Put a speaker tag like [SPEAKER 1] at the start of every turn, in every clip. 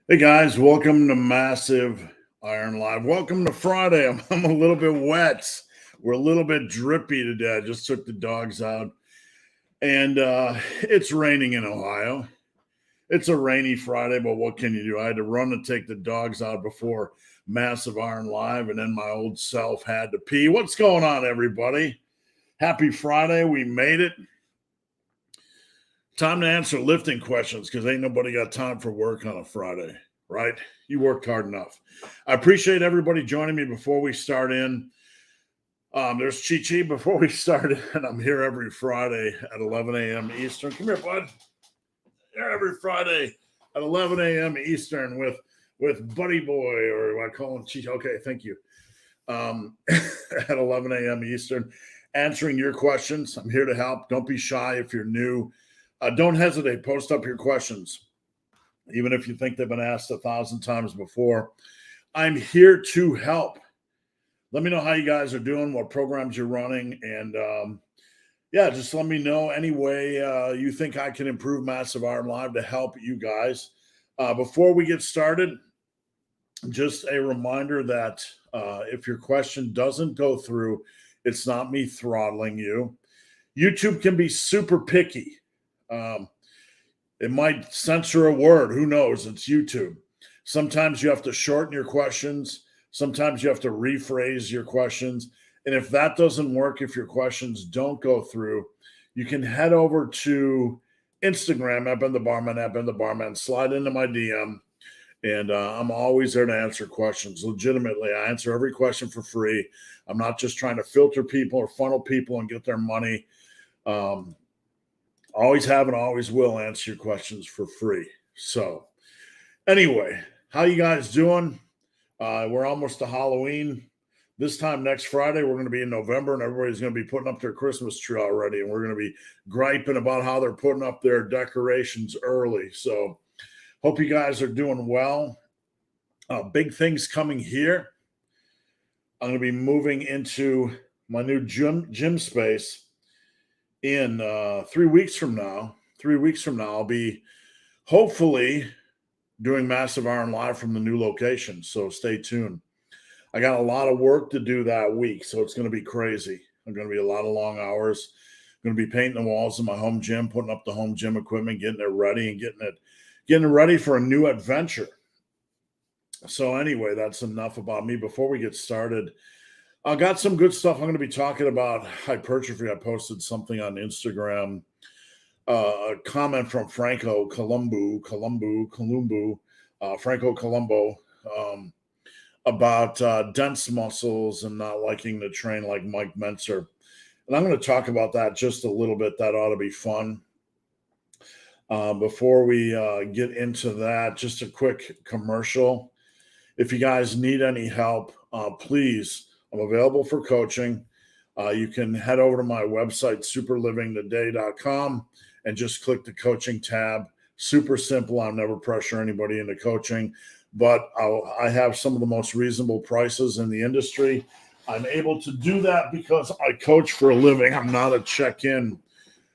[SPEAKER 1] Hey guys, welcome to Massive Iron Live. Welcome to Friday. I'm a little bit wet. We're a little bit drippy today. I just took the dogs out, and it's raining in Ohio. It's a rainy Friday, but what can you do? I had to run to take the dogs out before Massive Iron Live, and then my old self had to pee. What's going on, everybody? Happy Friday. We made it. Time to answer lifting questions because ain't nobody got time for work on a Friday, right? You worked hard enough. I appreciate everybody joining me before we start in. There's Chi Chi before we started, and I'm here every Friday at 11 a.m. Eastern. Come here, bud. Here every Friday at 11 a.m. Eastern with Buddy Boy, or I call him Chi. Okay, thank you. At 11 a.m. Eastern, answering your questions. I'm here to help. Don't be shy if you're new. Don't hesitate. Post up your questions, even if you think they've been asked 1,000 times before. I'm here to help. Let me know how you guys are doing, what programs you're running, and just let me know any way you think I can improve Massive Iron Live to help you guys. Before we get started, just a reminder that if your question doesn't go through, it's not me throttling you. YouTube can be super picky. It might censor a word. Who knows? It's YouTube. Sometimes you have to shorten your questions. Sometimes you have to rephrase your questions. And if that doesn't work, if your questions don't go through, you can head over to Instagram, @BenTheBarman, slide into my DM. And I'm always there to answer questions. Legitimately, I answer every question for free. I'm not just trying to filter people or funnel people and get their money. Always have and always will answer your questions for free. So anyway, how you guys doing? We're almost to Halloween. This time next Friday, we're going to be in November, and everybody's going to be putting up their Christmas tree already, and we're going to be griping about how they're putting up their decorations early. So hope you guys are doing well. Big things coming here. I'm going to be moving into my new gym space in 3 weeks from now. 3 weeks from now, I'll be hopefully doing Massive Iron Live from the new location. So stay tuned. I got a lot of work to do that week, so it's going to be crazy. I'm going to be a lot of long hours. I'm going to be painting the walls in my home gym, putting up the home gym equipment, getting it ready, and getting it ready for a new adventure. So anyway, that's enough about me. Before we get started, I got some good stuff. I'm going to be talking about hypertrophy. I posted something on Instagram, a comment from Franco Columbu, Franco Columbo, about dense muscles and not liking to train like Mike Mentzer. And I'm going to talk about that just a little bit. That ought to be fun. Before we get into that, just a quick commercial. If you guys need any help, please, I'm available for coaching. You can head over to my website, superlivingtoday.com, and just click the coaching tab. Super simple. I'll never pressure anybody into coaching, but I have some of the most reasonable prices in the industry. I'm able to do that because I coach for a living. I'm not a check-in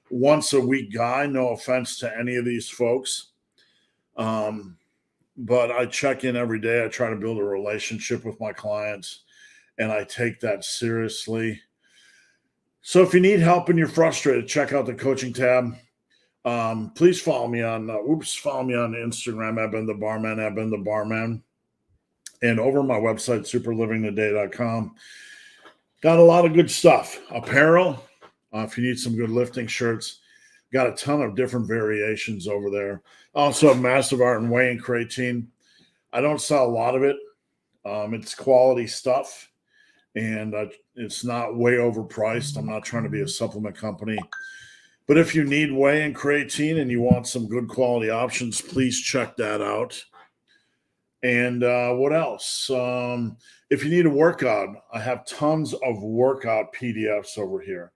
[SPEAKER 1] once a week guy. No offense to any of these folks. But I check in every day. I try to build a relationship with my clients, and I take that seriously. So if you need help and you're frustrated, check out the coaching tab. Please follow me on Instagram, @BenTheBarman, and over my website, superlivingtoday.com. Got a lot of good stuff. Apparel, if you need some good lifting shirts, got a ton of different variations over there. Also have Massive Iron Whey and Creatine. I don't sell a lot of it. It's quality stuff, and it's not way overpriced. I'm not trying to be a supplement company. But if you need whey and creatine and you want some good quality options, please check that out. And what else? If you need a workout, I have tons of workout PDFs over here.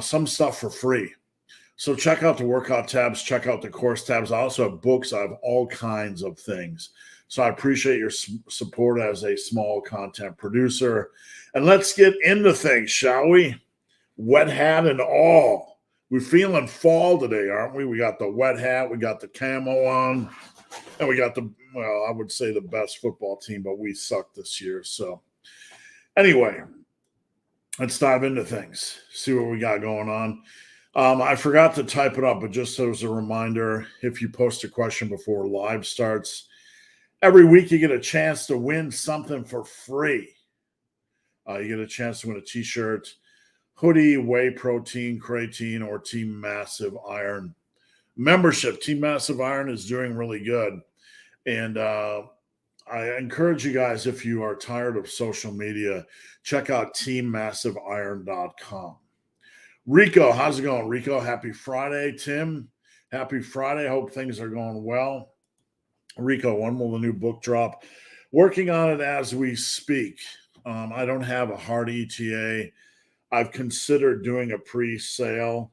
[SPEAKER 1] Some stuff for free. So check out the workout tabs, check out the course tabs. I also have books. I have all kinds of things. So I appreciate your support as a small content producer. And let's get into things, shall we? Wet hat and all. We're feeling fall today, aren't we? We got the wet hat. We got the camo on. And we got I would say the best football team, but we sucked this year. So anyway, let's dive into things, see what we got going on. I forgot to type it up, but just as a reminder, if you post a question before live starts, every week you get a chance to win something for free. You get a chance to win a t-shirt, hoodie, whey protein, creatine, or Team Massive Iron membership. Team Massive Iron is doing really good. And I encourage you guys, if you are tired of social media, check out teammassiveiron.com. Rico, how's it going, Rico? Happy Friday. Tim, happy Friday. Hope things are going well. Rico, when will the new book drop? Working on it as we speak. I don't have a hard ETA. I've considered doing a pre-sale,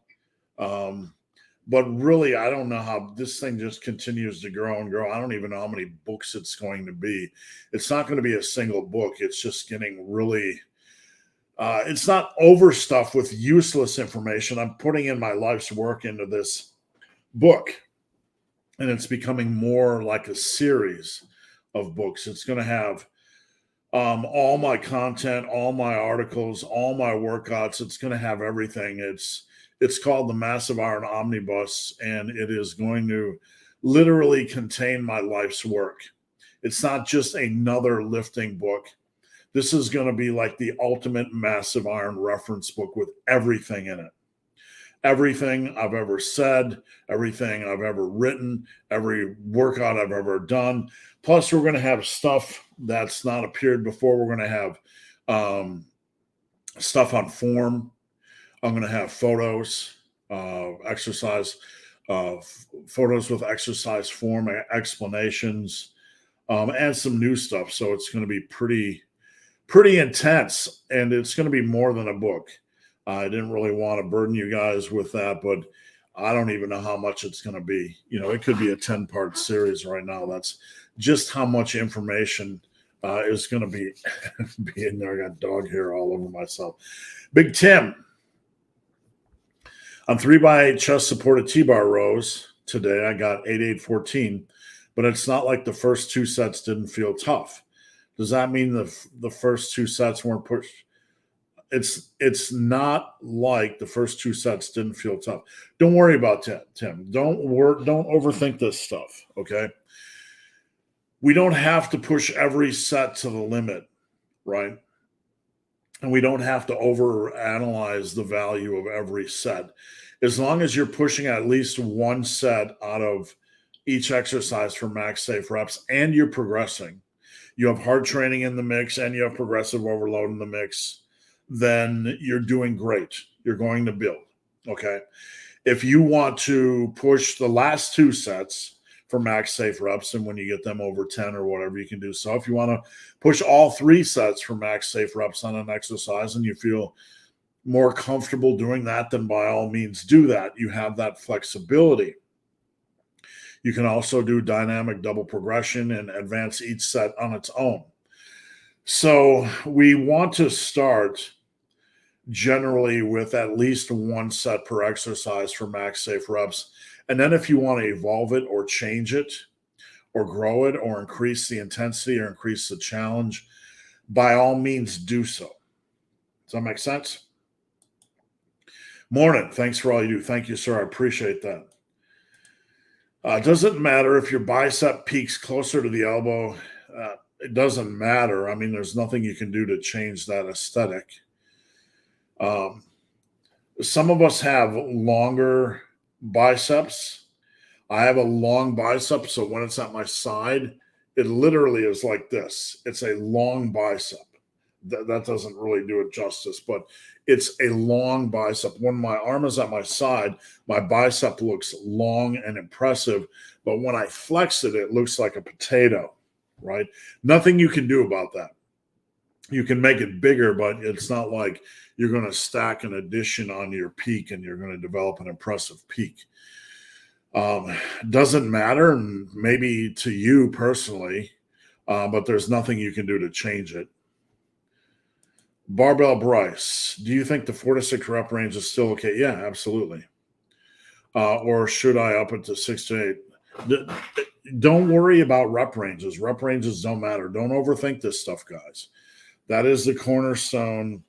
[SPEAKER 1] but really, I don't know how this thing just continues to grow and grow. I don't even know how many books it's going to be. It's not going to be a single book. It's just getting really, it's not overstuffed with useless information. I'm putting in my life's work into this book, and it's becoming more like a series of books. It's going to have all my content, all my articles, all my workouts. It's going to have everything. It's called the Massive Iron Omnibus, and it is going to literally contain my life's work. It's not just another lifting book. This is going to be like the ultimate Massive Iron reference book with everything in it. Everything I've ever said, everything I've ever written, every workout I've ever done. Plus, we're going to have stuff that's not appeared before. We're going to have stuff on form. I'm going to have photos, exercise, photos with exercise form explanations, and some new stuff. So it's going to be pretty intense, and it's going to be more than a book. I didn't really want to burden you guys with that, but I don't even know how much it's going to be. You know, it could be a 10-part series right now. That's just how much information is going to be in there. I got dog hair all over myself. Big Tim. On 3x8 chest supported T-bar rows today, I got 8-8-14, but it's not like the first two sets didn't feel tough. Does that mean the first two sets weren't pushed? It's not like the first two sets didn't feel tough. Don't worry about that, Tim. Don't overthink this stuff, okay? We don't have to push every set to the limit, right? And we don't have to overanalyze the value of every set. As long as you're pushing at least one set out of each exercise for max safe reps and you're progressing, you have hard training in the mix and you have progressive overload in the mix, then you're doing great. You're going to build, okay? If you want to push the last two sets for max safe reps, and when you get them over 10 or whatever, you can do so. If you want to push all three sets for max safe reps on an exercise and you feel more comfortable doing that, then by all means do that. You have that flexibility. You can also do dynamic double progression and advance each set on its own. So we want to start generally with at least one set per exercise for max safe reps. And then if you want to evolve it or change it or grow it or increase the intensity or increase the challenge, by all means do so. Does that make sense? Morning. Thanks for all you do. Thank you, sir. I appreciate that. Doesn't matter if your bicep peaks closer to the elbow. It doesn't matter. I mean, there's nothing you can do to change that aesthetic. Some of us have longer biceps. I have a long bicep, so when it's at my side, it literally is like this. It's a long bicep. That doesn't really do it justice, but it's a long bicep. When my arm is at my side, my bicep looks long and impressive, but when I flex it, it looks like a potato, right? Nothing you can do about that. You can make it bigger, but it's not like you're going to stack an addition on your peak and you're going to develop an impressive peak. Doesn't matter, maybe to you personally, but there's nothing you can do to change it. Barbell Bryce, do you think the 4 to 6 rep range is still okay? Yeah, absolutely. Or should I up it to 6 to 8? Don't worry about rep ranges. Rep ranges don't matter. Don't overthink this stuff, guys. That is the cornerstone.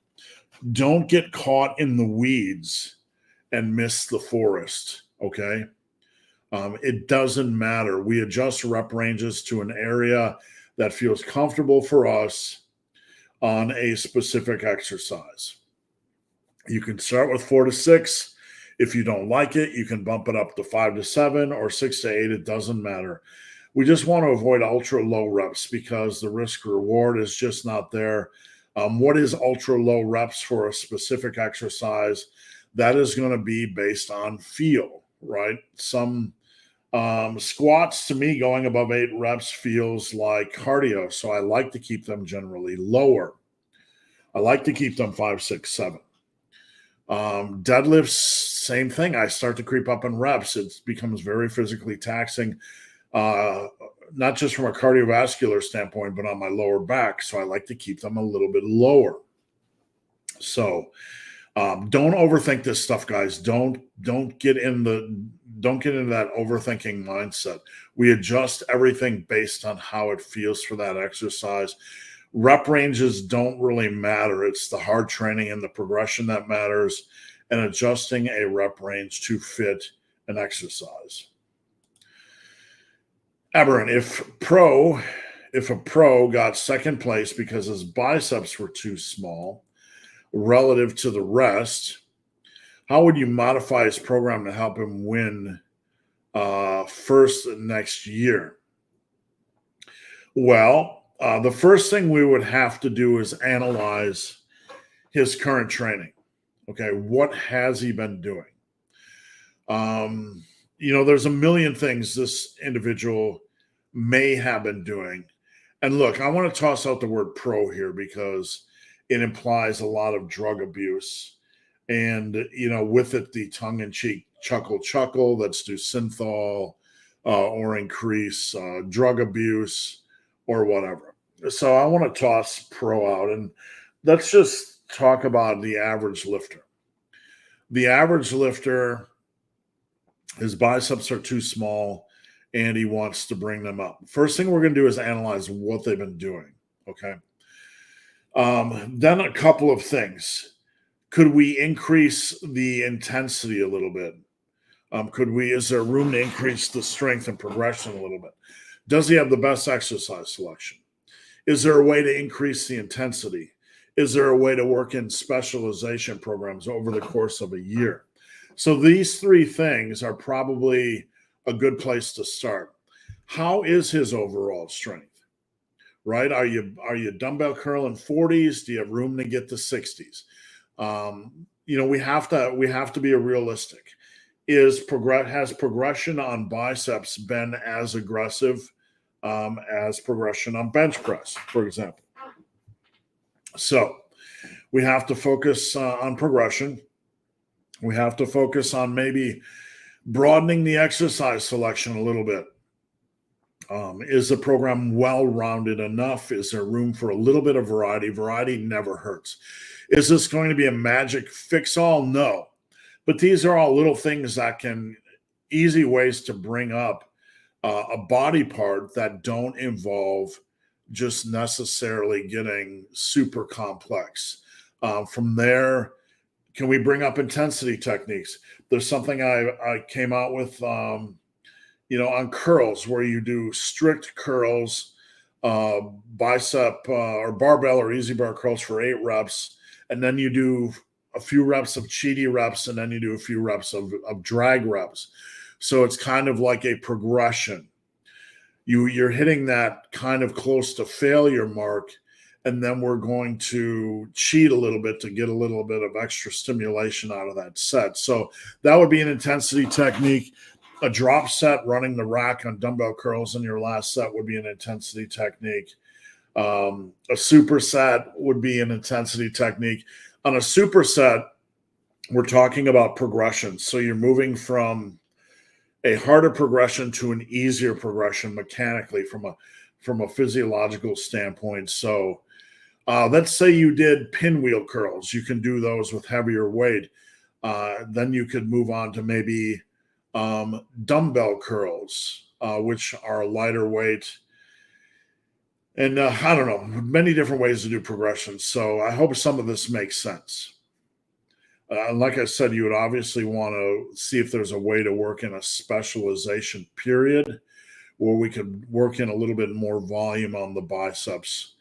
[SPEAKER 1] Don't get caught in the weeds and miss the forest. Okay. It doesn't matter. We adjust rep ranges to an area that feels comfortable for us on a specific exercise. You can start with 4 to 6. If you don't like it, you can bump it up to 5 to 7 or 6 to 8. It doesn't matter. We just want to avoid ultra low reps because the risk reward is just not there. What is ultra low reps for a specific exercise? That is going to be based on feel, right? Some squats to me going above 8 reps feels like cardio. So I like to keep them generally lower. I like to keep them 5, 6, 7. Deadlifts, same thing. I start to creep up in reps. It becomes very physically taxing, not just from a cardiovascular standpoint, but on my lower back. So I like to keep them a little bit lower. So don't overthink this stuff, guys. Don't get into that overthinking mindset. We adjust everything based on how it feels for that exercise. Rep ranges don't really matter. It's the hard training and the progression that matters, and adjusting a rep range to fit an exercise. Aberrant, if a pro got second place because his biceps were too small relative to the rest, how would you modify his program to help him win first next year? Well, the first thing we would have to do is analyze his current training. Okay, what has he been doing? There's a million things this individual may have been doing. And look, I want to toss out the word pro here because it implies a lot of drug abuse. And, with it, the tongue-in-cheek chuckle, let's do synthol or increase drug abuse or whatever. So I want to toss pro out, and let's just talk about the average lifter. The average lifter, his biceps are too small, and he wants to bring them up. First thing we're going to do is analyze what they've been doing, okay? Then a couple of things. Could we increase the intensity a little bit? Is there room to increase the strength and progression a little bit? Does he have the best exercise selection? Is there a way to increase the intensity? Is there a way to work in specialization programs over the course of a year? So these three things are probably a good place to start. How is his overall strength? Right? Are you dumbbell curling 40s? Do you have room to get to 60s? We have to be realistic. Has progression on biceps been as aggressive as progression on bench press, for example? So we have to focus on progression. We have to focus on maybe broadening the exercise selection a little bit. Is the program well-rounded enough? Is there room for a little bit of variety? Variety never hurts. Is this going to be a magic fix-all? No. But these are all little things that easy ways to bring up a body part that don't involve just necessarily getting super complex. From there, can we bring up intensity techniques? There's something I came out with, on curls, where you do strict curls, bicep or barbell or easy bar curls for 8 reps, and then you do a few reps of cheaty reps, and then you do a few reps of drag reps. So it's kind of like a progression. You're hitting that kind of close to failure mark, and then we're going to cheat a little bit to get a little bit of extra stimulation out of that set. So that would be an intensity technique. A drop set, running the rack on dumbbell curls in your last set, would be an intensity technique. A superset would be an intensity technique. On a superset, we're talking about progression. So you're moving from a harder progression to an easier progression mechanically from a physiological standpoint. So let's say you did pinwheel curls. You can do those with heavier weight. Then you could move on to maybe dumbbell curls. which are lighter weight. And I don't know, many different ways to do progressions. So I hope some of this makes sense. Like I said, you would obviously want to see if there's a way to work in a specialization period where we could work in a little bit more volume on the biceps.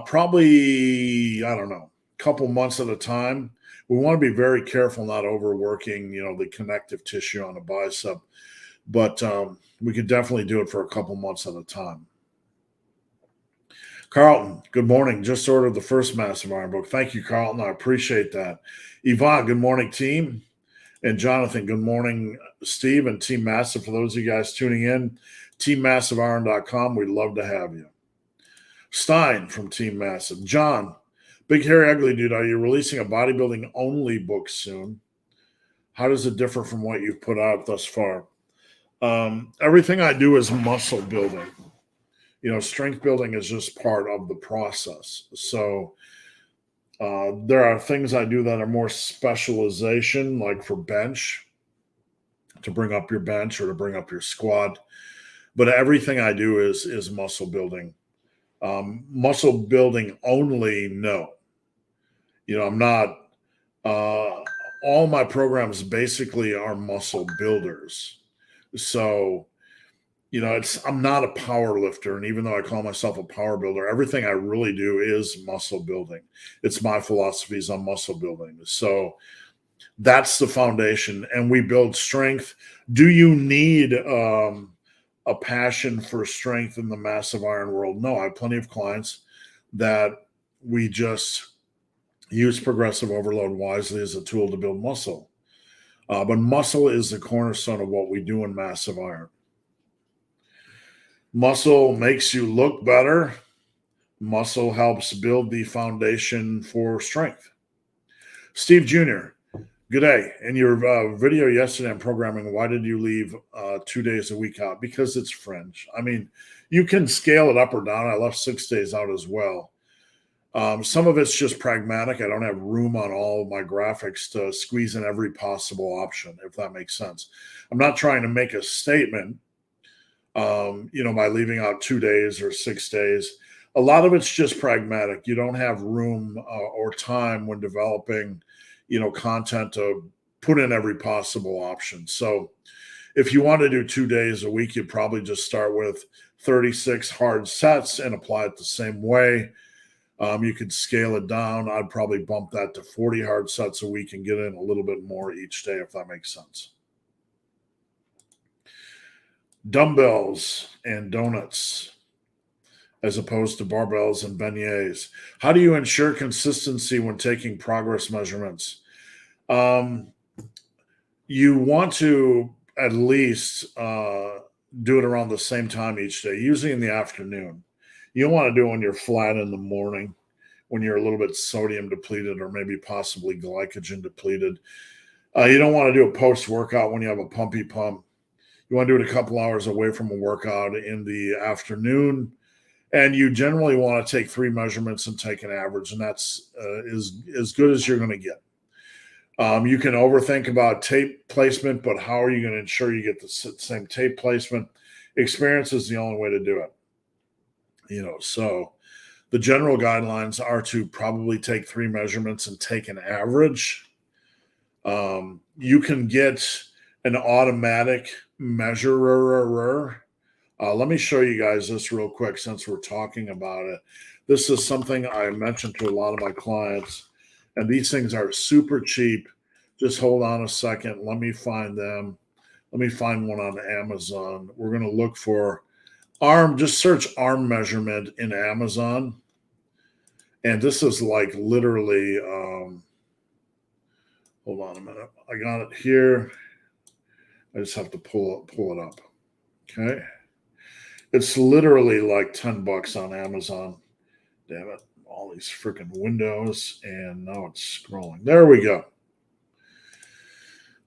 [SPEAKER 1] Probably, I don't know, a couple months at a time. We want to be very careful not overworking, the connective tissue on a bicep, but we could definitely do it for a couple months at a time. Carlton, good morning. Just ordered the first Massive Iron book. Thank you, Carlton. I appreciate that. Yvonne, good morning, team. And Jonathan, good morning, Steve and Team Massive. For those of you guys tuning in, teammassiveiron.com. We'd love to have you. Stein from Team Massive. John, Big Hairy Ugly Dude, are you releasing a bodybuilding only book soon? How does it differ from what you've put out thus far? Everything I do is muscle building. Strength building is just part of the process. So there are things I do that are more specialization, like for bench, to bring up your bench or to bring up your squat. But everything I do is muscle building. Muscle building only, no. I'm not, all my programs basically are muscle builders. So, I'm not a power lifter. And even though I call myself a power builder, everything I really do is muscle building. It's my philosophies on muscle building. So that's the foundation. And we build strength. Do you need a passion for strength in the Massive Iron world? No, I have plenty of clients that we just use progressive overload wisely as a tool to build muscle. But muscle is the cornerstone of what we do in Massive Iron. Muscle makes you look better. Muscle helps build the foundation for strength. Steve Jr., good day. In your video yesterday on programming, why did you leave 2 days a week out? Because it's fringe. I mean, you can scale it up or down. I left 6 days out as well. Some of it's just pragmatic. I don't have room on all of my graphics to squeeze in every possible option, if that makes sense. I'm not trying to make a statement, by leaving out 2 days or 6 days. A lot of it's just pragmatic. You don't have room or time when developing, content to put in every possible option. So if you want to do 2 days a week, you'd probably just start with 36 hard sets and apply it the same way. You could scale it down. I'd probably bump that to 40 hard sets a week and get in a little bit more each day, if that makes sense. Dumbbells and donuts as opposed to barbells and beignets. How do you ensure consistency when taking progress measurements? You want to at least do it around the same time each day, usually in the afternoon. You don't want to do it when you're flat in the morning, when you're a little bit sodium depleted or maybe possibly glycogen depleted. You don't want to do a post-workout when you have a pumpy pump. You want to do it a couple hours away from a workout in the afternoon. And you generally want to take 3 measurements and take an average. And that's as good as you're going to get. You can overthink about tape placement, but how are you going to ensure you get the same tape placement? Experience is the only way to do it. So the general guidelines are to probably take 3 measurements and take an average. You can get an automatic measurer. Let me show you guys this real quick since we're talking about it. This is something I mentioned to a lot of my clients, and these things are super cheap. Just hold on a second. Let me find them. Let me find one on Amazon. We're going to look for arm. Just search arm measurement in Amazon. And this is like literally, hold on a minute. I got it here. I just have to pull it up. Okay. It's literally like $10 on Amazon. Damn it. All these freaking windows. And now it's scrolling. There we go.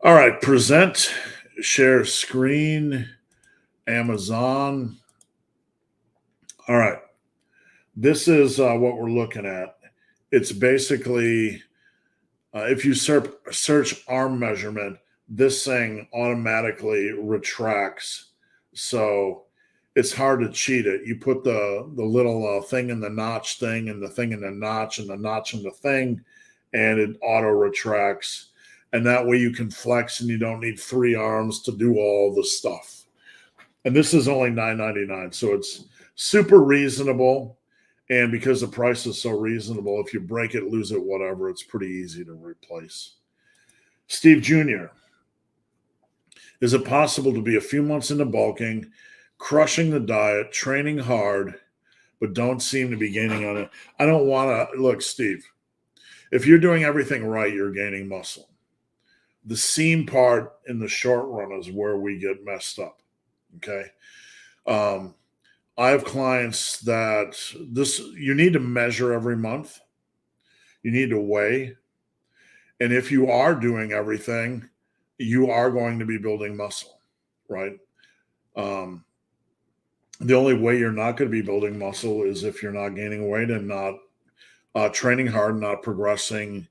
[SPEAKER 1] All right. Present, share screen, Amazon. All right. This is what we're looking at. It's basically, if you search arm measurement, this thing automatically retracts So it's hard to cheat it. You put the little thing in the notch thing, and the thing in the notch, and the notch in the thing, and it auto retracts. And that way you can flex, and you don't need 3 arms to do all the stuff. And this is only $9.99, so it's super reasonable. And because the price is so reasonable, if you break it, lose it, whatever, it's pretty easy to replace. Steve Jr. Is it possible to be a few months into bulking, crushing the diet, training hard, but don't seem to be gaining on it? I don't want to look, Steve. If you're doing everything right, you're gaining muscle. The seam part in the short run is where we get messed up. Okay. I have clients that you need to measure every month. You need to weigh. And if you are doing everything, you are going to be building muscle, right? The only way you're not going to be building muscle is if you're not gaining weight and not training hard, not progressing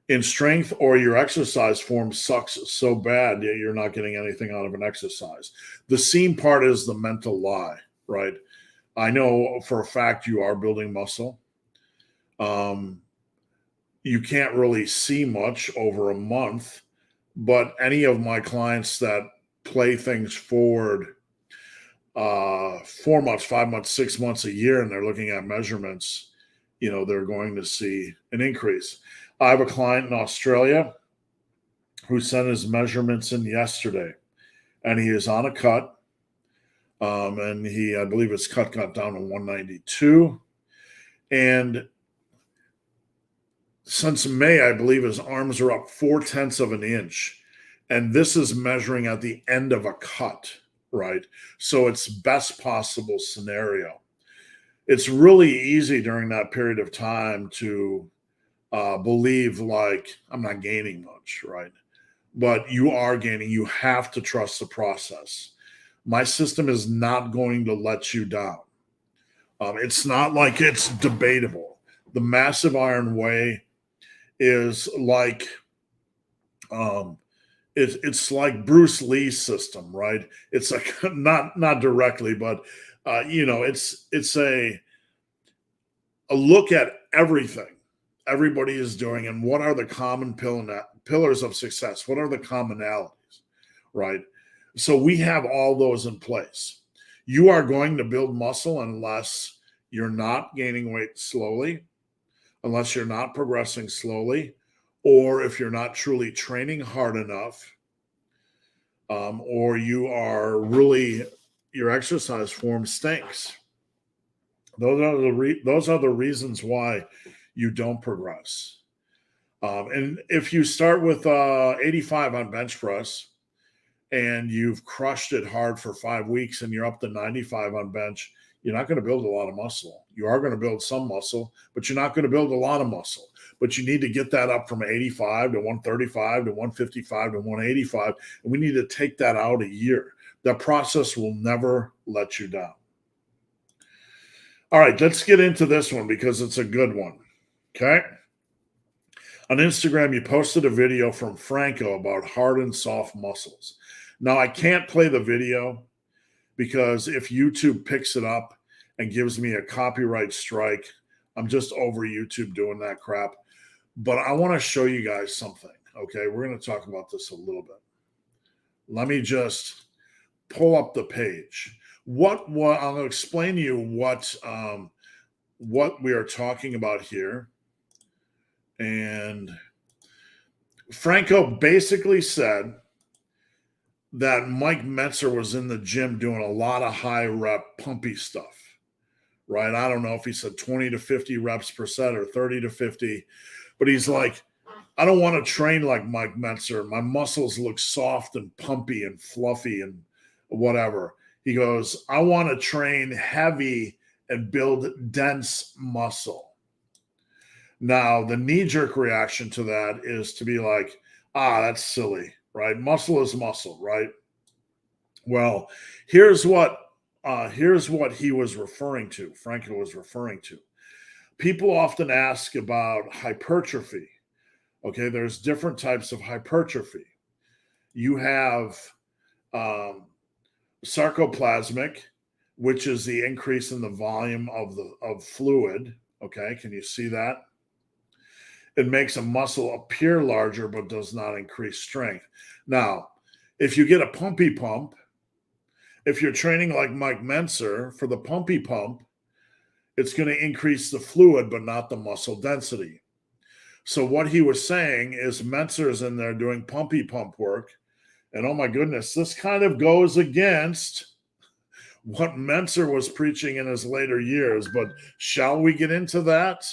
[SPEAKER 1] in strength, or your exercise form sucks so bad that you're not getting anything out of an exercise. The seam part is the mental lie, right? I know for a fact you are building muscle. You can't really see much over a month, but any of my clients that play things forward 4 months, 5 months, 6 months, a year, and they're looking at measurements, they're going to see an increase. I have a client in Australia who sent his measurements in yesterday, and he is on a cut. And I believe his cut got down to 192. And since May, I believe his arms are up 0.4 of an inch. And this is measuring at the end of a cut, right? So it's best possible scenario. It's really easy during that period of time to believe like I'm not gaining much, right? But you are gaining. You have to trust the process. My system is not going to let you down. It's not like it's debatable. The Massive Iron Way is like it's like Bruce Lee's system, right? It's like not directly, but it's a look at everything everybody is doing and what are the common pillars of success? What are the commonalities, right? So we have all those in place. You are going to build muscle unless you're not gaining weight slowly, unless you're not progressing slowly, or if you're not truly training hard enough, or you are really, your exercise form stinks. Those are the reasons why you don't progress. And if you start with 85 on bench press, and you've crushed it hard for 5 weeks and you're up to 95 on bench, you're not going to build a lot of muscle. You are going to build some muscle, but you're not going to build a lot of muscle. But you need to get that up from 85 to 135 to 155 to 185. And we need to take that out a year. That process will never let you down. All right, let's get into this one because it's a good one. Okay. On Instagram, you posted a video from Franco about hard and soft muscles. Now, I can't play the video because if YouTube picks it up and gives me a copyright strike, I'm just over YouTube doing that crap. But I want to show you guys something, okay? We're going to talk about this a little bit. Let me just pull up the page. What I'm going to explain to you what we are talking about here. And Franco basically said that Mike Metzer was in the gym doing a lot of high rep pumpy stuff, right? I don't know if he said 20 to 50 reps per set or 30 to 50, but he's like, I don't want to train like Mike Metzer. My muscles look soft and pumpy and fluffy and whatever. He goes, I want to train heavy and build dense muscle. Now, the knee-jerk reaction to that is to be like, that's silly, right? Muscle is muscle, right? Well, here's what he was referring to, Franco was referring to. People often ask about hypertrophy. Okay, there's different types of hypertrophy. You have sarcoplasmic, which is the increase in the volume of fluid. Okay, can you see that? It makes a muscle appear larger but does not increase strength. Now, if you get a pumpy pump, if you're training like Mike Mentzer for the pumpy pump, it's going to increase the fluid but not the muscle density. So what he was saying is Mentzer's in there doing pumpy pump work. And oh my goodness, this kind of goes against what Mentzer was preaching in his later years. But shall we get into that?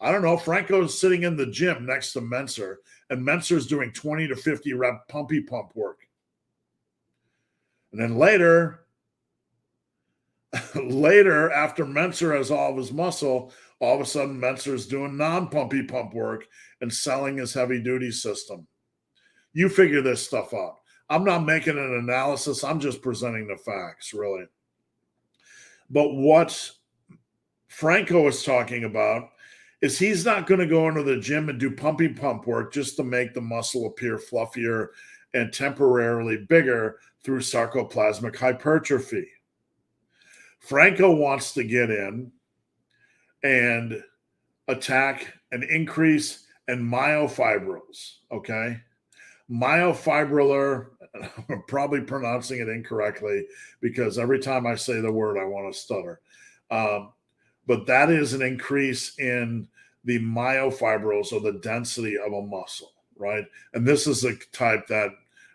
[SPEAKER 1] I don't know. Franco's sitting in the gym next to Mentzer, and Mentzer's doing 20 to 50 rep pumpy pump work. And then later, after Mentzer has all of his muscle, all of a sudden Mentzer's doing non-pumpy pump work and selling his heavy duty system. You figure this stuff out. I'm not making an analysis. I'm just presenting the facts, really. But what Franco is talking about is he's not going to go into the gym and do pumpy pump work just to make the muscle appear fluffier and temporarily bigger through sarcoplasmic hypertrophy. Franco wants to get in and attack an increase in myofibrils, okay? Myofibrillar, I'm probably pronouncing it incorrectly because every time I say the word, I want to stutter. But that is an increase in the myofibrils, or the density of a muscle, right? And this is the type that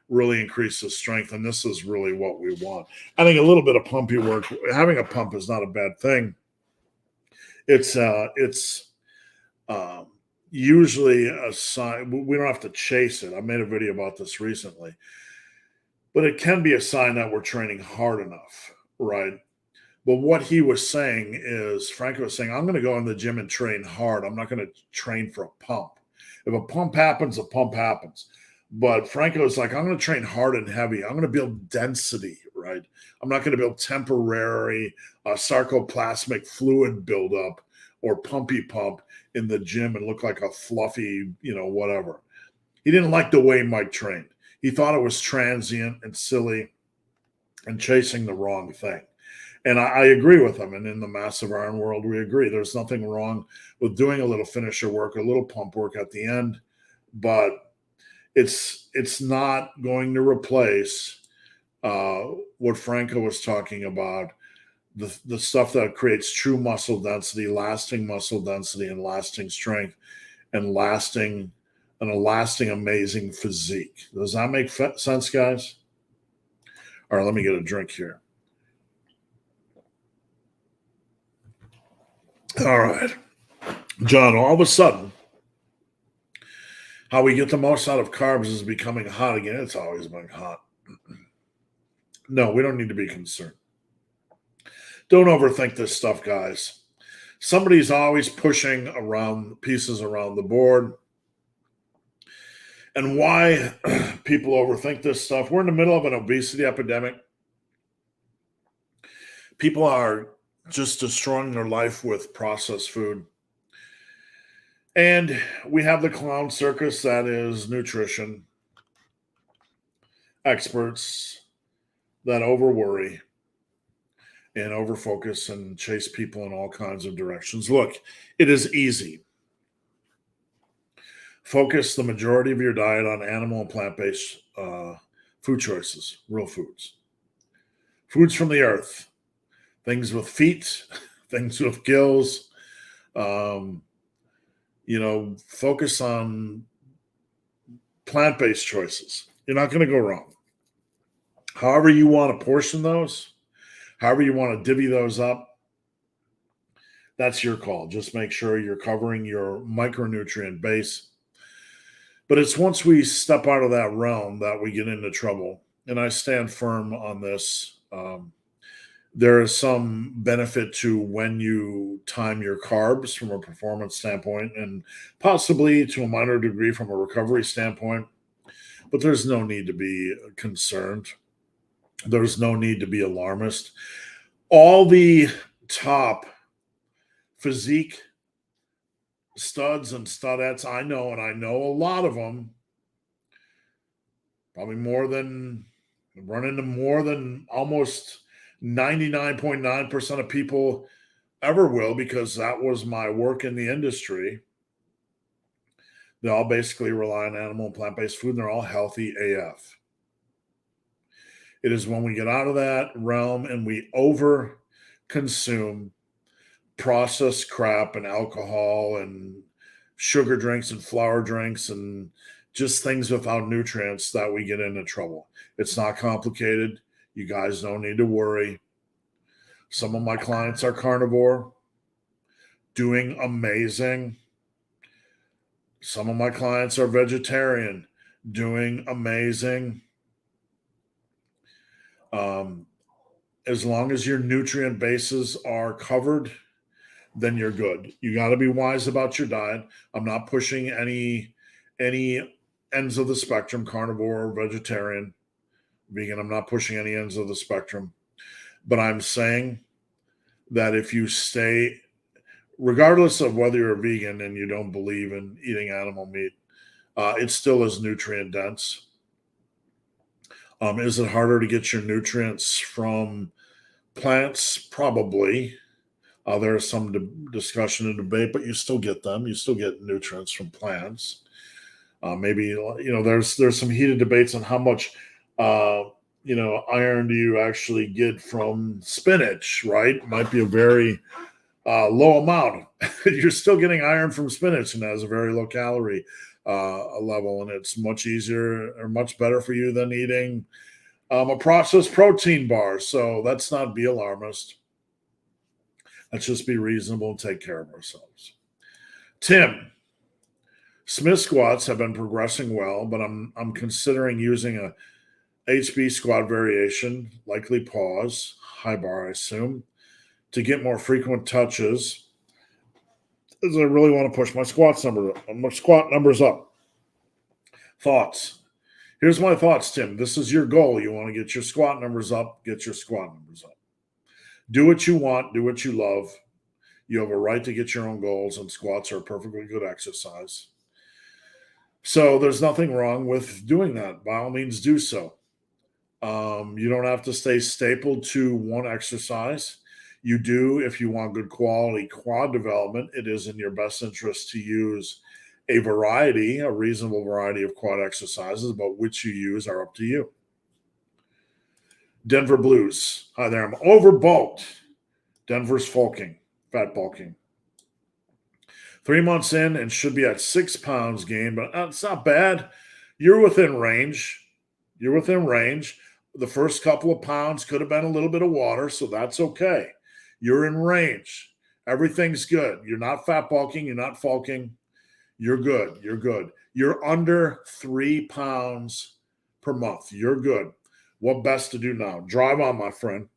[SPEAKER 1] really increases strength, and this is really what we want. I think a little bit of pumpy work, having a pump is not a bad thing. It's usually a sign. We don't have to chase it. I made a video about this recently, but it can be a sign that we're training hard enough, right? But what he was saying is, Franco was saying, I'm going to go in the gym and train hard. I'm not going to train for a pump. If a pump happens, a pump happens. But Franco is like, I'm going to train hard and heavy. I'm going to build density, right? I'm not going to build temporary sarcoplasmic fluid buildup or pumpy pump in the gym and look like a fluffy, whatever. He didn't like the way Mike trained. He thought it was transient and silly and chasing the wrong thing. And I agree with him. And in the massive iron world, we agree. There's nothing wrong with doing a little finisher work, a little pump work at the end, but it's not going to replace what Franco was talking about, the stuff that creates true muscle density, lasting muscle density, and lasting strength, and a lasting amazing physique. Does that make sense, guys? All right, let me get a drink here. All right, John, all of a sudden, how we get the most out of carbs is becoming hot again. It's always been hot. No, we don't need to be concerned. Don't overthink this stuff, guys. Somebody's always pushing around pieces around the board. And why people overthink this stuff, we're in the middle of an obesity epidemic. People are just destroying their life with processed food. And we have the clown circus that is nutrition experts that overworry and overfocus and chase people in all kinds of directions. Look, it is easy. Focus the majority of your diet on animal and plant-based food choices, real foods. Foods from the earth, things with feet, things with gills. Focus on plant-based choices. You're not going to go wrong. However you want to portion those, however you want to divvy those up, that's your call. Just make sure you're covering your micronutrient base. But it's once we step out of that realm that we get into trouble. And I stand firm on this. There is some benefit to when you time your carbs from a performance standpoint, and possibly to a minor degree from a recovery standpoint. But there's no need to be concerned. There's no need to be alarmist. All the top physique studs and studettes I know, and I know a lot of them, probably more than run into more than almost 99.9% of people ever will, because that was my work in the industry. They all basically rely on animal and plant-based food, and they're all healthy AF. It is when we get out of that realm and we over consume processed crap and alcohol and sugar drinks and flour drinks and just things without nutrients that we get into trouble. It's not complicated. You guys don't need to worry. Some of my clients are carnivore, doing amazing. Some of my clients are vegetarian, doing amazing. As long as your nutrient bases are covered, then you're good. You got to be wise about your diet. I'm not pushing any ends of the spectrum, carnivore, vegetarian, vegan. I'm not pushing any ends of the spectrum. But I'm saying that if you stay, regardless of whether you're a vegan and you don't believe in eating animal meat, it still is nutrient dense. Is it harder to get your nutrients from plants? Probably. There's some discussion and debate, but you still get them. You still get nutrients from plants. Maybe there's some heated debates on how much iron do you actually get from spinach. Right? Might be a very low amount. You're still getting iron from spinach, and it has a very low calorie level, and it's much easier or much better for you than eating a processed protein bar. So let's not be alarmist. Let's just be reasonable and take care of ourselves. Tim, Smith squats have been progressing well, but I'm considering using a HB squat variation, likely pause, high bar, I assume, to get more frequent touches, as I really want to push my squat numbers up. Thoughts? Here's my thoughts, Tim. This is your goal. You want to get your squat numbers up, get your squat numbers up. Do what you want, do what you love. You have a right to get your own goals, and squats are a perfectly good exercise. So there's nothing wrong with doing that. By all means, do so. You don't have to stay stapled to one exercise. You do, if you want good quality quad development, it is in your best interest to use a reasonable variety of quad exercises, but which you use are up to you. Denver Blues. Hi there. I'm overbulked. Denver's fat bulking. 3 months in and should be at 6 pounds gained, but it's not bad. You're within range. The first couple of pounds could have been a little bit of water, so that's okay. You're in range. Everything's good. You're not fat bulking. You're not fulking. You're good. You're under 3 pounds per month. You're good. What best to do now? Drive on, my friend.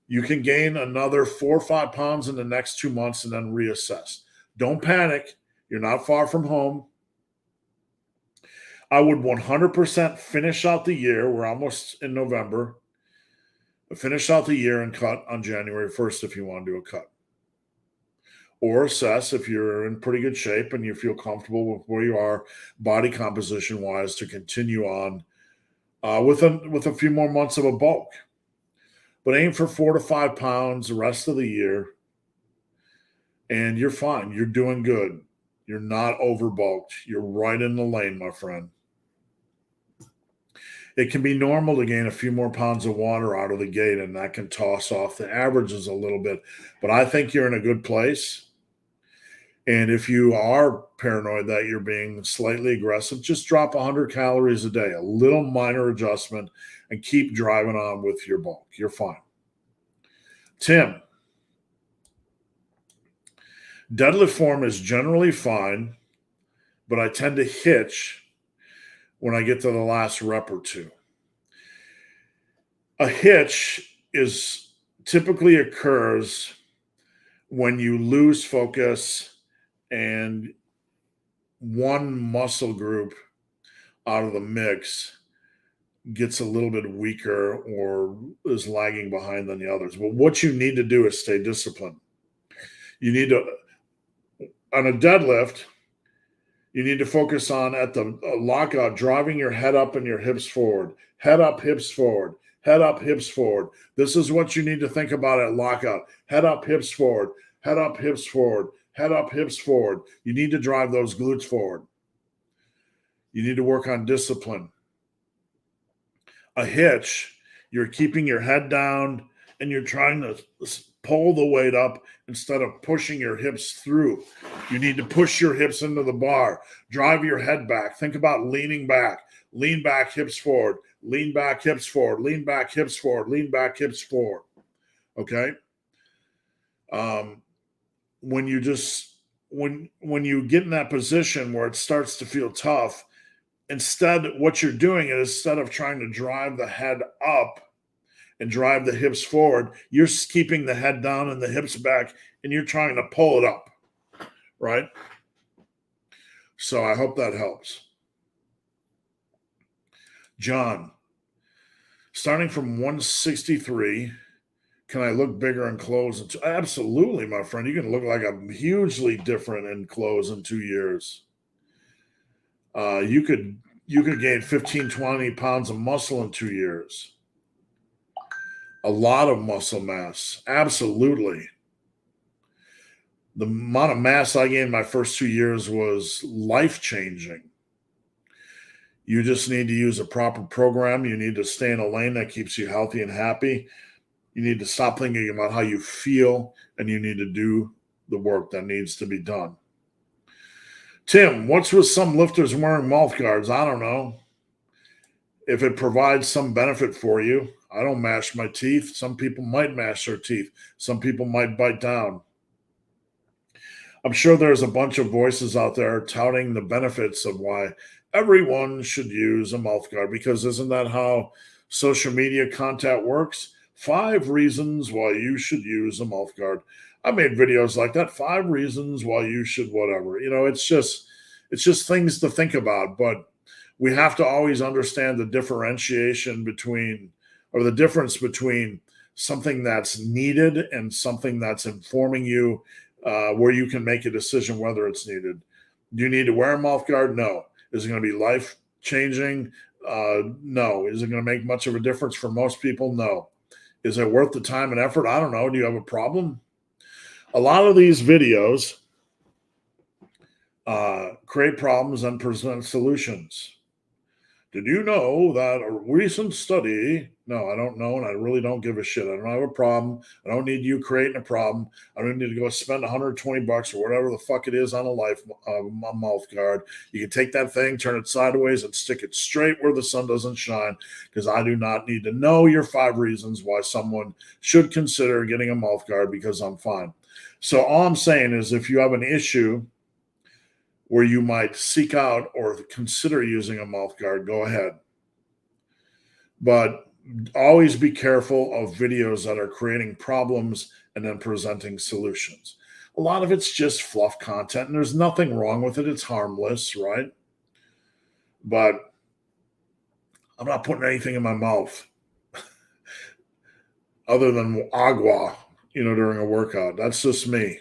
[SPEAKER 1] You can gain another 4 or 5 pounds in the next 2 months and then reassess. Don't panic. You're not far from home. I would 100% finish out the year. We're almost in November. Finish out the year and cut on January 1st if you want to do a cut. Or assess if you're in pretty good shape and you feel comfortable with where you are body composition-wise to continue on with a few more months of a bulk. But aim for 4 to 5 pounds the rest of the year, and you're fine. You're doing good. You're not overbulked. You're right in the lane, my friend. It can be normal to gain a few more pounds of water out of the gate, and that can toss off the averages a little bit. But I think you're in a good place. And if you are paranoid that you're being slightly aggressive, just drop 100 calories a day, a little minor adjustment, and keep driving on with your bulk. You're fine. Tim, deadlift form is generally fine, but I tend to hitch when I get to the last rep or two. A hitch typically occurs when you lose focus and one muscle group out of the mix gets a little bit weaker or is lagging behind than the others. But what you need to do is stay disciplined. You need to, on a deadlift, you need to focus on at the lockout, driving your head up and your hips forward, Head up, hips forward. Head up, hips forward. This is what you need to think about at lockout. Head up, hips forward. Head up, hips forward. Head up, hips forward. You need to drive those glutes forward. You need to work on discipline. A hitch, you're keeping your head down and you're trying to pull the weight up instead of pushing your hips through. You need to push your hips into the bar. Drive your head back. Think about leaning back. Lean back, hips forward. Lean back, hips forward. Lean back, hips forward. Lean back, hips forward. Okay? When you get in that position where it starts to feel tough, instead, what you're doing is instead of trying to drive the head up and drive the hips forward, you're keeping the head down and the hips back, and you're trying to pull it up, right? So I hope that helps. John, starting from 163, can I look bigger in clothes? Absolutely, my friend. You can look like I'm hugely different in clothes in 2 years. You could gain 15, 20 pounds of muscle in 2 years. A lot of muscle mass. Absolutely. The amount of mass I gained my first 2 years was life-changing. You just need to use a proper program. You need to stay in a lane that keeps you healthy and happy. You need to stop thinking about how you feel, and you need to do the work that needs to be done. Tim, what's with some lifters wearing mouth guards? I don't know. If it provides some benefit for you, I don't mash my teeth. Some people might mash their teeth. Some people might bite down. I'm sure there's a bunch of voices out there touting the benefits of why everyone should use a mouth guard, because isn't that how social media content works? 5 reasons why you should use a mouth guard. I made videos like that. 5 reasons why you should whatever. It's just things to think about. But we have to always understand the differentiation between, or the difference between something that's needed and something that's informing you, where you can make a decision whether it's needed. Do you need to wear a mouth guard? No. Is it going to be life-changing? No. Is it going to make much of a difference for most people? No. Is it worth the time and effort? I don't know. Do you have a problem? A lot of these videos create problems and present solutions. Did you know that a recent study? No, I don't know, and I really don't give a shit. I don't have a problem. I don't need you creating a problem. I don't need to go spend $120 or whatever the fuck it is on a mouth guard. You can take that thing, turn it sideways, and stick it straight where the sun doesn't shine, because I do not need to know your 5 reasons why someone should consider getting a mouth guard, because I'm fine. So all I'm saying is, if you have an issue where you might seek out or consider using a mouth guard, go ahead. But always be careful of videos that are creating problems and then presenting solutions. A lot of it's just fluff content, and there's nothing wrong with it. It's harmless, right? But I'm not putting anything in my mouth other than agua, during a workout. That's just me.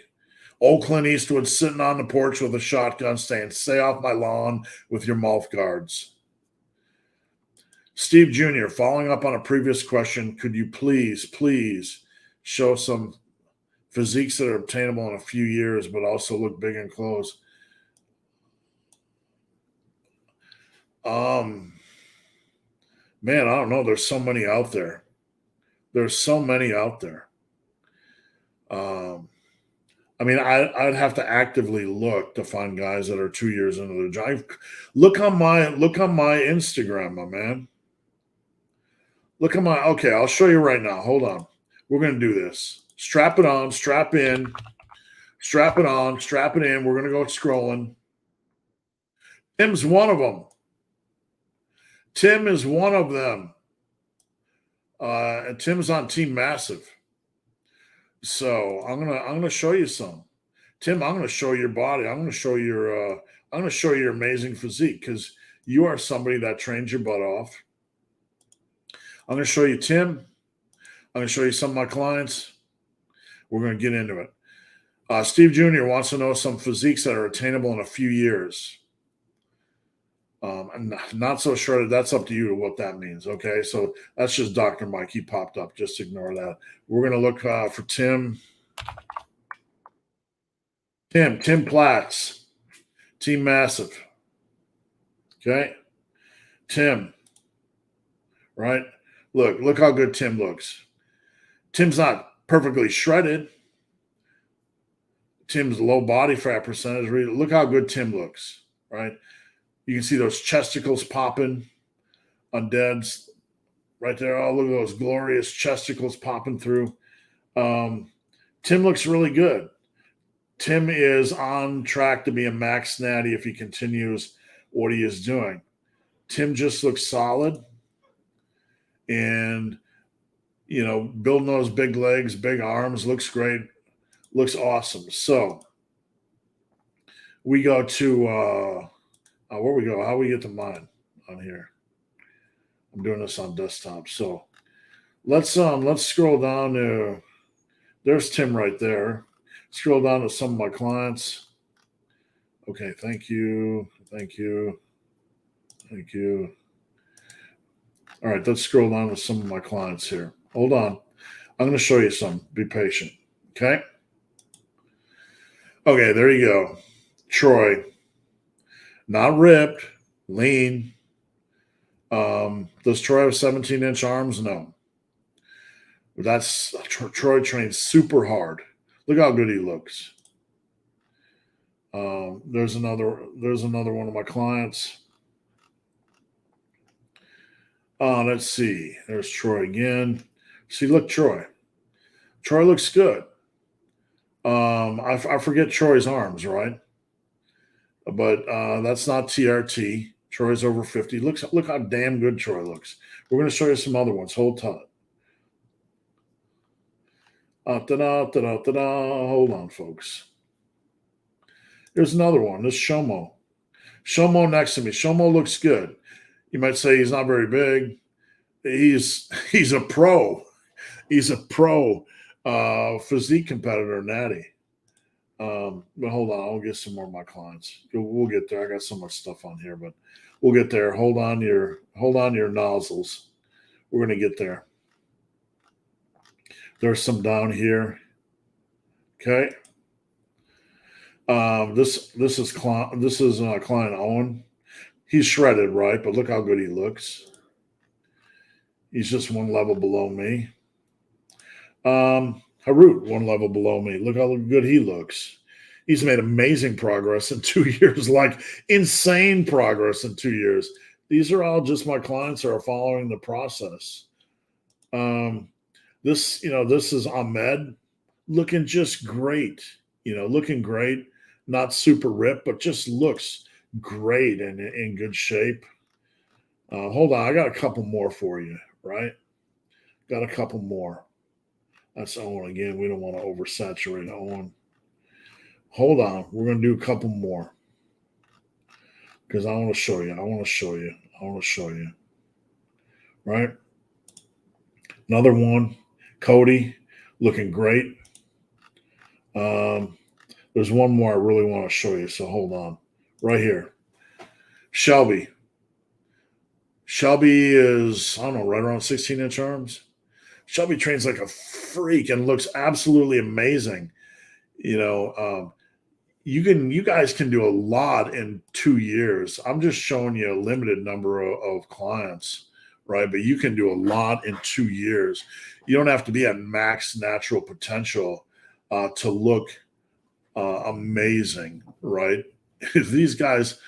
[SPEAKER 1] Old Clint Eastwood sitting on the porch with a shotgun saying, "Stay off my lawn with your mouth guards." Steve Jr., following up on a previous question, could you please show some physiques that are obtainable in a few years but also look big in clothes? Man, I don't know. There's so many out there. I'd have to actively look to find guys that are 2 years into their job. Look on my Instagram, my man. Okay, I'll show you right now. Hold on. We're going to do this. Strap it on, strap in, strap it on, strap it in. We're going to go scrolling. Tim's one of them. Tim is one of them. And Tim's on Team Massive. So I'm gonna show you some. Tim, I'm gonna show your body. I'm gonna show your amazing physique, because you are somebody that trains your butt off. I'm gonna show you Tim. I'm gonna show you some of my clients. We're gonna get into it. Steve Jr. wants to know some physiques that are attainable in a few years. And not so shredded. That's up to you what that means. Okay, so that's just Dr. Mike. He popped up. Just ignore that. We're gonna look for Tim. Tim Platts, Team Massive. Okay, Tim. Right. Look how good Tim looks. Tim's not perfectly shredded. Tim's low body fat percentage. Look how good Tim looks. Right. You can see those chesticles popping on Deads right there. Oh, look at those glorious chesticles popping through. Tim looks really good. Tim is on track to be a max natty if he continues what he is doing. Tim just looks solid. And, building those big legs, big arms, looks great. Looks awesome. So we go to where we go? How we get to mine on here? I'm doing this on desktop. So let's scroll down to there's Tim right there. Scroll down to some of my clients. Okay, thank you. All right, let's scroll down to some of my clients here. Hold on. I'm going to show you some. Be patient. Okay? Okay, there you go. Troy. Not ripped. Lean. Does Troy have 17-inch arms? No. That's Troy trains super hard. Look how good he looks. There's another one of my clients. Let's see. There's Troy again. See, look, Troy. Troy looks good. I forget Troy's arms, right? But that's not TRT. Troy's over 50. Look how damn good Troy looks. We're going to show you some other ones. Hold tight. Hold on, folks. Here's another one. This Shomo. Shomo next to me. Shomo looks good. You might say he's not very big. He's a pro. He's a pro physique competitor, natty. But hold on, I'll get some more of my clients. We'll get there. I got so much stuff on here, but we'll get there. Hold on your nozzles. We're gonna get there. There's some down here. Okay. This is client Owen. He's shredded, right? But look how good he looks. He's just one level below me. Harut, one level below me. Look how good he looks. He's made amazing progress in 2 years, like insane progress in 2 years. These are all just my clients that are following the process. This is Ahmed, looking just great. Looking great. Not super ripped, but just looks great and in good shape. Hold on, I got a couple more for you, right? Got a couple more. That's Owen again. We don't want to oversaturate Owen. Hold on. We're going to do a couple more because I want to show you. Right? Another one. Cody, looking great. There's one more I really want to show you, so hold on. Right here. Shelby. Shelby is, I don't know, right around 16-inch arms. Shelby trains like a freak and looks absolutely amazing. You guys can do a lot in 2 years. I'm just showing you a limited number of clients, right? But you can do a lot in 2 years. You don't have to be at max natural potential to look amazing, right? These guys,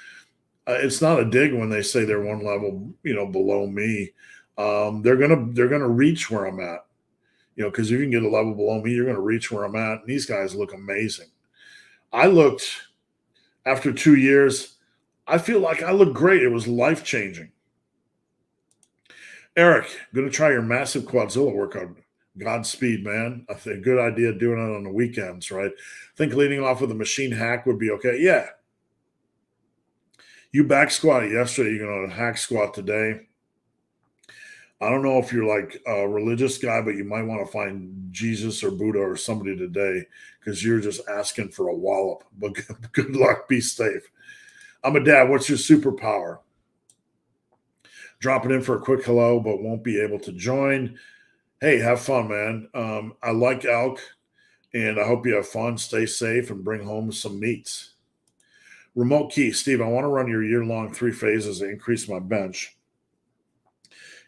[SPEAKER 1] it's not a dig when they say they're one level, below me. They're gonna reach where I'm at, because if you can get a level below me, you're gonna reach where I'm at. And these guys look amazing. I looked after 2 years. I feel like I look great. It was life changing. Eric, gonna try your massive Quadzilla workout. Godspeed, man. I think good idea doing it on the weekends, right? I think leading off with a machine hack would be okay. Yeah. You back squatted yesterday. You're going to hack squat today. I don't know if you're like a religious guy, but you might want to find Jesus or Buddha or somebody today because you're just asking for a wallop. But good luck. Be safe. I'm a dad. What's your superpower? dropping in for a quick hello, but won't be able to join. Hey, have fun, man. I like elk, and I hope you have fun. Stay safe and bring home some meats. Remote key, Steve, I want to run your year-long 3 phases to increase my bench.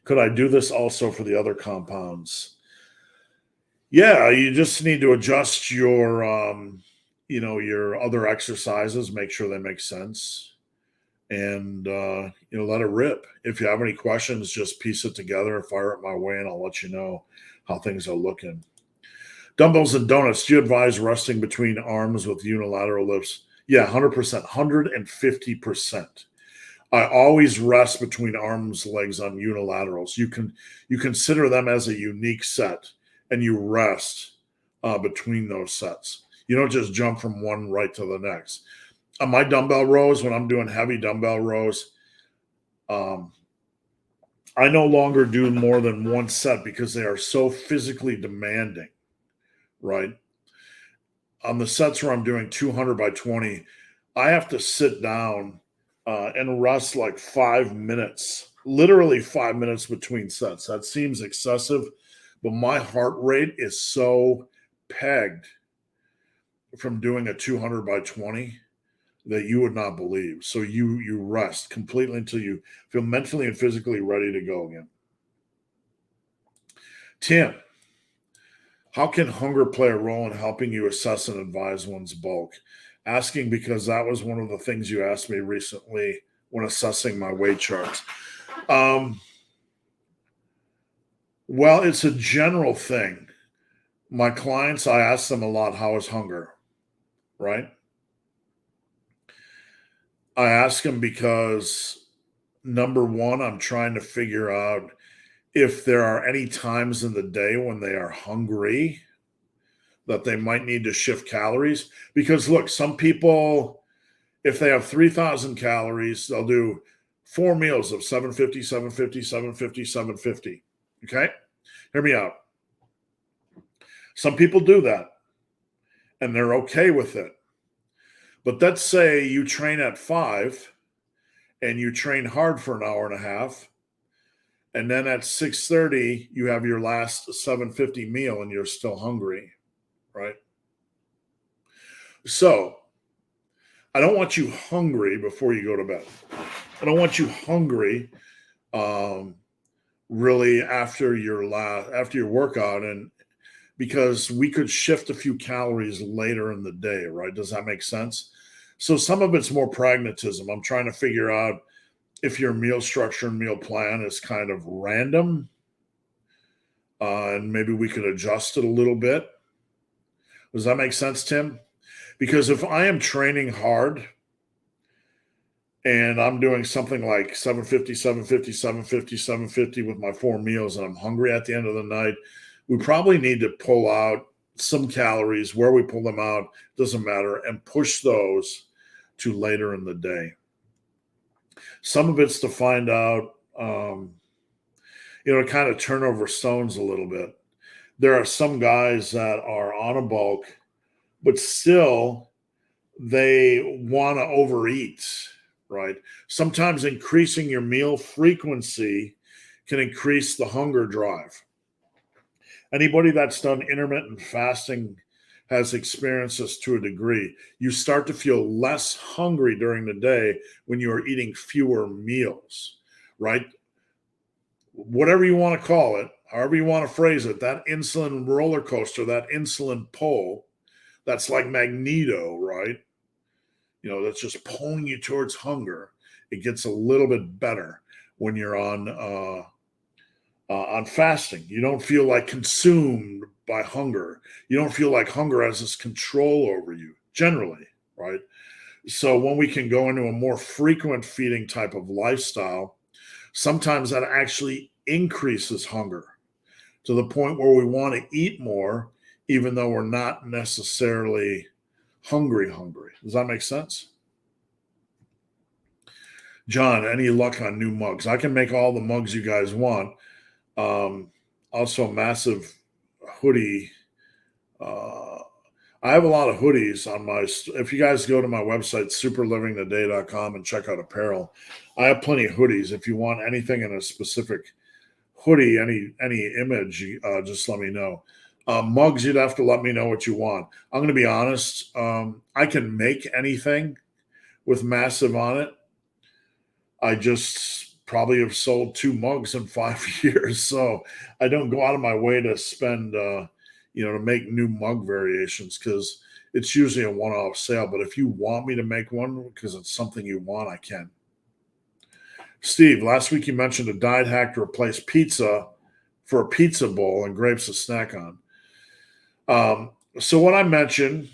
[SPEAKER 1] Could I do this also for the other compounds? Yeah, you just need to adjust your, your other exercises, make sure they make sense, and let it rip. If you have any questions, just piece it together, fire it my way, and I'll let you know how things are looking. Dumbbells and donuts. Do you advise resting between arms with unilateral lifts? Yeah, 100%, 150%. I always rest between arms, legs on unilaterals. You consider them as a unique set, and you rest between those sets. You don't just jump from one right to the next. On my dumbbell rows, when I'm doing heavy dumbbell rows, I no longer do more than one set because they are so physically demanding, right? On the sets where I'm doing 200 by 20, I have to sit down and rest like 5 minutes, literally 5 minutes between sets. That seems excessive, but my heart rate is so pegged from doing a 200 by 20 that you would not believe. So you rest completely until you feel mentally and physically ready to go again. Tim, how can hunger play a role in helping you assess and advise one's bulk? Asking because that was one of the things you asked me recently when assessing my weight charts. Well, it's a general thing. My clients, I ask them a lot, how is hunger, right? I ask them because, number one, I'm trying to figure out if there are any times in the day when they are hungry that they might need to shift calories. Because look, some people, if they have 3,000 calories, they'll do 4 meals of 750, 750, 750, 750. Okay? Hear me out. Some people do that, and they're okay with it. But let's say you train at 5 and you train hard for an hour and a half, and then at 6:30 you have your last 750 meal and you're still hungry, right? So I don't want you hungry before you go to bed. I don't want you hungry really after your workout, and because we could shift a few calories later in the day, right? Does that make sense? So some of it's more pragmatism. I'm trying to figure out if your meal structure and meal plan is kind of random, and maybe we could adjust it a little bit. Does that make sense, Tim? Because if I am training hard and I'm doing something like 750, 750, 750, 750 with my 4 meals, and I'm hungry at the end of the night, we probably need to pull out some calories. Where we pull them out doesn't matter, and push those to later in the day. Some of it's to find out, kind of turn over stones a little bit. There are some guys that are on a bulk, but still they want to overeat, right? Sometimes increasing your meal frequency can increase the hunger drive. Anybody that's done intermittent fasting has experienced this to a degree. You start to feel less hungry during the day when you are eating fewer meals, right? Whatever you want to call it, however you want to phrase it, that insulin roller coaster, that insulin pull, that's like Magneto, right? That's just pulling you towards hunger. It gets a little bit better when you're on fasting. You don't feel like consumed by hunger. You don't feel like hunger has this control over you, generally, right? So when we can go into a more frequent feeding type of lifestyle, sometimes that actually increases hunger to the point where we want to eat more, even though we're not necessarily hungry. Does that make sense? John, any luck on new mugs? I can make all the mugs you guys want. Also, massive hoodie. I have a lot of hoodies on my. If you guys go to my website, superlivingtoday.com, and check out apparel, I have plenty of hoodies. If you want anything in a specific hoodie, any image, just let me know. Mugs, you'd have to let me know what you want. I'm going to be honest. I can make anything with massive on it. I just probably have sold 2 mugs in 5 years, so I don't go out of my way to spend, to make new mug variations because it's usually a one-off sale. But if you want me to make one because it's something you want, I can. Steve, last week you mentioned a diet hack to replace pizza for a pizza bowl and grapes to snack on. So what I mentioned,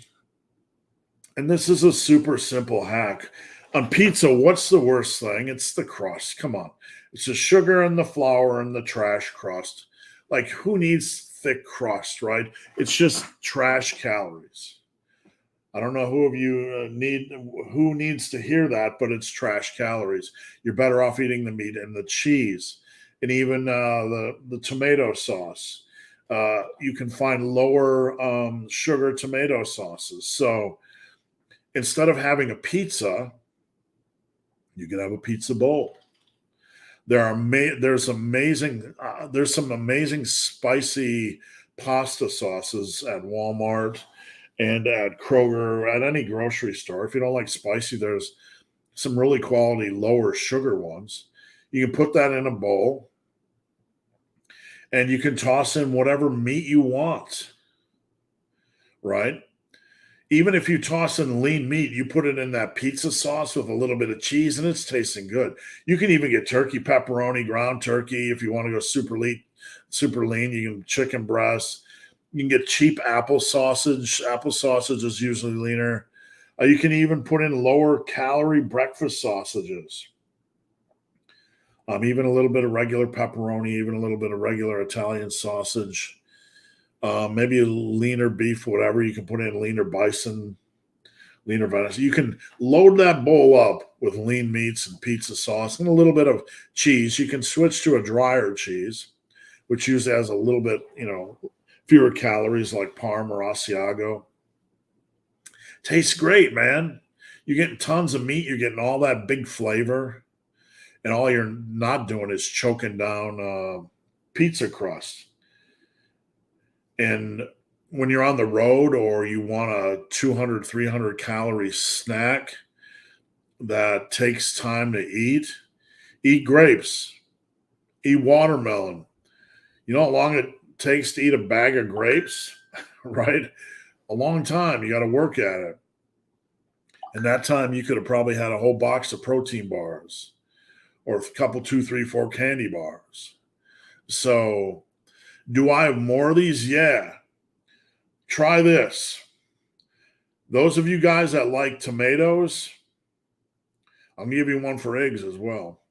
[SPEAKER 1] and this is a super simple hack. On pizza, what's the worst thing? It's the crust. Come on. It's the sugar and the flour and the trash crust. Like, who needs thick crust, right? It's just trash calories. I don't know who of you who needs to hear that, but it's trash calories. You're better off eating the meat and the cheese and even the tomato sauce. You can find lower sugar tomato sauces. So instead of having a pizza, you can have a pizza bowl. There's some amazing spicy pasta sauces at Walmart and at Kroger, at any grocery store. If you don't like spicy, there's some really quality lower sugar ones. You can put that in a bowl and you can toss in whatever meat you want, right? Even if you toss in lean meat, you put it in that pizza sauce with a little bit of cheese and it's tasting good. You can even get turkey pepperoni, ground turkey. If you want to go super lean, you can chicken breast. You can get cheap apple sausage. Apple sausage is usually leaner. You can even put in lower calorie breakfast sausages. Even a little bit of regular pepperoni, even a little bit of regular Italian sausage. Maybe a leaner beef, whatever. You can put in leaner bison, leaner venison. You can load that bowl up with lean meats and pizza sauce and a little bit of cheese. You can switch to a drier cheese, which usually has a little bit, fewer calories like Parm or Asiago. Tastes great, man. You're getting tons of meat. You're getting all that big flavor. And all you're not doing is choking down pizza crust. And when you're on the road or you want a 200, 300 calorie snack that takes time to eat grapes, eat watermelon. You know how long it takes to eat a bag of grapes, right? A long time. You got to work at it. And that time you could have probably had a whole box of protein bars or a couple, 2, 3, 4 candy bars. So do I have more of these? Yeah. Try this. Those of you guys that like tomatoes, I'm going to give you one for eggs as well.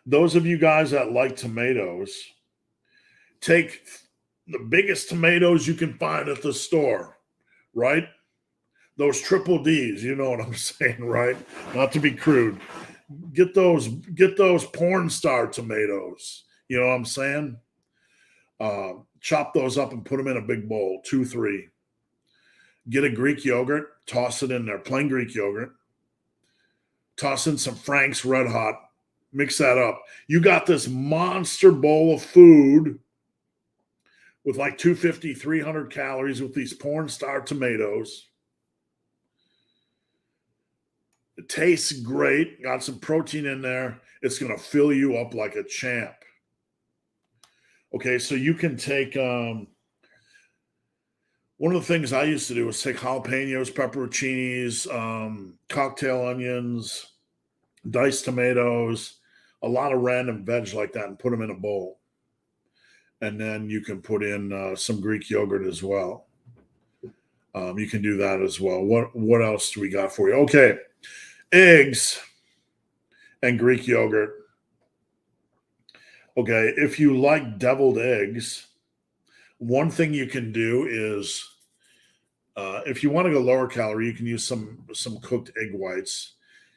[SPEAKER 1] Those of you guys that like tomatoes, take the biggest tomatoes you can find at the store, right? Those triple D's, you know what I'm saying, right? Not to be crude. Get those porn star tomatoes. You know what I'm saying? Chop those up and put them in a big bowl, 2, 3. Get a Greek yogurt, toss it in there, plain Greek yogurt. Toss in some Frank's Red Hot, mix that up. You got this monster bowl of food with like 250, 300 calories with these porn star tomatoes. It tastes great, got some protein in there. It's going to fill you up like a champ. Okay, so you can take, one of the things I used to do was take jalapenos, pepperoncinis, cocktail onions, diced tomatoes, a lot of random veg like that and put them in a bowl. And then you can put in some Greek yogurt as well. You can do that as well. What else do we got for you? Okay, eggs and Greek yogurt. Okay, if you like deviled eggs, one thing you can do is, if you want to go lower calorie, you can use some cooked egg whites.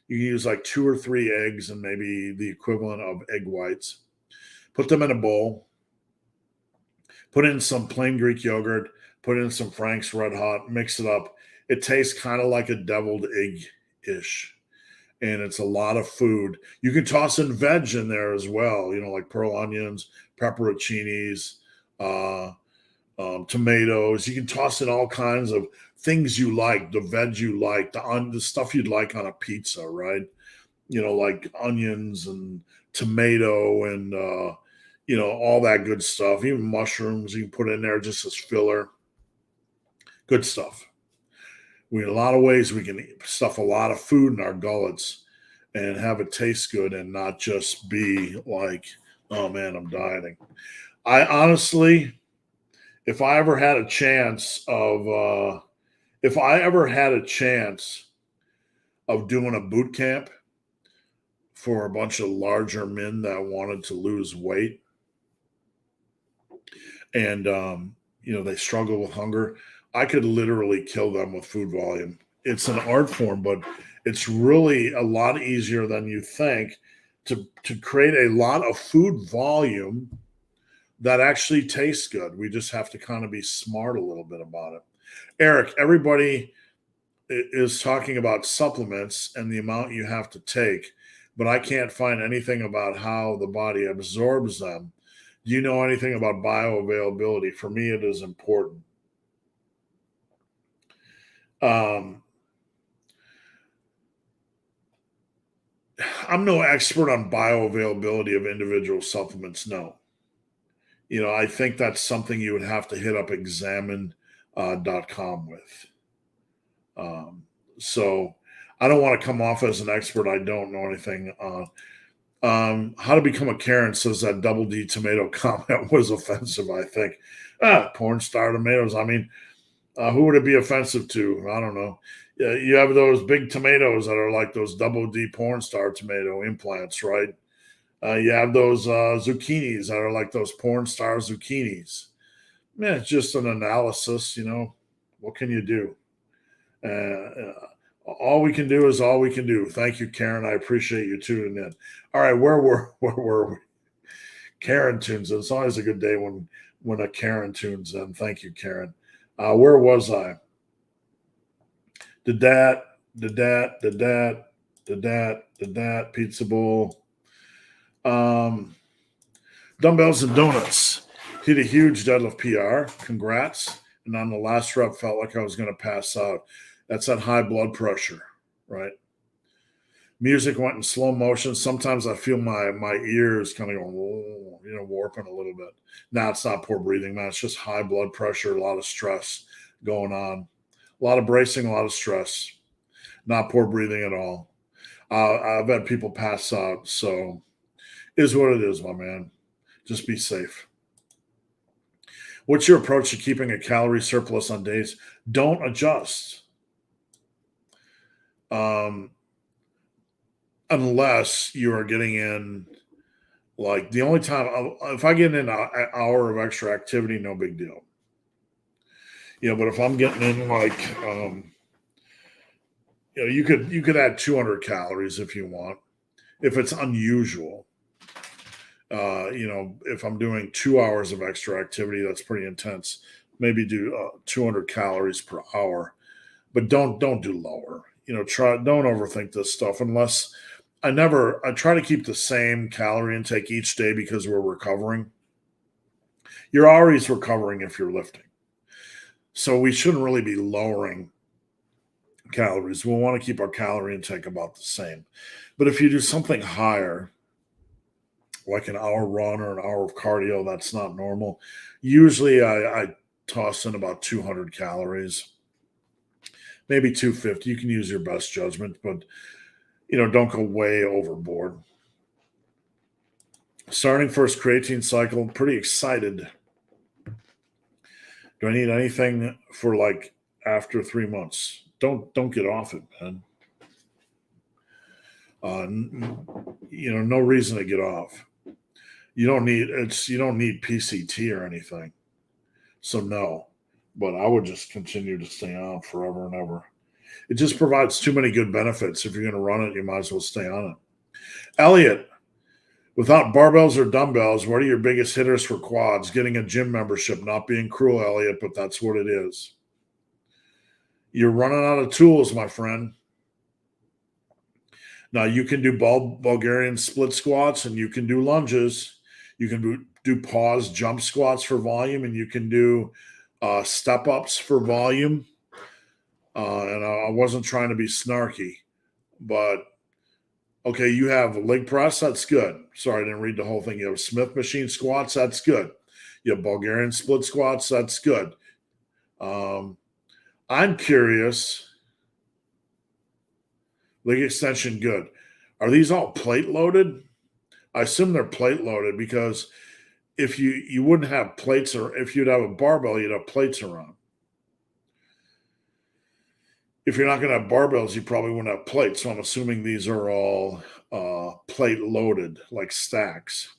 [SPEAKER 1] You can use like 2 or 3 eggs and maybe the equivalent of egg whites. Put them in a bowl. Put in some plain Greek yogurt, put in some Frank's Red Hot, mix it up. It tastes kind of like a deviled egg-ish. And it's a lot of food. You can toss in veg in there as well, like pearl onions, pepperoncinis, tomatoes. You can toss in all kinds of things you like, the veg you like, the stuff you'd like on a pizza, right? Like onions and tomato and all that good stuff. Even mushrooms you can put in there just as filler. Good stuff. In a lot of ways we can stuff a lot of food in our gullets and have it taste good and not just be like, oh man, I'm dieting. I honestly, if I ever had a chance of doing a boot camp for a bunch of larger men that wanted to lose weight and they struggle with hunger, I could literally kill them with food volume. It's an art form, but it's really a lot easier than you think to create a lot of food volume that actually tastes good. We just have to kind of be smart a little bit about it. Eric, everybody is talking about supplements and the amount you have to take, but I can't find anything about how the body absorbs them. Do you know anything about bioavailability? For me, it is important. I'm no expert on bioavailability of individual supplements. No. I think that's something you would have to hit up examine.com with. So I don't want to come off as an expert. I don't know anything on. How to become a Karen says that Double D tomato comment was offensive, I think. Porn star tomatoes. I mean, who would it be offensive to? I don't know. You have those big tomatoes that are like those Double D porn star tomato implants, right? You have those zucchinis that are like those porn star zucchinis. Man, it's just an analysis, What can you do? All we can do is all we can do. Thank you, Karen. I appreciate you tuning in. All right, where were we? Karen tunes in. It's always a good day when a Karen tunes in. Thank you, Karen. Where was I? Did that, pizza bowl. Dumbbells and donuts. Hit a huge deadlift PR. Congrats. And on the last rep, felt like I was going to pass out. That's that high blood pressure, right? Music went in slow motion. Sometimes I feel my ears kind of going, warping a little bit. Now it's not poor breathing, man. It's just high blood pressure, a lot of stress going on. A lot of bracing, a lot of stress. Not poor breathing at all. I've had people pass out, so is what it is, my man. Just be safe. What's your approach to keeping a calorie surplus on days? Don't adjust. Unless you are getting in, like the only time, if I get in an hour of extra activity, no big deal. But if I'm getting in you could add 200 calories if you want, if it's unusual. If I'm doing 2 hours of extra activity, that's pretty intense. Maybe do 200 calories per hour, but don't do lower. Don't overthink this stuff unless I try to keep the same calorie intake each day because we're recovering. You're always recovering if you're lifting. So we shouldn't really be lowering calories. We'll want to keep our calorie intake about the same. But if you do something higher, like an hour run or an hour of cardio, that's not normal. Usually I toss in about 200 calories, maybe 250. You can use your best judgment, but don't go way overboard. Starting first creatine cycle, pretty excited. Do I need anything for after 3 months? Don't get off it, man. No reason to get off. You don't need PCT or anything. So no, but I would just continue to stay on forever and ever. It just provides too many good benefits. If you're going to run it, you might as well stay on it. Elliot, Without barbells or dumbbells, what are your biggest hitters for quads? Getting a gym membership, not being cruel, Elliot, but that's what it is. You're running out of tools, my friend. Now you can do Bulgarian split squats and you can do lunges. You can do pause jump squats for volume, and you can do step ups for volume. And I wasn't trying to be snarky, but okay, you have leg press, that's good. Sorry, I didn't read the whole thing. You have Smith machine squats, that's good. You have Bulgarian split squats, that's good. I'm curious. Leg extension, good. Are these all plate loaded? I assume they're plate loaded because if you wouldn't have plates, or if you'd have a barbell, you'd have plates around. If you're not going to have barbells, you probably wouldn't have plates. So I'm assuming these are all plate loaded, like stacks.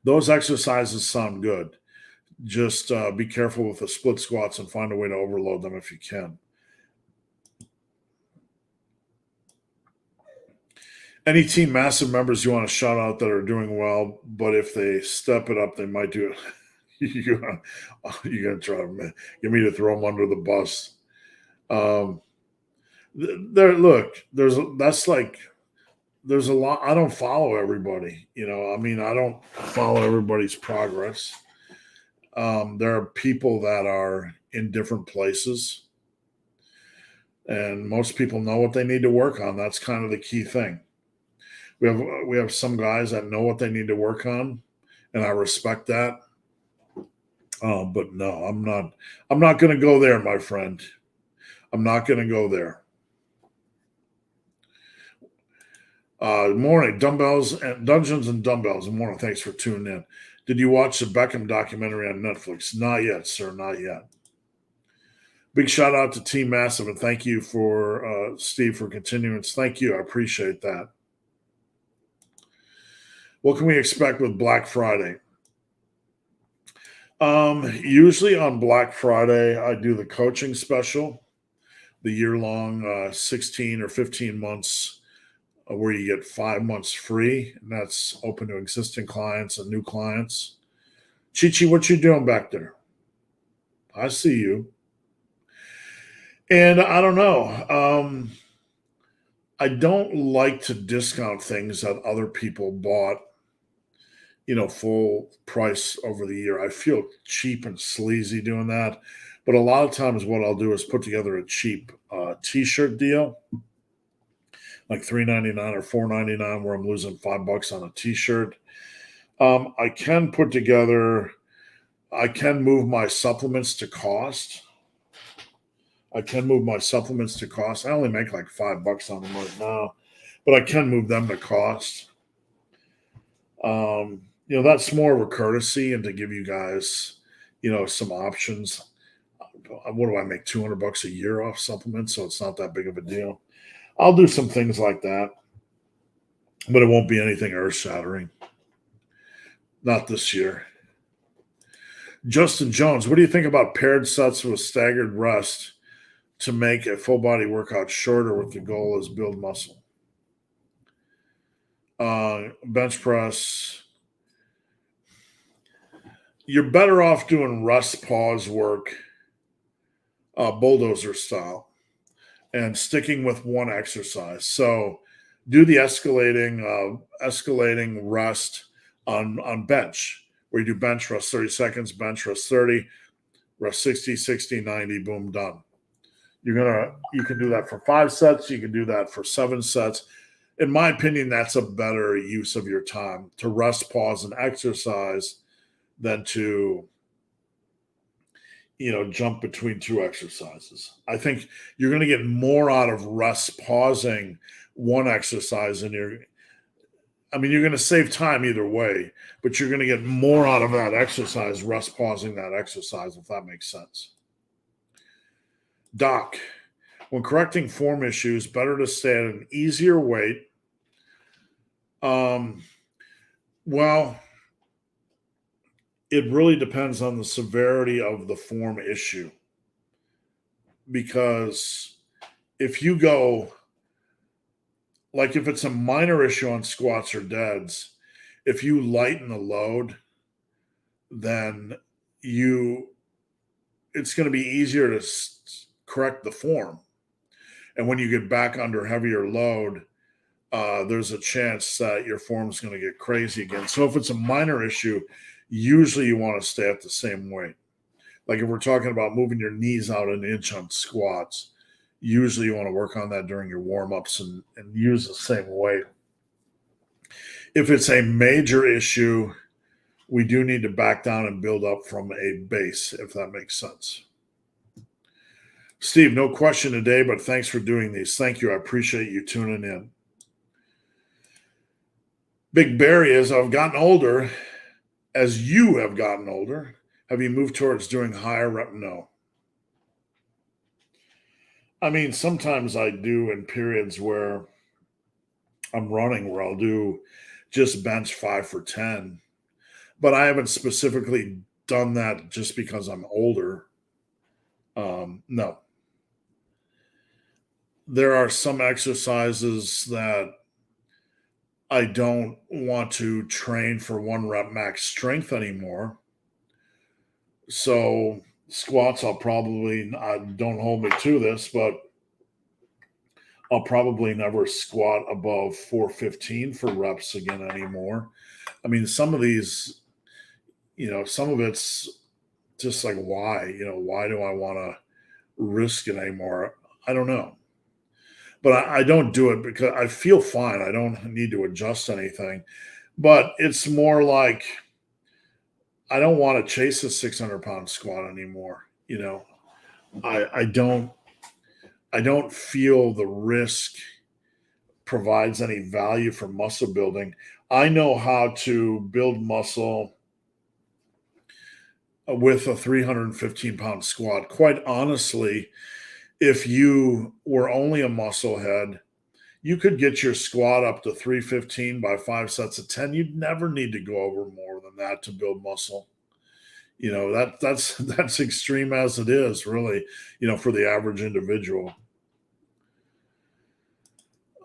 [SPEAKER 1] Those exercises sound good. Just be careful with the split squats and find a way to overload them if you can. Any Team Massive members you want to shout out that are doing well, but if they step it up, they might do it. You're gonna try to get me to throw them under the bus. There's a lot. I don't follow everybody. I don't follow everybody's progress. There are people that are in different places, and most people know what they need to work on. That's kind of the key thing. We have some guys that know what they need to work on, and I respect that. But no, I'm not going to go there, my friend. I'm not going to go there. Morning, dumbbells and Dungeons and Dumbbells. Morning, thanks for tuning in. Did you watch the Beckham documentary on Netflix? Not yet, sir, not yet. Big shout out to Team Massive, and thank you for Steve for continuance. Thank you, I appreciate that. What can we expect with Black Friday? Usually on Black Friday, I do the coaching special, the year-long 16 or 15 months where you get 5 months free, and that's open to existing clients and new clients. Chi-Chi, what you doing back there? I see you. And I don't know. I don't like to discount things that other people bought, full price over the year. I feel cheap and sleazy doing that. But a lot of times what I'll do is put together a cheap t-shirt deal, like $3.99 or $4.99, where I'm losing $5 on a t-shirt. I can move my supplements to cost. I only make like $5 on them right now, but I can move them to cost. That's more of a courtesy and to give you guys, some options. What do I make? $200 a year off supplements, so it's not that big of a deal. I'll do some things like that, but it won't be anything earth-shattering. Not this year. Justin Jones, what do you think about paired sets with staggered rest to make a full body workout shorter with the goal is build muscle? Bench press. You're better off doing rest pause work, bulldozer style, and sticking with one exercise. So do the escalating rest on bench, where you do bench rest 30 seconds, bench rest 30, rest 60, 60, 90, boom, done. You can do that for 5 sets. You can do that for 7 sets. In my opinion, that's a better use of your time to rest, pause, and exercise than to, jump between 2 exercises. I think you're going to get more out of rest pausing one exercise than you're going to save time either way, but you're going to get more out of that exercise, rest pausing that exercise, if that makes sense. Doc, when correcting form issues, better to stay at an easier weight. Well, it really depends on the severity of the form issue. Because if you go like if it's a minor issue on squats or deads, if you lighten the load, then you it's going to be easier to correct the form. And when you get back under heavier load, there's a chance that your form's going to get crazy again. So if it's a minor issue, usually you want to stay at the same weight. Like if we're talking about moving your knees out an inch on squats, usually you want to work on that during your warm-ups and use the same weight. If it's a major issue, we do need to back down and build up from a base, if that makes sense. Steve, no question today, but thanks for doing these. Thank you. I appreciate you tuning in. Big Barry is, I've gotten older. As you have gotten older, have you moved towards doing higher rep? No. I mean, sometimes I do in periods where I'm running, where I'll do just bench 5 for 10. But I haven't specifically done that just because I'm older. No. There are some exercises that I don't want to train for 1 rep max strength anymore. So squats, don't hold me to this, but I'll probably never squat above 415 for reps again anymore. I mean, some of these, some of it's just like, why do I want to risk it anymore? I don't know. But I don't do it because I feel fine. I don't need to adjust anything. But it's more like I don't want to chase a 600-pound squat anymore. I don't feel the risk provides any value for muscle building. I know how to build muscle with a 315-pound squat. Quite honestly, if you were only a muscle head, you could get your squat up to 315 by 5 sets of 10. You'd never need to go over more than that to build muscle. That's extreme as it is, really, for the average individual.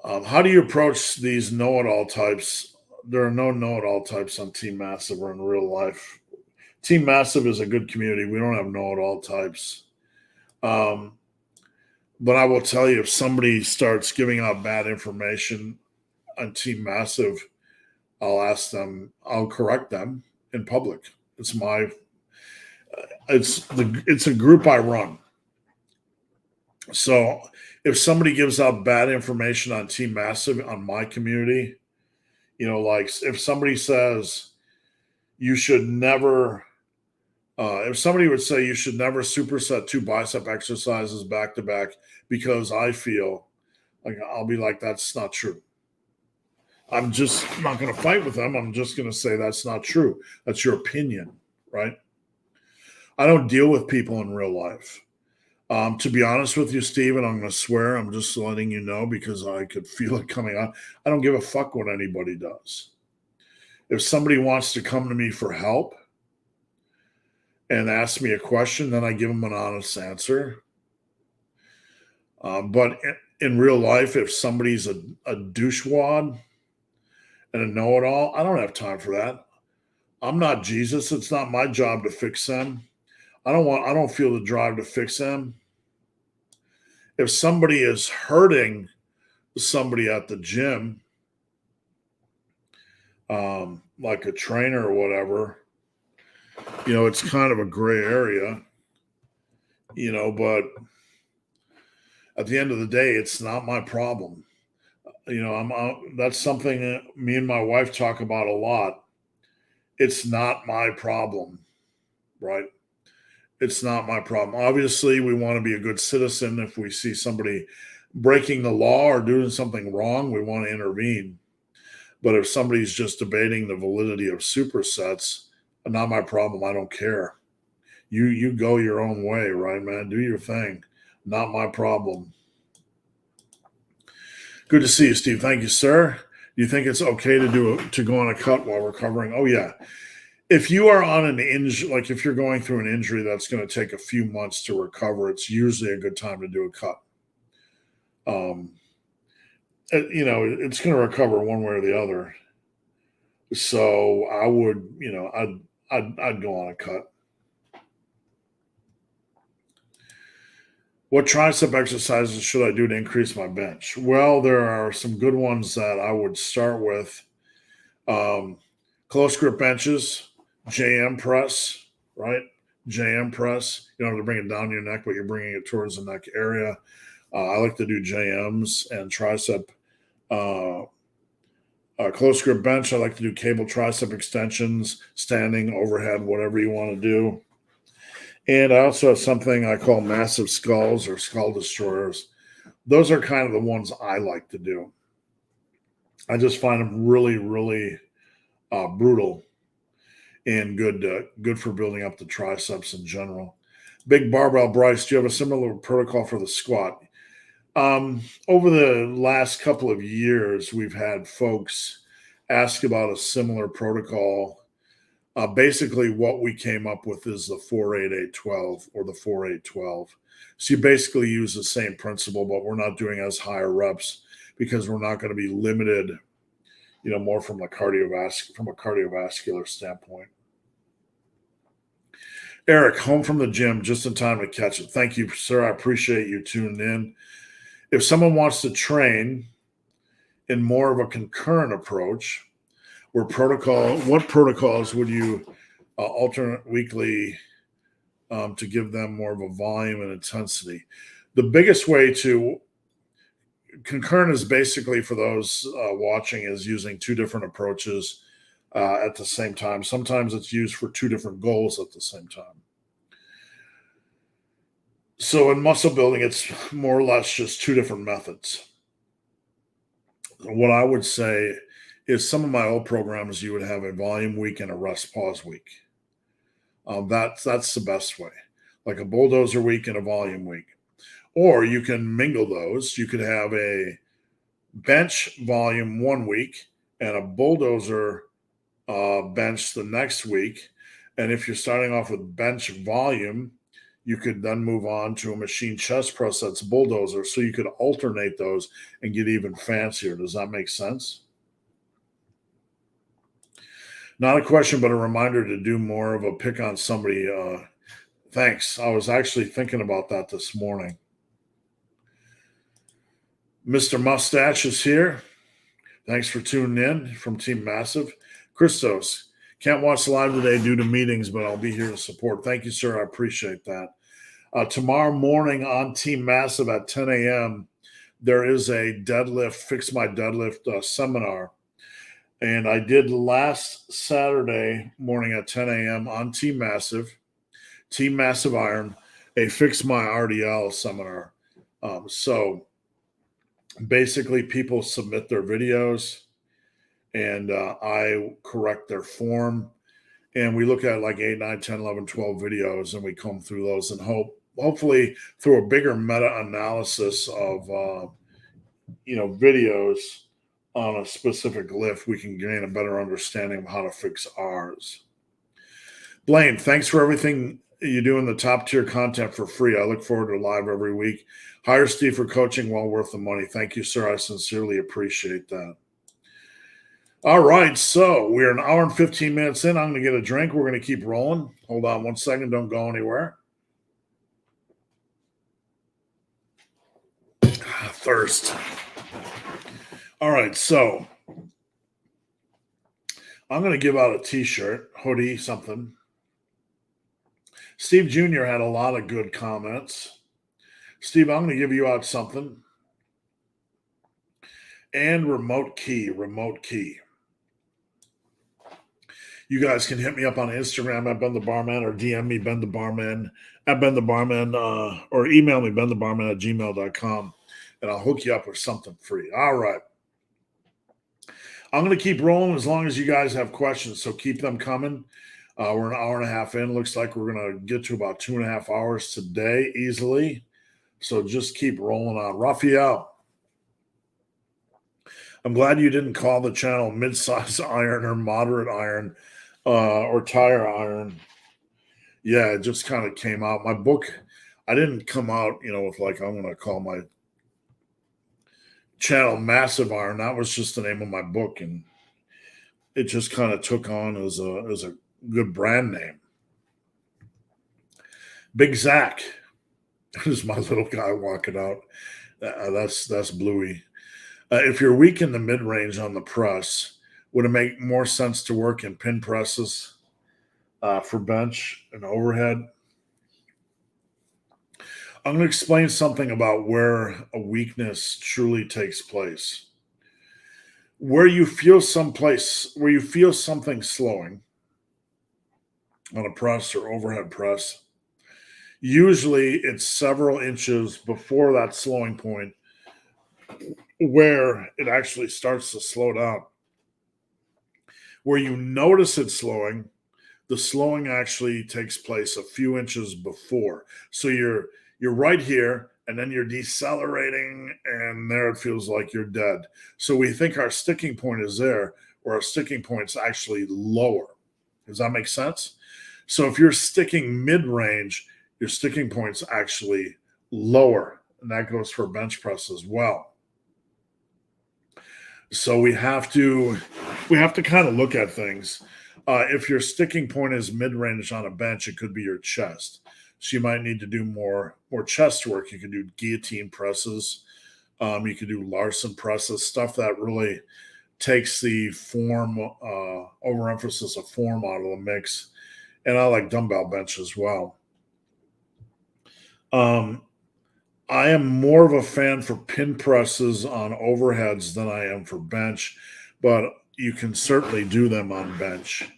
[SPEAKER 1] How do you approach these know-it-all types? There are no know-it-all types on Team Massive or in real life. Team Massive is a good community. We don't have know-it-all types. But I will tell you, if somebody starts giving out bad information on Team Massive, I'll correct them in public. It's a group I run. So if somebody gives out bad information on Team Massive on my community, like if somebody says you should never, if somebody would say you should never superset 2 bicep exercises back to back because I feel like, I'll be like, that's not true. I'm just not going to fight with them. I'm just going to say that's not true. That's your opinion, right? I don't deal with people in real life. To be honest with you, Steven, I'm going to swear, I'm just letting you know because I could feel it coming on. I don't give a fuck what anybody does. If somebody wants to come to me for help and ask me a question, then I give them an honest answer. But in real life, if somebody's a douchewad and a know-it-all, I don't have time for that. I'm not Jesus. It's not my job to fix them. I don't feel the drive to fix them. If somebody is hurting somebody at the gym, like a trainer or whatever, it's kind of a gray area, but at the end of the day, it's not my problem. That's something that me and my wife talk about a lot. It's not my problem, right? It's not my problem. Obviously, we want to be a good citizen. If we see somebody breaking the law or doing something wrong, we want to intervene. But if somebody's just debating the validity of supersets, not my problem. I don't care. You go your own way, right, man? Do your thing. Not my problem. Good to see you, Steve. Thank you, sir. Do you think it's okay to go on a cut while recovering? Oh, yeah. If you are on an injury, like if you're going through an injury that's going to take a few months to recover, it's usually a good time to do a cut. it's going to recover one way or the other. So I would, I'd go on a cut. What tricep exercises should I do to increase my bench? Well, there are some good ones that I would start with. Close grip benches, JM press, right? JM press. You don't have to bring it down your neck, but you're bringing it towards the neck area. I like to do JMs and tricep. Close grip bench, I like to do cable tricep extensions, standing, overhead, whatever you want to do. And I also have something I call massive skulls or skull destroyers. Those are kind of the ones I like to do. I just find them really, really brutal and good for building up the triceps in general. Big barbell Bryce, do you have a similar protocol for the squat? Over the last couple of years, we've had folks ask about a similar protocol. Basically, what we came up with is the 4-8-8-12 or the 4-8-12. So you basically use the same principle, but we're not doing as higher reps because we're not going to be limited, more from a cardiovascular standpoint. Eric, home from the gym just in time to catch it. Thank you, sir. I appreciate you tuning in. If someone wants to train in more of a concurrent approach, what protocols would you alternate weekly to give them more of a volume and intensity? The biggest way to concurrent is basically, for those watching, is using two different approaches at the same time. Sometimes it's used for two different goals at the same time. So in muscle building, it's more or less just two different methods. What I would say is some of my old programs, you would have a volume week and a rest pause week. That's the best way, like a bulldozer week and a volume week. Or you can mingle those. You could have a bench volume 1 week and a bulldozer bench the next week. And if you're starting off with bench volume, you could then move on to a machine chest press that's bulldozer. So you could alternate those and get even fancier. Does that make sense? Not a question, but a reminder to do more of a pick on somebody. Thanks. I was actually thinking about that this morning. Mr. Mustache is here. Thanks for tuning in from Team Massive. Christos, can't watch live today due to meetings, but I'll be here to support. Thank you, sir. I appreciate that. Tomorrow morning on Team Massive at 10 a.m., there is a deadlift, Fix My Deadlift seminar. And I did last Saturday morning at 10 a.m. on Team Massive Iron, a Fix My RDL seminar. So basically, people submit their videos and I correct their form. And we look at like 8, 9, 10, 11, 12 videos and we comb through those and hopefully through a bigger meta-analysis of, videos on a specific lift, we can gain a better understanding of how to fix ours. Blaine, thanks for everything you do in the top tier content for free. I look forward to live every week. Hire Steve for coaching, well worth the money. Thank you, sir. I sincerely appreciate that. All right, so we're an hour and 15 minutes in. I'm going to get a drink. We're going to keep rolling. Hold on 1 second. Don't go anywhere. Thirst. All right, so I'm going to give out a t-shirt, hoodie, something. Steve Jr. had a lot of good comments. Steve, I'm going to give you out something. And remote key. You guys can hit me up on Instagram at Ben the Barman or DM me Ben the Barman at Ben the Barman or email me benthebarman@gmail.com and I'll hook you up with something free. All right. I'm going to keep rolling as long as you guys have questions, so keep them coming. We're an hour and a half in. Looks like we're going to get to about 2.5 hours today easily. So just keep rolling on. Raphael, I'm glad you didn't call the channel mid-size iron or moderate iron or tire iron. Yeah, it just kind of came out. My book, I didn't come out, with like, I'm going to call my channel Massive Iron. That was just the name of my book, and it just kind of took on as a good brand name. Big Zach. This is my little guy walking out. That's Bluey. If you're weak in the mid range on the press, would it make more sense to work in pin presses for bench and overhead? I'm going to explain something about where a weakness truly takes place. Where you feel something slowing on a press or overhead press, usually it's several inches before that slowing point where it actually starts to slow down. Where you notice it slowing, the slowing actually takes place a few inches before. So you're right here, and then you're decelerating, and there it feels like you're dead. So we think our sticking point is there, or our sticking point's actually lower. Does that make sense? So if you're sticking mid-range, your sticking point's actually lower, and that goes for bench press as well. So we have to kind of look at things. If your sticking point is mid-range on a bench, it could be your chest. So you might need to do more chest work. You can do guillotine presses. You can do Larson presses, stuff that really takes the form, overemphasis of form out of the mix. And I like dumbbell bench as well. I am more of a fan for pin presses on overheads than I am for bench, but you can certainly do them on bench.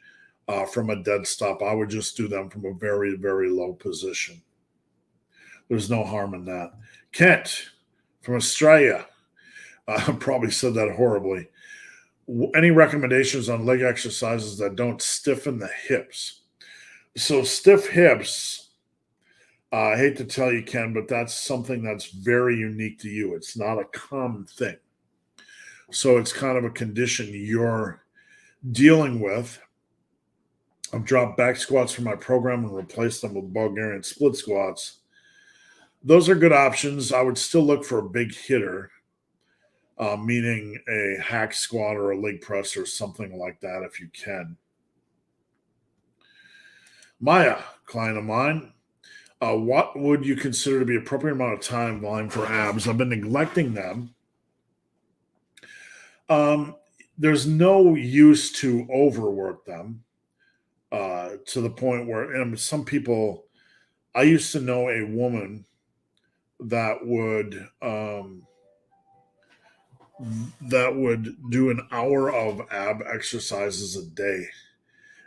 [SPEAKER 1] From a dead stop. I would just do them from a very, very low position. There's no harm in that. Kent from Australia. I probably said that horribly. Any recommendations on leg exercises that don't stiffen the hips? So stiff hips, I hate to tell you, Ken, but that's something that's very unique to you. It's not a common thing. So it's kind of a condition you're dealing with. I've dropped back squats from my program and replaced them with Bulgarian split squats. Those are good options. I would still look for a big hitter, meaning a hack squat or a leg press or something like that if you can. Maya, client of mine, what would you consider to be appropriate amount of time volume for abs? I've been neglecting them. There's no use to overwork them. To the point where some people, I used to know a woman that would do an hour of ab exercises a day,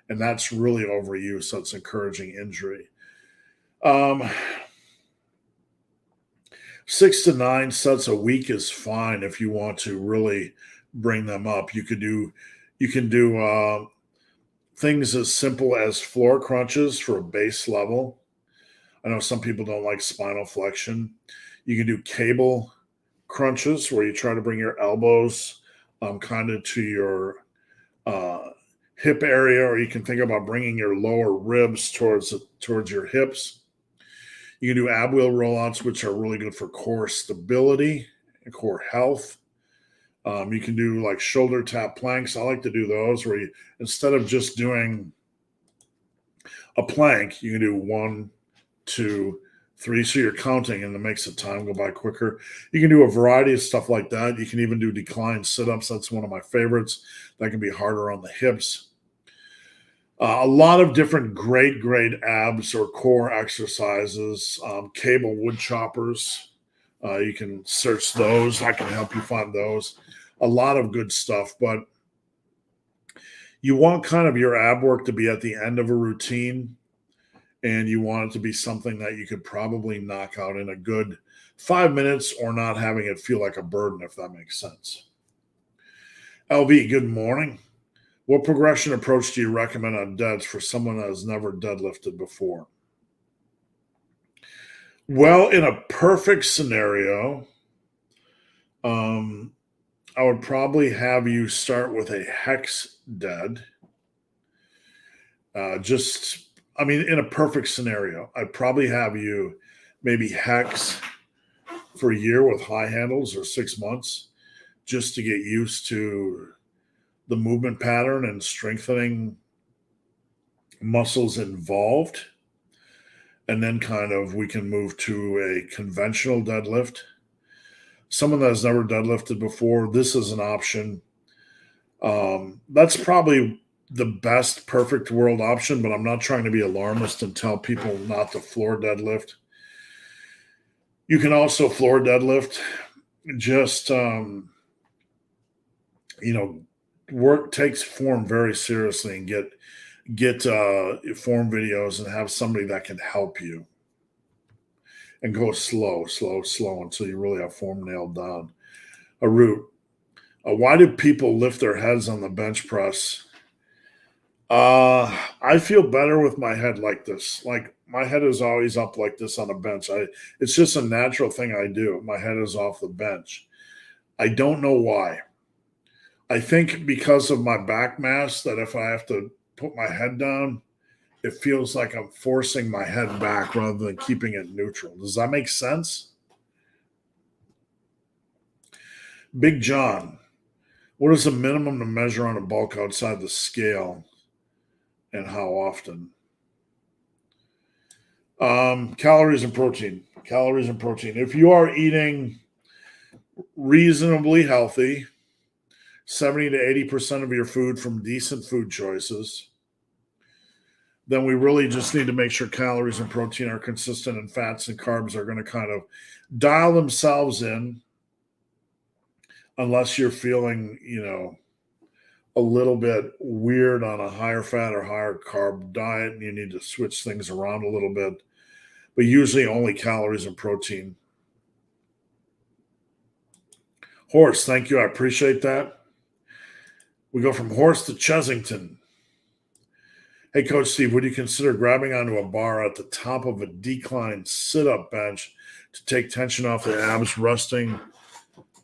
[SPEAKER 1] and that's really overuse. So it's encouraging injury. 6 to 9 sets a week is fine if you want to really bring them up. You can do things as simple as floor crunches for a base level. I know some people don't like spinal flexion. You can do cable crunches where you try to bring your elbows kind of to your hip area, or you can think about bringing your lower ribs towards your hips. You can do ab wheel rollouts, which are really good for core stability and core health. You can do like shoulder tap planks. I like to do those where you, instead of just doing a plank, you can do 1, 2, 3. So you're counting, and it makes the time go by quicker. You can do a variety of stuff like that. You can even do decline sit-ups. That's one of my favorites. That can be harder on the hips. A lot of different great abs or core exercises. Cable wood choppers. You can search those. I can help you find those. A lot of good stuff, but you want kind of your ab work to be at the end of a routine, and you want it to be something that you could probably knock out in a good 5 minutes, or not having it feel like a burden, if that makes sense. LV, good morning. What progression approach do you recommend on deads for someone that has never deadlifted before? Well, in a perfect scenario, I would probably have you start with a hex dead. In a perfect scenario, I'd probably have you maybe hex for a year with high handles, or 6 months. just to get used to the movement pattern and strengthening muscles involved. And then kind of we can move to a conventional deadlift. Someone that has never deadlifted before, this is an option. That's probably the best perfect world option, but I'm not trying to be alarmist and tell people not to floor deadlift. You can also floor deadlift. Just work takes form very seriously, and get form videos and have somebody that can help you, and go slow until you really have form nailed down. A root. Why do people lift their heads on the bench press? I feel better with my head like this. Like my head is always up like this on a bench. It's just a natural thing I do. My head is off the bench. I don't know why. I think because of my back mass, that if I have to put my head down, it feels like I'm forcing my head back rather than keeping it neutral. Does that make sense? Big John, what is the minimum to measure on a bulk outside the scale, and how often? Calories and protein. Calories and protein. If you are eating reasonably healthy, 70 to 80% of your food from decent food choices, then we really just need to make sure calories and protein are consistent, and fats and carbs are going to kind of dial themselves in, unless you're feeling, a little bit weird on a higher fat or higher carb diet and you need to switch things around a little bit. But usually only calories and protein. Horse, thank you. I appreciate that. We go from Horse to Chesington. Hey, Coach Steve, would you consider grabbing onto a bar at the top of a decline sit-up bench to take tension off the abs, resting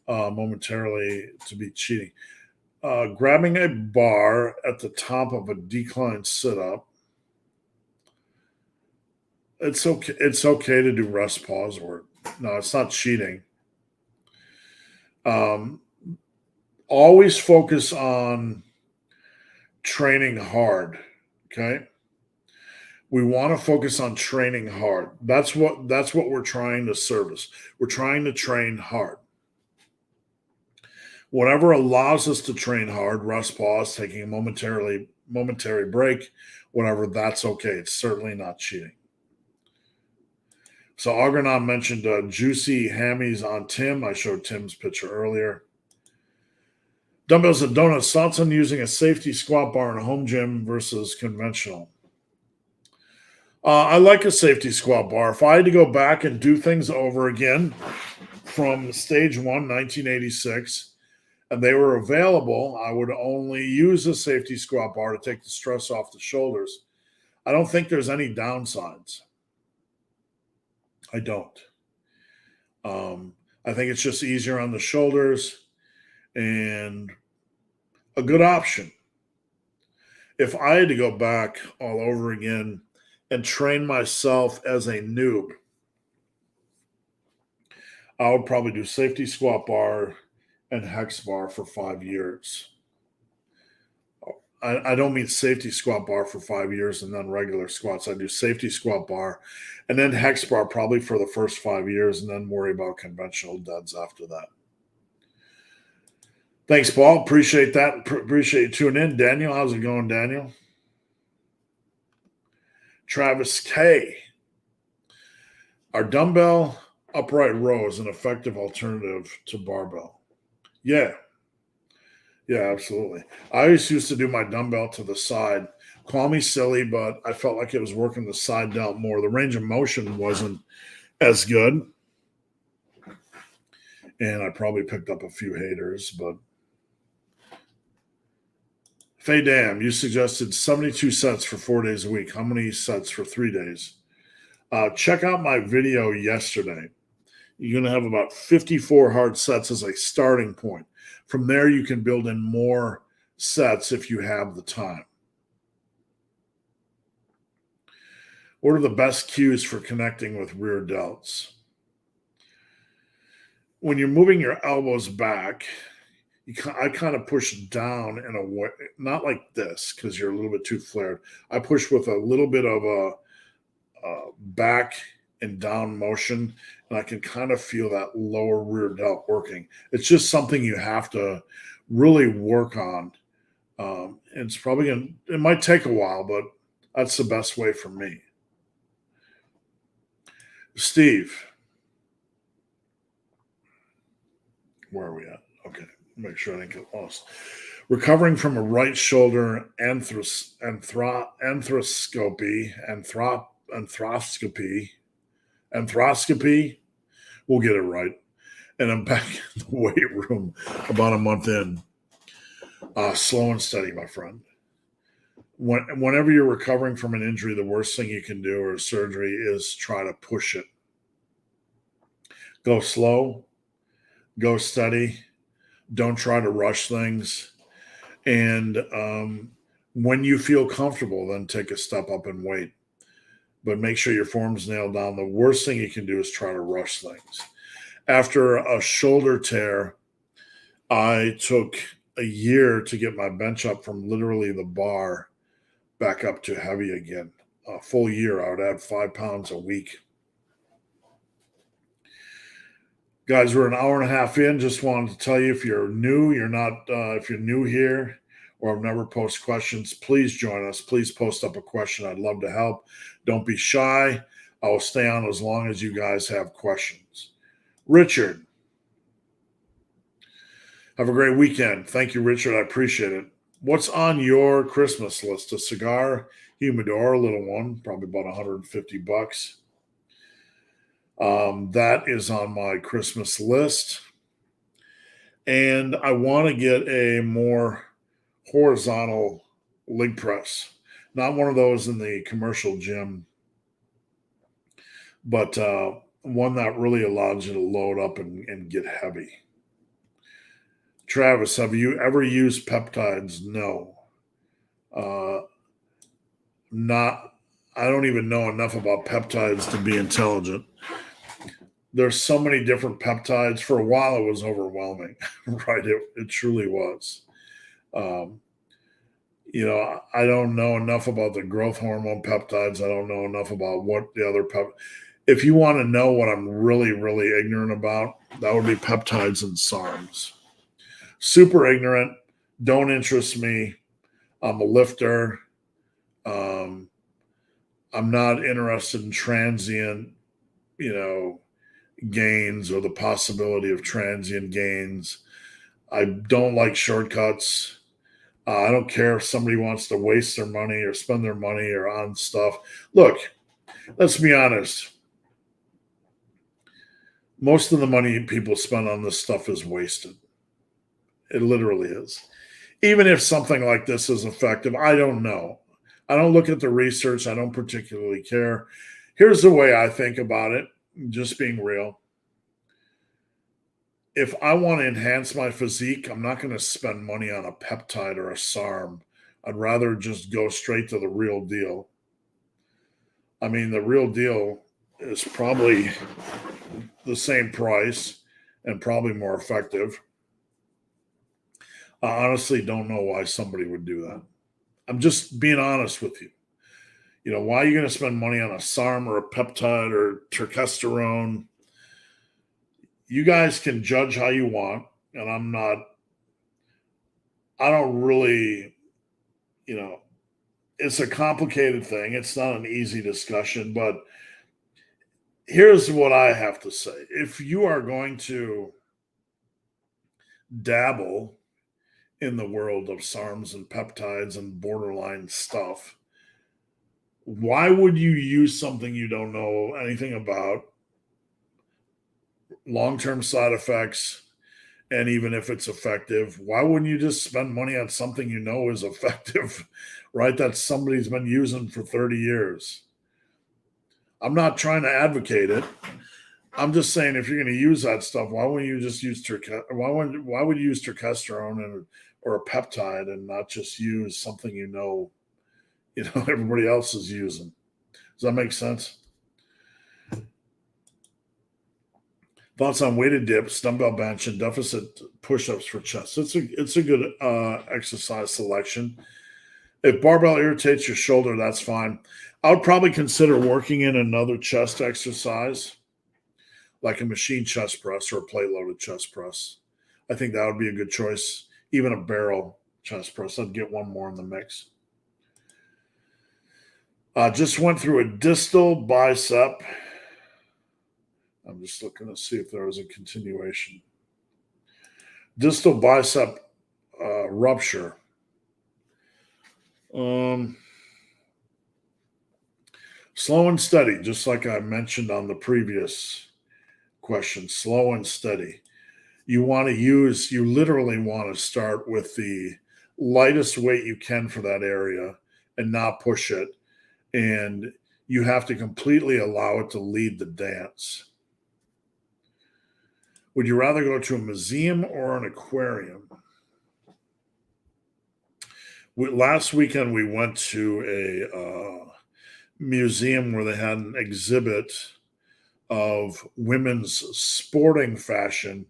[SPEAKER 1] momentarily to be cheating? Grabbing a bar at the top of a decline sit-up, it's okay. It's okay to do rest pause work. No, it's not cheating. Always focus on training hard. Okay. We want to focus on training hard. That's what we're trying to service. We're trying to train hard. Whatever allows us to train hard, rest pause, taking a momentary break, whatever, that's okay. It's certainly not cheating. So Agranon mentioned juicy hammies on Tim. I showed Tim's picture earlier. Dumbbells and donuts. Thoughts on using a safety squat bar in a home gym versus conventional? I like a safety squat bar. If I had to go back and do things over again from stage 1, 1986, and they were available, I would only use a safety squat bar to take the stress off the shoulders. I don't think there's any downsides. I don't. I think it's just easier on the shoulders and a good option. If I had to go back all over again and train myself as a noob, I would probably do safety squat bar and hex bar for 5 years. I don't mean safety squat bar for 5 years and then regular squats. I do safety squat bar and then hex bar probably for the first 5 years, and then worry about conventional deads after that. Thanks, Paul. Appreciate that. Appreciate you tuning in. Daniel, how's it going, Daniel? Travis K. Are dumbbell upright rows an effective alternative to barbell? Yeah, absolutely. I always used to do my dumbbell to the side. Call me silly, but I felt like it was working the side delt more. The range of motion wasn't as good. And I probably picked up a few haters, but Faye Dam, you suggested 72 sets for 4 days a week. How many sets for 3 days? Check out my video yesterday. You're going to have about 54 hard sets as a starting point. From there, you can build in more sets if you have the time. What are the best cues for connecting with rear delts? When you're moving your elbows back, I kind of push down in a way, not like this because you're a little bit too flared. I push with a little bit of a back and down motion, and I can kind of feel that lower rear delt working. It's just something you have to really work on. It's probably it might take a while, but that's the best way for me. Steve, where are we at? Okay, make sure I didn't get lost. Recovering from a right shoulder arthroscopy. We'll get it right. And I'm back in the weight room about a month in. Slow and steady, my friend. Whenever you're recovering from an injury, the worst thing you can do or surgery is try to push it. Go slow, go steady. Don't try to rush things. And when you feel comfortable, then take a step up and wait. But make sure your form's nailed down. The worst thing you can do is try to rush things. After a shoulder tear, I took a year to get my bench up from literally the bar back up to heavy again. A full year, I would add 5 pounds a week. Guys, we're an hour and a half in. Just wanted to tell you, if you're new, if you're new here or have never posted questions, please join us. Please post up a question. I'd love to help. Don't be shy. I will stay on as long as you guys have questions. Richard, have a great weekend. Thank you, Richard. I appreciate it. What's on your Christmas list? A cigar, humidor, a little one, probably about $150. That is on my Christmas list. And I want to get a more horizontal leg press. Not one of those in the commercial gym, but one that really allows you to load up and get heavy. Travis, have you ever used peptides? No. I don't even know enough about peptides to be intelligent. There's so many different peptides. For a while, it was overwhelming, right? It truly was. I don't know enough about the growth hormone peptides. I don't know enough about what the other If you want to know what I'm really, really ignorant about, that would be peptides and SARMs. Super ignorant. Don't interest me. I'm a lifter. I'm not interested in transient, gains or the possibility of transient gains. I don't like shortcuts. I don't care if somebody wants to waste their money or spend their money or on stuff. Look, let's be honest. Most of the money people spend on this stuff is wasted. It literally is. Even if something like this is effective, I don't know. I don't look at the research. I don't particularly care. Here's the way I think about it, just being real. If I want to enhance my physique, I'm not going to spend money on a peptide or a SARM. I'd rather just go straight to the real deal. I mean, the real deal is probably the same price and probably more effective. I honestly don't know why somebody would do that. I'm just being honest with you. Why are you going to spend money on a SARM or a peptide or testosterone? You guys can judge how you want, and I don't really, it's a complicated thing. It's not an easy discussion, but here's what I have to say. If you are going to dabble in the world of SARMs and peptides and borderline stuff, why would you use something you don't know anything about? Long-term side effects, and even if it's effective, why wouldn't you just spend money on something you know is effective, right? That somebody's been using for 30 years. I'm not trying to advocate it. I'm just saying, if you're going to use that stuff, why wouldn't you just use why would you use testosterone or a peptide and not just use something everybody else is using? Does that make sense? Thoughts on weighted dips, dumbbell bench, and deficit push-ups for chest. It's a good exercise selection. If barbell irritates your shoulder, that's fine. I would probably consider working in another chest exercise, like a machine chest press or a plate-loaded chest press. I think that would be a good choice. Even a barrel chest press. I'd get one more in the mix. Just went through a distal bicep. I'm just looking to see if there was a continuation. Distal bicep rupture. Slow and steady, just like I mentioned on the previous question. Slow and steady. You literally want to start with the lightest weight you can for that area and not push it. And you have to completely allow it to lead the dance. Would you rather go to a museum or an aquarium? Last weekend, we went to a museum where they had an exhibit of women's sporting fashion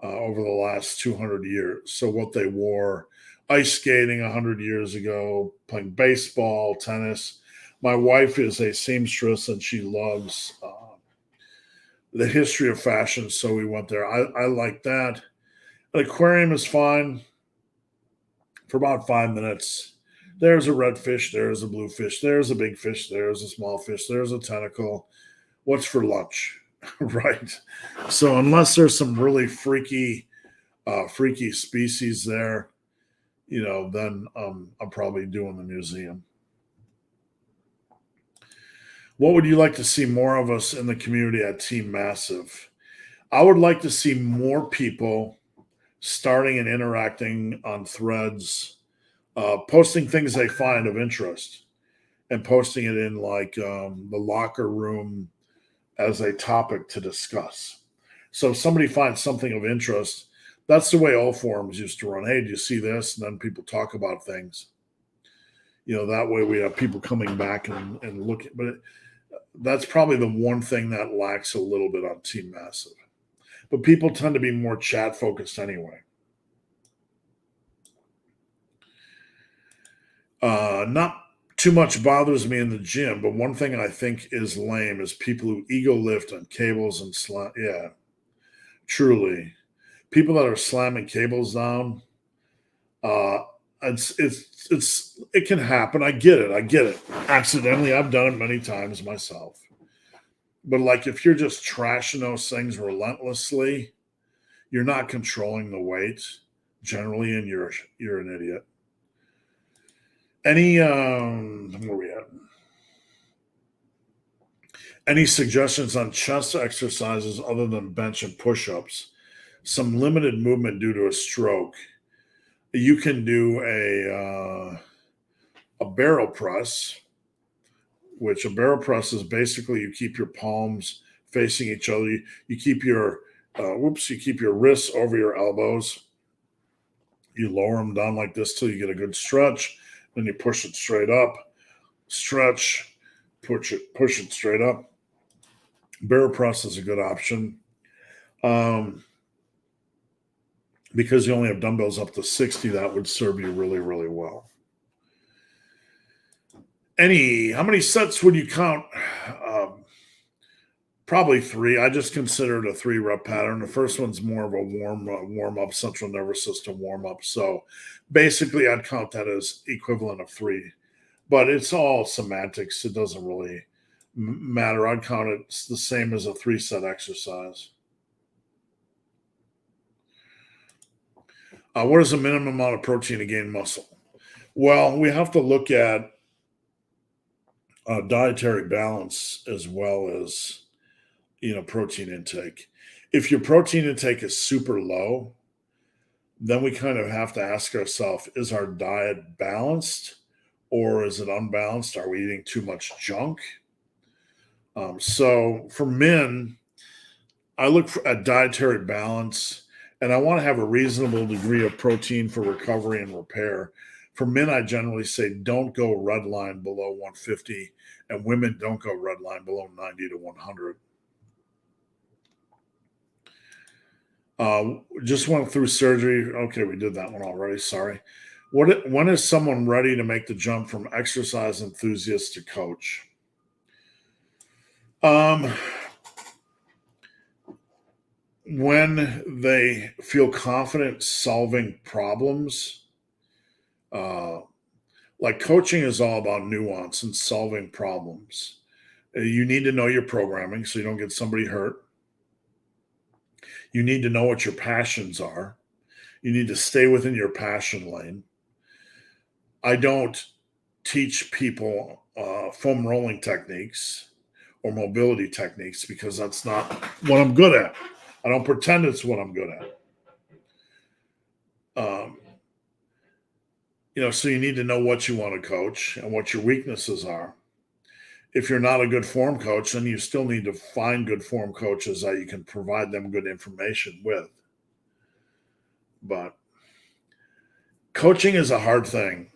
[SPEAKER 1] over the last 200 years. So what they wore, ice skating 100 years ago, playing baseball, tennis. My wife is a seamstress and she loves the history of fashion. So we went there. I like that. An aquarium is fine for about 5 minutes. There's a red fish. There's a blue fish. There's a big fish. There's a small fish. There's a tentacle. What's for lunch? Right. So unless there's some really freaky species there, then I'm probably doing the museum. What would you like to see more of us in the community at Team Massive? I would like to see more people starting and interacting on threads, posting things they find of interest and posting it in like the locker room as a topic to discuss. So if somebody finds something of interest, that's the way all forums used to run. Hey, do you see this? And then people talk about things. That way we have people coming back and looking. But that's probably the one thing that lacks a little bit on Team Massive. But people tend to be more chat focused anyway. Not too much bothers me in the gym, but one thing I think is lame is people who ego lift on cables and slam. Yeah, truly, people that are slamming cables down. It can happen. I get it. Accidentally, I've done it many times myself. But like if you're just trashing those things relentlessly, you're not controlling the weight generally, and you're an idiot. Where are we at? Any suggestions on chest exercises other than bench and push-ups? Some limited movement due to a stroke. You can do a barrel press, which a barrel press is basically you keep your palms facing each other. You keep your wrists over your elbows. You lower them down like this till you get a good stretch. Then you push it straight up, stretch, push it straight up. Barrel press is a good option because you only have dumbbells up to 60. That would serve you really, really well. How many sets would you count? Probably 3. I just consider it a 3-rep pattern. The first one's more of a warm up, central nervous system warm up. So basically, I'd count that as equivalent of 3. But it's all semantics. It doesn't really matter. I'd count it the same as a 3-set exercise. What is the minimum amount of protein to gain muscle? Well, we have to look at dietary balance as well as protein intake. If your protein intake is super low, then we kind of have to ask ourselves, is our diet balanced or is it unbalanced? Are we eating too much junk? So for men, I look at dietary balance and I want to have a reasonable degree of protein for recovery and repair. For men, I generally say don't go red line below 150, and women don't go red line below 90 to 100. Just went through surgery. Okay, we did that one already. Sorry. When is someone ready to make the jump from exercise enthusiast to coach? When they feel confident solving problems. Like coaching is all about nuance and solving problems. You need to know your programming so you don't get somebody hurt. You need to know what your passions are. You need to stay within your passion lane. I don't teach people foam rolling techniques or mobility techniques because that's not what I'm good at. I don't pretend it's what I'm good at. So you need to know what you want to coach and what your weaknesses are. If you're not a good form coach, then you still need to find good form coaches that you can provide them good information with. But coaching is a hard thing.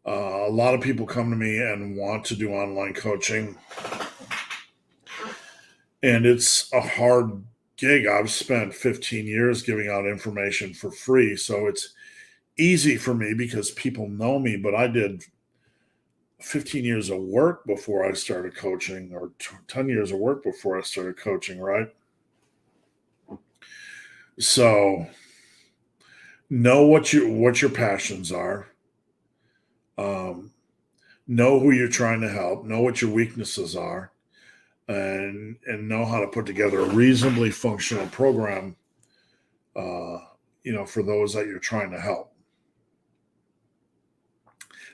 [SPEAKER 1] A lot of people come to me and want to do online coaching, and it's a hard gig. I've spent 15 years giving out information for free, so it's easy for me because people know me, but I did 15 years of work before I started coaching, or 10 years of work before I started coaching, right? So know what your passions are. Know who you're trying to help, know what your weaknesses are, and know how to put together a reasonably functional program for those that you're trying to help.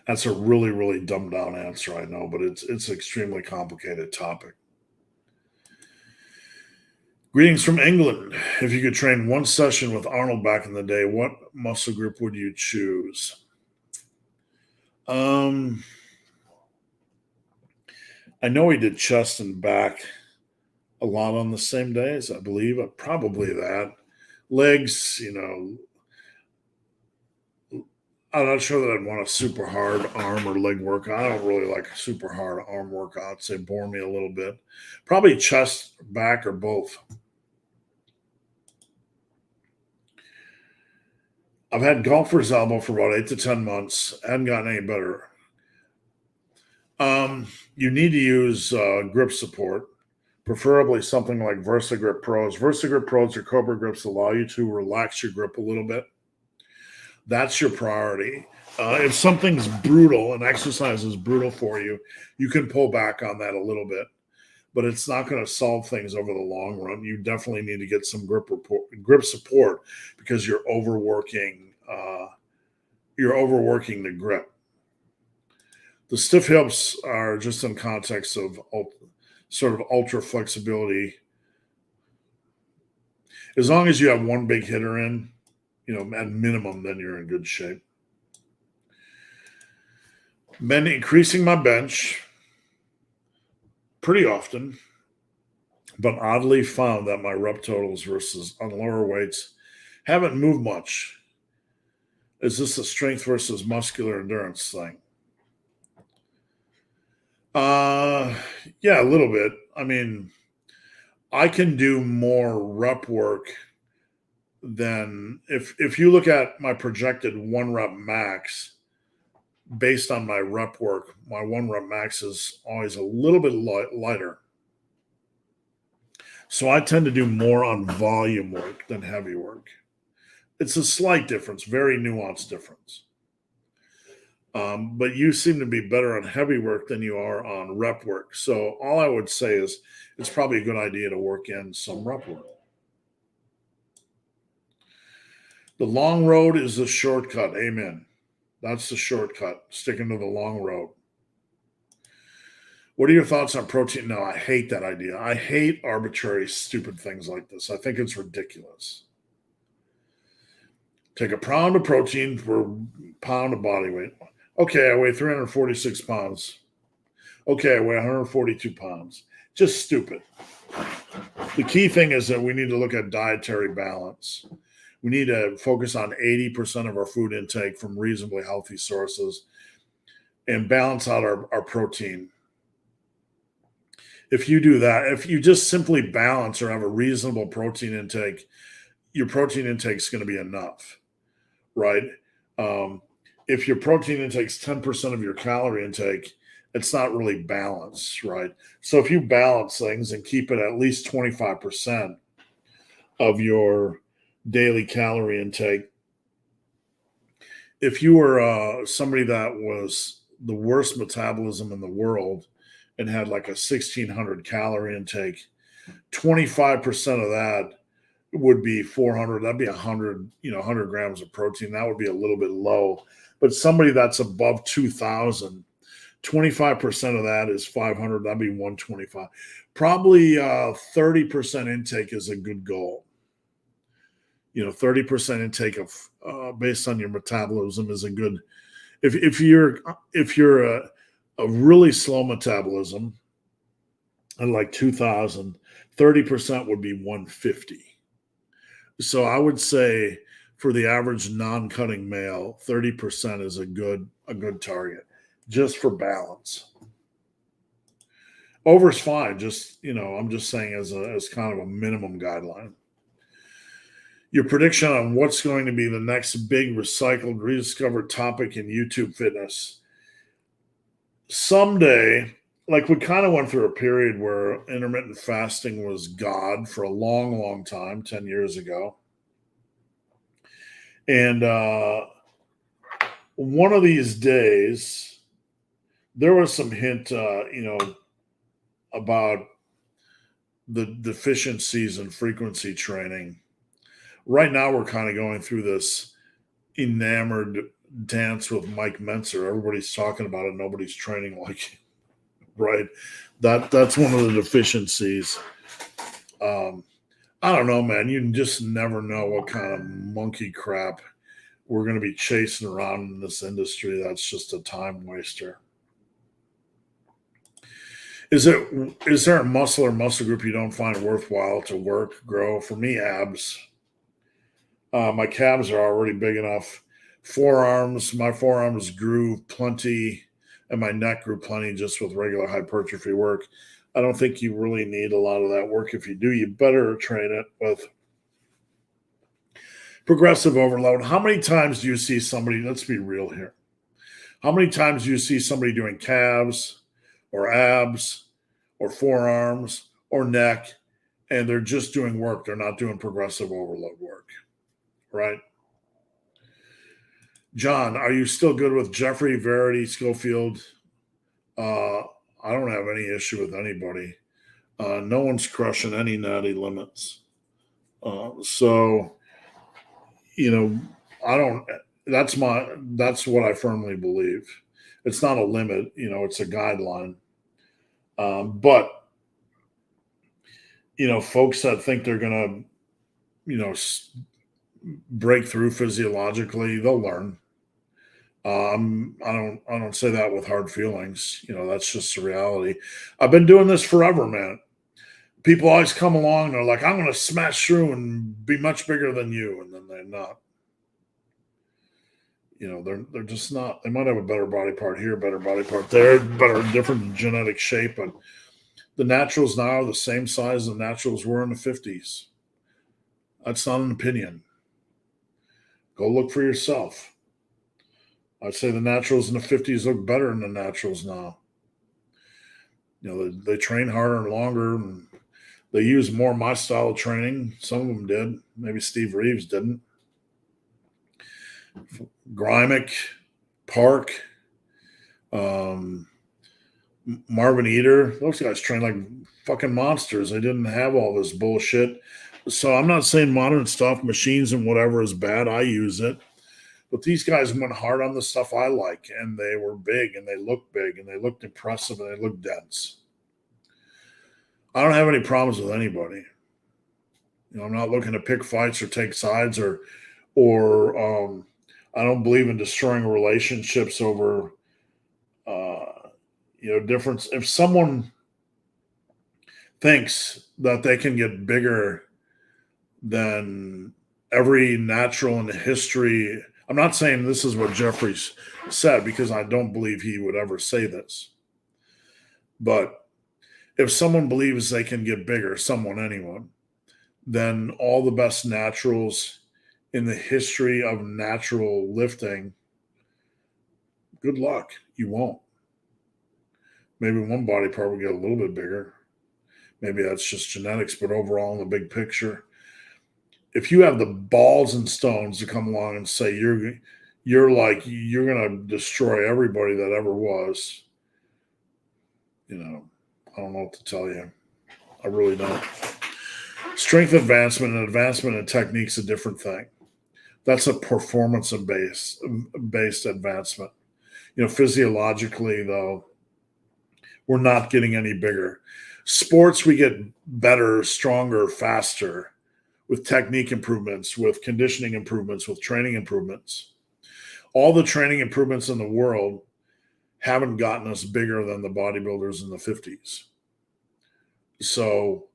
[SPEAKER 1] That's a really, really dumbed down answer, I know, but it's an extremely complicated topic. Greetings from England. If you could train one session with Arnold back in the day, what muscle group would you choose? I know he did chest and back a lot on the same days, I believe. Probably that. Legs, I'm not sure that I'd want a super hard arm or leg workout. I don't really like super hard arm workouts. They bore me a little bit. Probably chest, back, or both. I've had golfer's elbow for about 8 to 10 months. I hadn't gotten any better. You need to use grip support, preferably something like VersaGrip Pros. VersaGrip Pros or Cobra grips allow you to relax your grip a little bit. That's your priority. If something's brutal, an exercise is brutal for you, you can pull back on that a little bit, but it's not going to solve things over the long run. You definitely need to get some grip support because you're overworking the grip. The stiff hips are just in context of sort of ultra flexibility. As long as you have one big hitter in, at minimum, then you're in good shape. Been increasing my bench pretty often, but oddly found that my rep totals versus on lower weights haven't moved much. Is this a strength versus muscular endurance thing? Yeah, a little bit. I mean, I can do more rep work than if you look at my projected 1 rep max based on my rep work, my 1 rep max is always a little bit lighter. So I tend to do more on volume work than heavy work. It's a slight difference, very nuanced difference. But you seem to be better on heavy work than you are on rep work. So all I would say is it's probably a good idea to work in some rep work. The long road is the shortcut. Amen. That's the shortcut, sticking to the long road. What are your thoughts on protein? No, I hate that idea. I hate arbitrary, stupid things like this. I think it's ridiculous. Take a pound of protein per pound of body weight. Okay, I weigh 346 pounds. Okay, I weigh 142 pounds. Just stupid. The key thing is that we need to look at dietary balance. We need to focus on 80% of our food intake from reasonably healthy sources and balance out our protein. If you do that, if you just simply balance or have a reasonable protein intake, your protein intake is going to be enough, right? If your protein intake is 10% of your calorie intake, it's not really balanced, right? So if you balance things and keep it at least 25% of your daily calorie intake, if you were somebody that was the worst metabolism in the world and had like a 1600 calorie intake, 25% of that would be 400. That'd be 100, 100 grams of protein. That would be a little bit low. But somebody that's above 2000, 25% of that is 500. That'd be 125. Probably 30% intake is a good goal. 30% intake of based on your metabolism is a good. If you're a really slow metabolism and like 2000, 30% would be 150. So I would say for the average non-cutting male, 30% is a good target just for balance. Over is fine. Just, I'm just saying as kind of a minimum guideline. Your prediction on what's going to be the next big recycled, rediscovered topic in YouTube fitness. Someday, like we kind of went through a period where intermittent fasting was God for a long, long time, 10 years ago. And one of these days, there was some hint, about the deficiencies in frequency training. Right now, we're kind of going through this enamored dance with Mike Mentzer. Everybody's talking about it. Nobody's training like him, right? That's one of the deficiencies. I don't know, man. You just never know what kind of monkey crap we're going to be chasing around in this industry. That's just a time waster. Is there a muscle or muscle group you don't find worthwhile to work, grow? For me, abs. My calves are already big enough. My forearms grew plenty, and my neck grew plenty just with regular hypertrophy work. I don't think you really need a lot of that work. If you do, you better train it with progressive overload. How many times do you see somebody, let's be real here, how many times do you see somebody doing calves or abs or forearms or neck, and they're just doing work? They're not doing progressive overload work. Right. John, are you still good with Jeffrey, Verity, Schofield? I don't have any issue with anybody. No one's crushing any natty limits. So, I don't. That's what I firmly believe. It's not a limit. It's a guideline. But folks that think they're gonna, break through physiologically, they'll learn. I don't say that with hard feelings. That's just the reality. I've been doing this forever, man. People always come along and they're like, I'm going to smash through and be much bigger than you. And then they're not. They're just not. They might have a better body part here, better body part there, different genetic shape. But the naturals now are the same size the naturals were in the 50s. That's not an opinion. Go look for yourself. I'd say the naturals in the 50s look better than the naturals now. They train harder and longer, and they use more my style of training. Some of them did. Maybe Steve Reeves didn't. Grymick, Park, Marvin Eder, those guys train like fucking monsters. They didn't have all this bullshit. So I'm not saying modern stuff, machines and whatever is bad. I use it. But these guys went hard on the stuff I like, and they were big, and they looked big, and they looked impressive, and they looked dense. I don't have any problems with anybody. I'm not looking to pick fights or take sides, or I don't believe in destroying relationships over, difference. If someone thinks that they can get bigger than every natural in history, I'm not saying this is what Jeffries said, because I don't believe he would ever say this. But if someone believes they can get bigger, anyone, than all the best naturals in the history of natural lifting, good luck. You won't. Maybe one body part will get a little bit bigger. Maybe that's just genetics, but overall, in the big picture, if you have the balls and stones to come along and say you're gonna destroy everybody that ever was, I don't know what to tell you. I really don't. Strength advancement and advancement in technique's a different thing. That's a performance based advancement. Physiologically, though, we're not getting any bigger. Sports, we get better, stronger, faster with technique improvements, with conditioning improvements, with training improvements. All the training improvements in the world haven't gotten us bigger than the bodybuilders in the 50s. So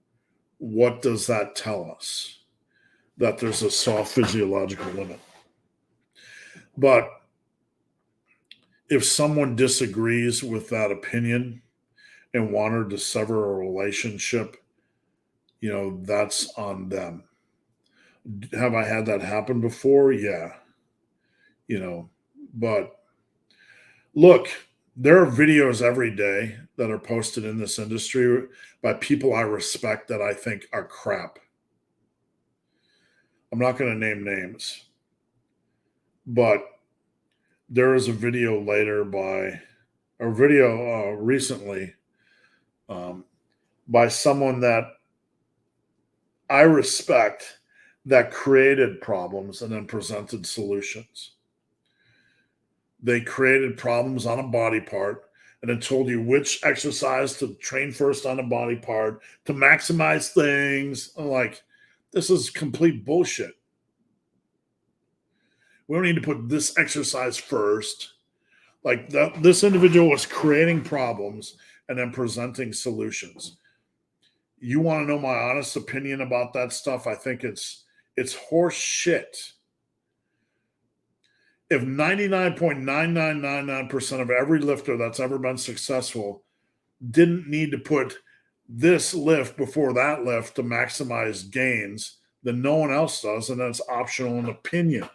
[SPEAKER 1] what does that tell us? That there's a soft physiological limit. But if someone disagrees with that opinion and wanted to sever a relationship, that's on them. Have I had that happen before? Yeah. But look, there are videos every day that are posted in this industry by people I respect that I think are crap. I'm not going to name names, but there is a video recently by someone that I respect that created problems and then presented solutions. They created problems on a body part and then told you which exercise to train first on a body part to maximize things. I'm like, this is complete bullshit. We don't need to put this exercise first. Like this individual was creating problems and then presenting solutions. You want to know my honest opinion about that stuff? I think it's horse shit. If 99.9999% of every lifter that's ever been successful didn't need to put this lift before that lift to maximize gains, then no one else does, and that's optional in opinion.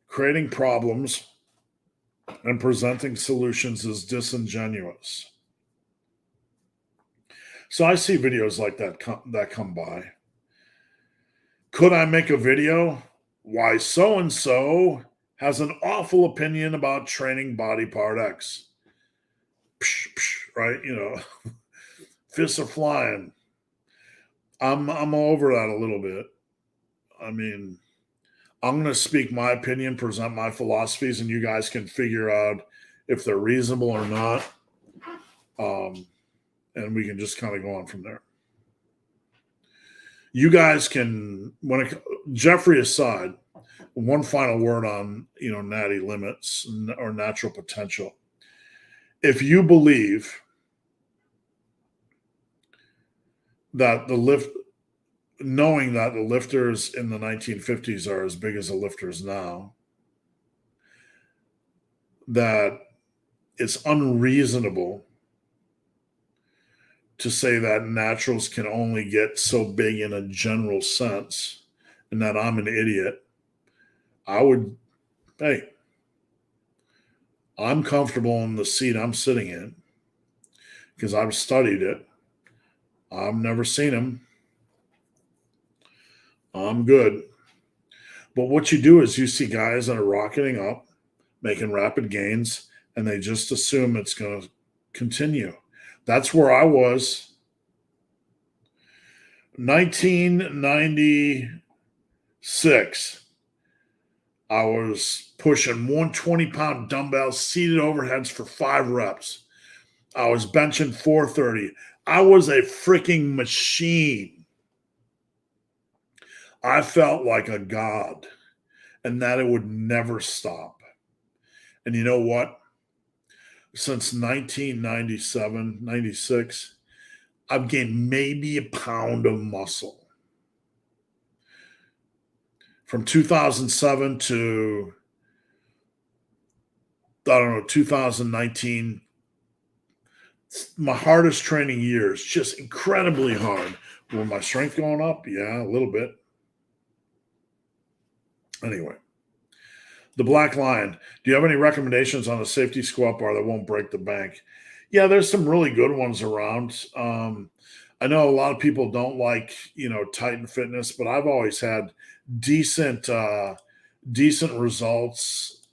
[SPEAKER 1] Creating problems and presenting solutions is disingenuous. So I see videos like that come by. Could I make a video? Why so-and-so has an awful opinion about training body part X. Psh, psh, right? Fists are flying. I'm over that a little bit. I mean, I'm going to speak my opinion, present my philosophies, and you guys can figure out if they're reasonable or not. And we can just kind of go on from there. You guys can, Jeffrey aside, one final word on, natty limits or natural potential. If you believe that knowing that the lifters in the 1950s are as big as the lifters now, that it's unreasonable to say that naturals can only get so big in a general sense and that I'm an idiot, I'm comfortable in the seat I'm sitting in because I've studied it. I've never seen them. I'm good. But what you do is you see guys that are rocketing up, making rapid gains, and they just assume it's going to continue. That's where I was. 1996, I was pushing 120-pound dumbbells, seated overheads for 5 reps. I was benching 430. I was a freaking machine. I felt like a god, and that it would never stop. And you know what? Since 1997, 96, I've gained maybe a pound of muscle. From 2007 to, 2019, my hardest training years, just incredibly hard. Will my strength going up? Yeah, a little bit. Anyway, the Black Lion. Do you have any recommendations on a safety squat bar that won't break the bank? Yeah, there's some really good ones around. I know a lot of people don't like, Titan Fitness, but I've always had decent, decent results,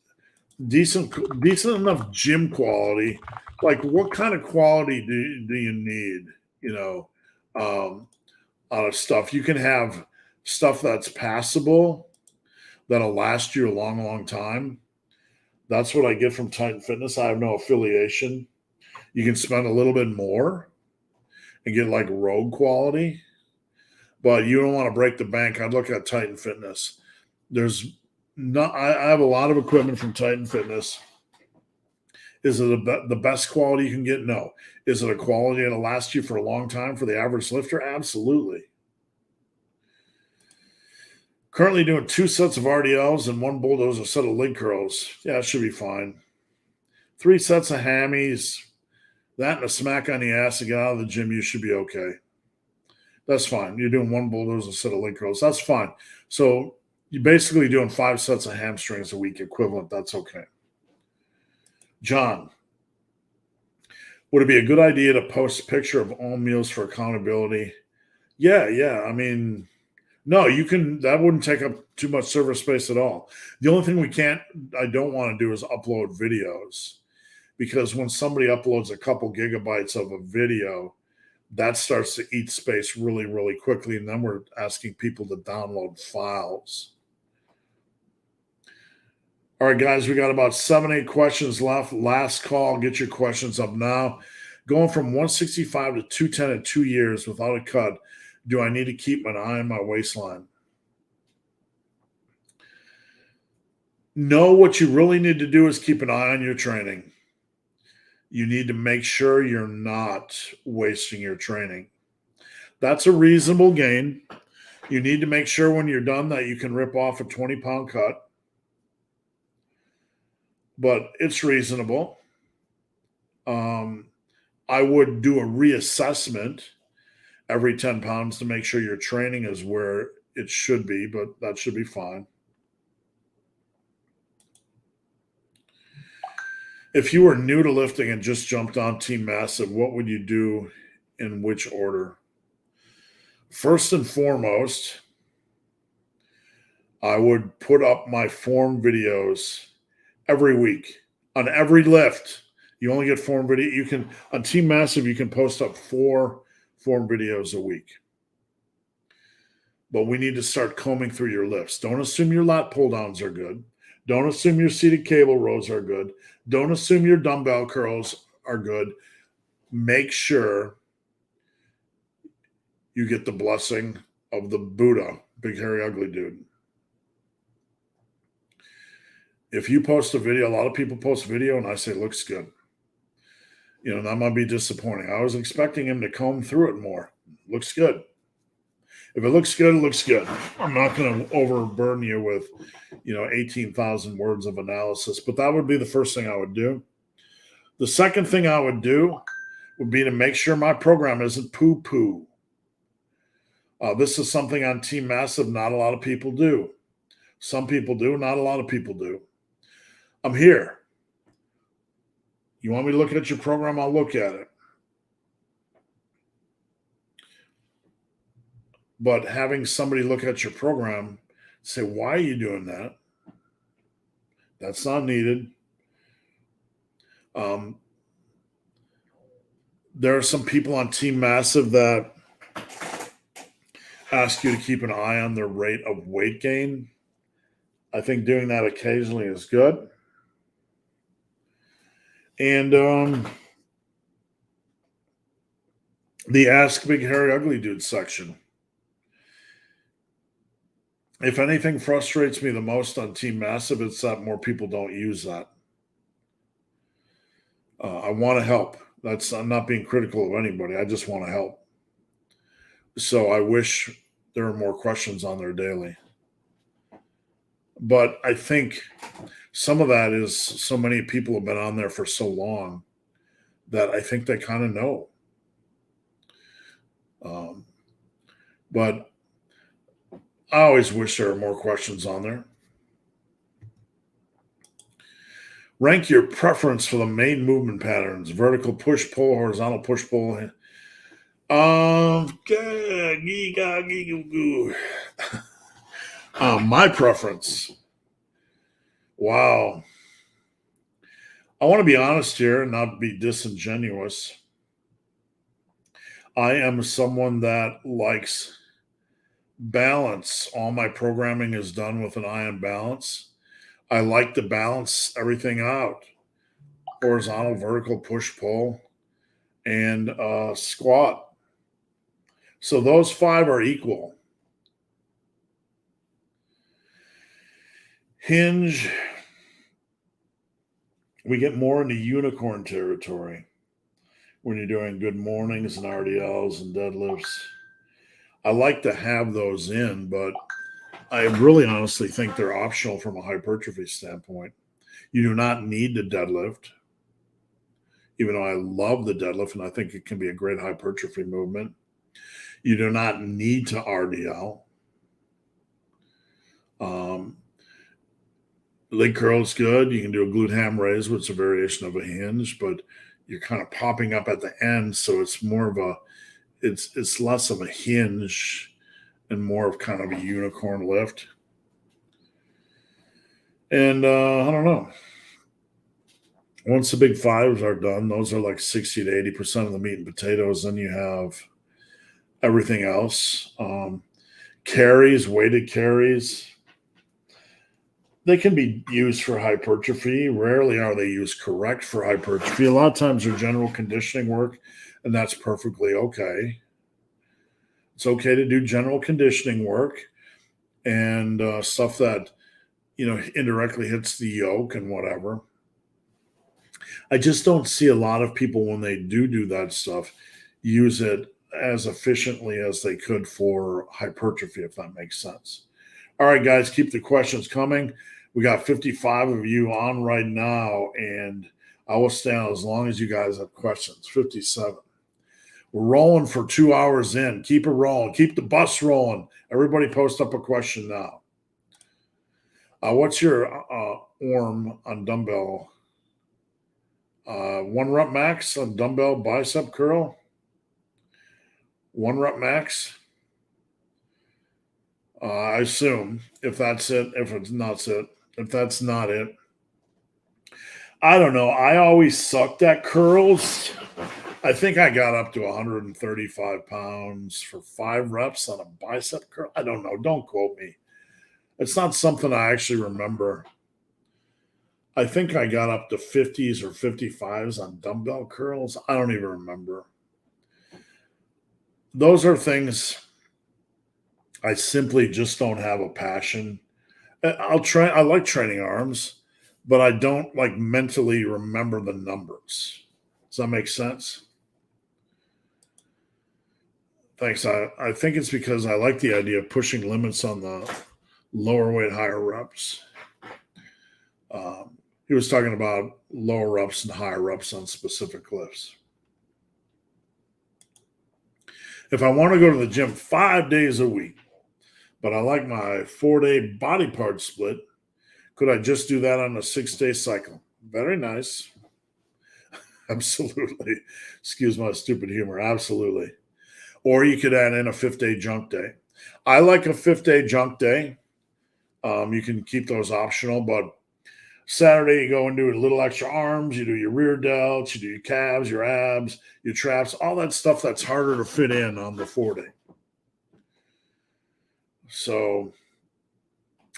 [SPEAKER 1] decent enough gym quality. Like, what kind of quality do you need? You know, um, Out of stuff you can have stuff that's passable that'll last you a long, long time. That's what I get from Titan Fitness. I have no affiliation. You can spend a little bit more and get like rogue quality, but you don't want to break the bank. I'd look at Titan Fitness. There's not, I have a lot of equipment from Titan Fitness. Is it the best quality you can get? No. Is it a quality that'll last you for a long time for the average lifter? Absolutely. Currently doing 2 sets of RDLs and 1 bulldozer set of leg curls. Yeah, it should be fine. 3 sets of hammies, that and a smack on the ass to get out of the gym, you should be okay. That's fine. You're doing 1 bulldozer set of leg curls. That's fine. So you're basically doing 5 sets of hamstrings a week equivalent. That's okay. John, would it be a good idea to post a picture of all meals for accountability? Yeah. I mean, no, you can. That wouldn't take up too much server space at all. The only thing I don't want to do is upload videos, because when somebody uploads a couple gigabytes of a video, that starts to eat space really, really quickly. And then we're asking people to download files. All right, guys, we got about 7-8 questions left. Last call. Get your questions up now. Going from 165 to 210 in 2 years without a cut. Do I need to keep an eye on my waistline? No, what you really need to do is keep an eye on your training. You need to make sure you're not wasting your training. That's a reasonable gain. You need to make sure when you're done that you can rip off a 20-pound cut. But it's reasonable. I would do a reassessment every 10 pounds to make sure your training is where it should be, but that should be fine. If you were new to lifting and just jumped on Team Massive, what would you do in which order? First and foremost, I would put up my form videos every week on every lift. You only get form video. You can, on Team Massive, you can post up 4 form videos a week. But we need to start combing through your lifts. Don't assume your lat pull downs are good. Don't assume your seated cable rows are good. Don't assume your dumbbell curls are good. Make sure you get the blessing of the Buddha, big, hairy, ugly dude. If you post a video, a lot of people post video and I say, looks good. That might be disappointing. I was expecting him to comb through it more. Looks good. If it looks good, it looks good. I'm not going to overburden you with, 18,000 words of analysis, but that would be the first thing I would do. The second thing I would do would be to make sure my program isn't poo-poo. This is something on Team Massive not a lot of people do. Some people do, not a lot of people do. I'm here. You want me to look at your program? I'll look at it. But having somebody look at your program, say, why are you doing that? That's not needed. There are some people on Team Massive that ask you to keep an eye on their rate of weight gain. I think doing that occasionally is good. And the Ask Big Hairy Ugly Dude section. If anything frustrates me the most on Team Massive, it's that more people don't use that. I want to help. I'm not being critical of anybody. I just want to help. So I wish there were more questions on there daily. But I think some of that is so many people have been on there for so long that I think they kind of know. But I always wish there were more questions on there. Rank your preference for the main movement patterns: vertical push pull, horizontal push pull. My preference. Wow. I want to be honest here and not be disingenuous. I am someone that likes balance. All my programming is done with an eye on balance. I like to balance everything out: horizontal, vertical, push, pull, and squat. So those 5 are equal. Hinge, we get more into unicorn territory when you're doing good mornings and RDLs and deadlifts. I like to have those in, but I really honestly think they're optional from a hypertrophy standpoint. You do not need to deadlift, even though I love the deadlift and I think it can be a great hypertrophy movement. You do not need to RDL. Leg curl is good. You can do a glute ham raise, which is a variation of a hinge, but you're kind of popping up at the end, so it's more of a it's less of a hinge and more of kind of a unicorn lift. And I don't know. Once the big 5s are done, those are like 60 to 80% of the meat and potatoes. Then you have everything else. Carries, weighted carries, they can be used for hypertrophy. Rarely are they used correct for hypertrophy. A lot of times they're general conditioning work, and that's perfectly okay. It's okay to do general conditioning work and stuff that, indirectly hits the yoke and whatever. I just don't see a lot of people when they do that stuff use it as efficiently as they could for hypertrophy, if that makes sense. All right, guys, keep the questions coming. We got 55 of you on right now, and I will stay on as long as you guys have questions. 57. We're rolling for 2 hours in. Keep it rolling. Keep the bus rolling. Everybody post up a question now. What's your ORM on dumbbell? 1 rep max on dumbbell bicep curl? 1 rep max? I assume, if that's it, if it's not it, if that's not it. I don't know. I always sucked at curls. I think I got up to 135 pounds for 5 reps on a bicep curl. I don't know. Don't quote me. It's not something I actually remember. I think I got up to 50s or 55s on dumbbell curls. I don't even remember. Those are things I simply just don't have a passion. I like training arms, but I don't like mentally remember the numbers. Does that make sense? Thanks. I think it's because I like the idea of pushing limits on the lower weight, higher reps. He was talking about lower reps and higher reps on specific lifts. If I want to go to the gym 5 days a week, but I like my 4-day body part split, could I just do that on a 6-day cycle? Very nice. Absolutely. Excuse my stupid humor. Absolutely. Or you could add in a 5th-day junk day. I like a 5th-day junk day. You can keep those optional, but Saturday you go and do a little extra arms, you do your rear delts, you do your calves, your abs, your traps, all that stuff that's harder to fit in on the 4-day. So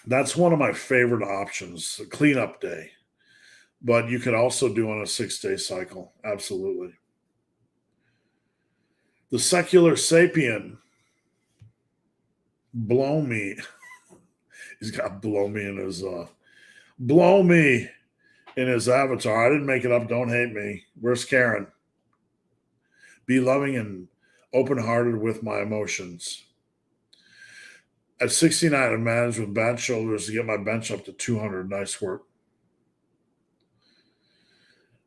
[SPEAKER 1] that's one of my favorite options, the cleanup day. But you could also do on a 6-day cycle. Absolutely. The secular sapien. Blow me. He's got blow me in his avatar. I didn't make it up. Don't hate me. Where's Karen? Be loving and open-hearted with my emotions. At 69, I managed with bad shoulders to get my bench up to 200. Nice work.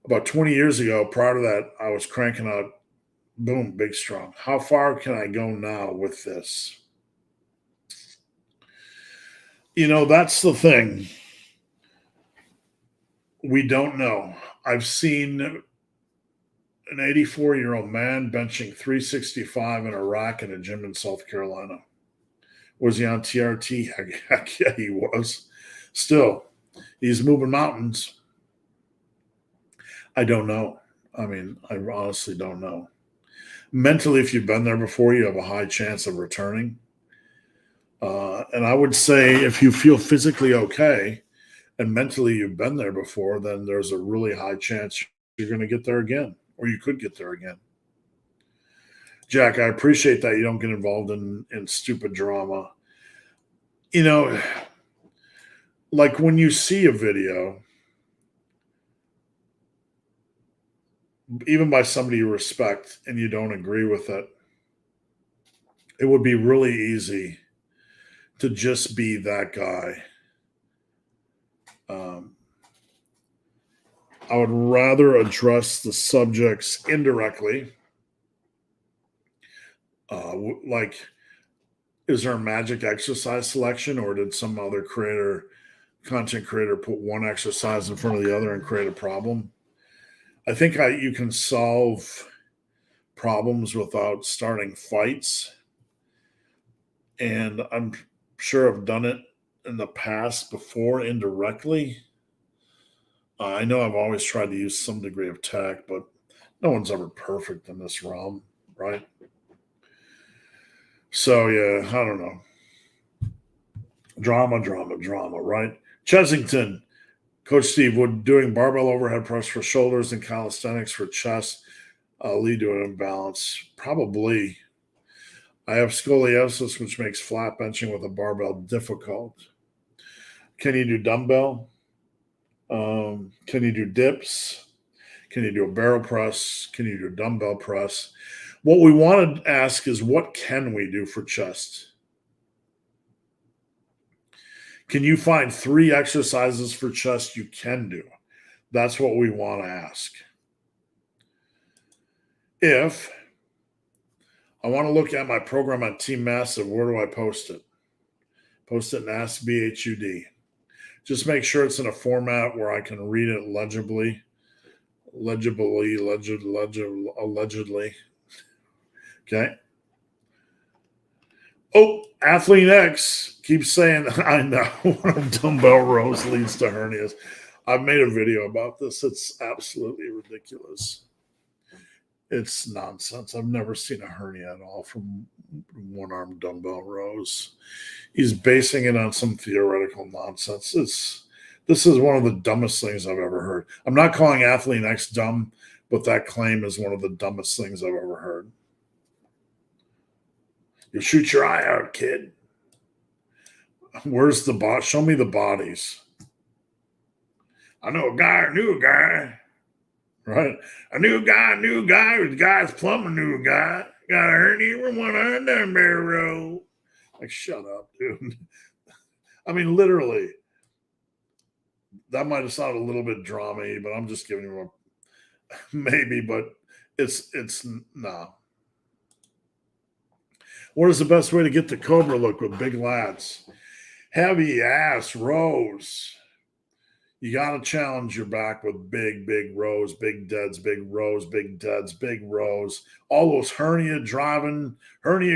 [SPEAKER 1] About 20 years ago, prior to that, I was cranking out, boom, big strong. How far can I go now with this? That's the thing. We don't know. I've seen an 84-year-old man benching 365 in a rack in a gym in South Carolina. Was he on TRT? Heck yeah, he was. Still, he's moving mountains. I don't know. I mean, I honestly don't know. Mentally, if you've been there before, you have a high chance of returning. And I would say if you feel physically okay and mentally you've been there before, then there's a really high chance you're going to get there again, or you could get there again. Jack, I appreciate that you don't get involved in stupid drama. Like when you see a video, even by somebody you respect and you don't agree with it, it would be really easy to just be that guy. I would rather address the subjects indirectly. Like, is there a magic exercise selection, or did some other content creator, put one exercise in front of the other and create a problem? I think you can solve problems without starting fights. And I'm sure I've done it in the past before indirectly. I know I've always tried to use some degree of tech, but no one's ever perfect in this realm, right? So, yeah, I don't know. Drama, right? Chessington, Coach Steve, would doing barbell overhead press for shoulders and calisthenics for chest lead to an imbalance? Probably. I have scoliosis, which makes flat benching with a barbell difficult. Can you do dumbbell? Can you do dips? Can you do a barrel press? Can you do a dumbbell press? What we want to ask is, what can we do for chest? Can you find 3 exercises for chest you can do? That's what we want to ask. If I want to look at my program on Team Massive, where do I post it? Post it in Ask BHUD. Just make sure it's in a format where I can read it allegedly. Okay. Oh, Athlete X keeps saying, I know dumbbell rows leads to hernias. I've made a video about this. It's absolutely ridiculous. It's nonsense. I've never seen a hernia at all from one-arm dumbbell rows. He's basing it on some theoretical nonsense. This is one of the dumbest things I've ever heard. I'm not calling Athlete X dumb, but that claim is one of the dumbest things I've ever heard. You'll shoot your eye out, kid. Where's the bot? Show me the bodies. I know a new guy. Right? A new guy. The guy's plumbing new guy. Got a hernia from one on dumbbell row. Like, shut up, dude. I mean, literally. That might have sounded a little bit drama-y, but I'm just giving you a maybe, but it's no. What is the best way to get the Cobra look with big lats? Heavy ass rows. You got to challenge your back with big rows, big deads, big rows, big deads, big rows. All those hernia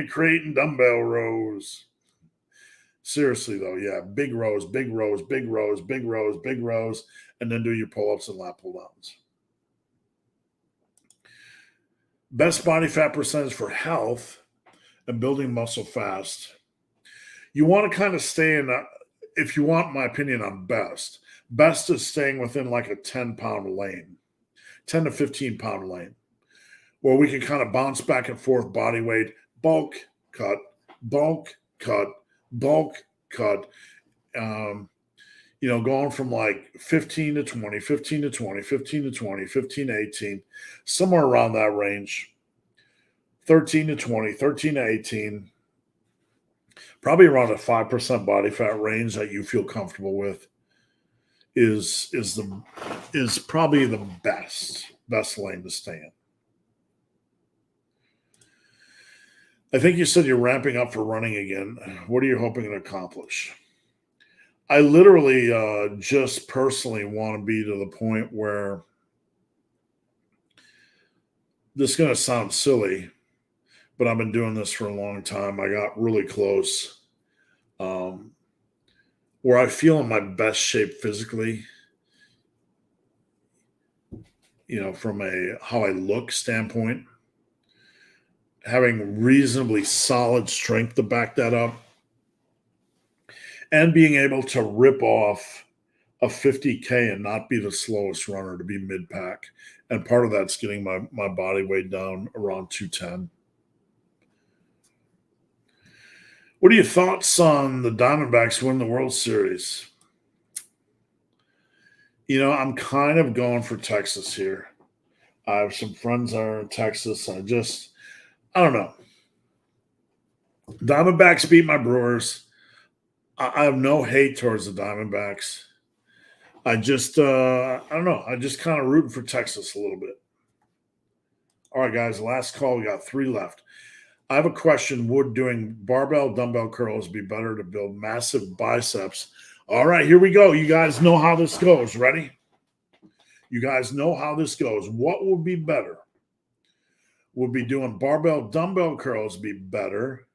[SPEAKER 1] creating dumbbell rows. Seriously, though, yeah, big rows, and then do your pull-ups and lat pull-downs. Best body fat percentage for health and building muscle fast. You want to kind of stay in, if you want my opinion on best is staying within like a 10-pound lane, 10 to 15-pound lane, where we can kind of bounce back and forth body weight, bulk, cut, going from like 15 to 20, 15 to 20, 15 to 20, 15 to 18, somewhere around that range, 13 to 20, 13 to 18, probably around a 5% body fat range that you feel comfortable with is probably the best lane to stay in. I think you said you're ramping up for running again. What are you hoping to accomplish? I literally just personally want to be to the point where this is going to sound silly, but I've been doing this for a long time. I got really close, where I feel in my best shape physically, from a how I look standpoint, having reasonably solid strength to back that up, and being able to rip off a 50K and not be the slowest runner, to be mid-pack. And part of that's getting my body weight down around 210. What are your thoughts on the Diamondbacks win the World Series? I'm kind of going for Texas here. I have some friends that are in Texas. I don't know. Diamondbacks beat my Brewers. I have no hate towards the Diamondbacks. I don't know. I just kind of rooting for Texas a little bit. All right, guys, last call. We got 3 left. I have a question. Would doing barbell dumbbell curls be better to build massive biceps? All right, here we go. You guys know how this goes. Ready? You guys know how this goes. What would be better? Would be doing barbell dumbbell curls be better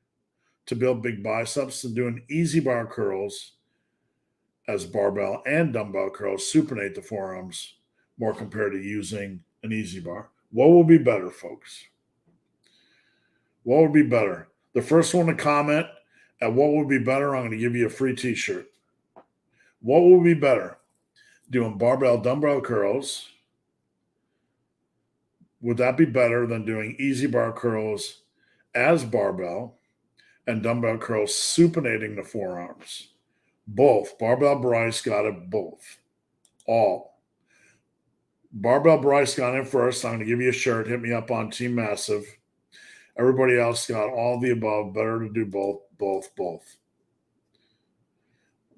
[SPEAKER 1] to build big biceps than doing easy bar curls as barbell and dumbbell curls supinate the forearms more compared to using an easy bar? What will be better, folks? What would be better? The first one to comment at what would be better, I'm going to give you a free t-shirt. What would be better? Doing barbell dumbbell curls. Would that be better than doing easy bar curls as barbell and dumbbell curls supinating the forearms? Both. Barbell Bryce got it both. All. Barbell Bryce got in first. I'm going to give you a shirt. Hit me up on Team Massive. Everybody else got all the above. Better to do both.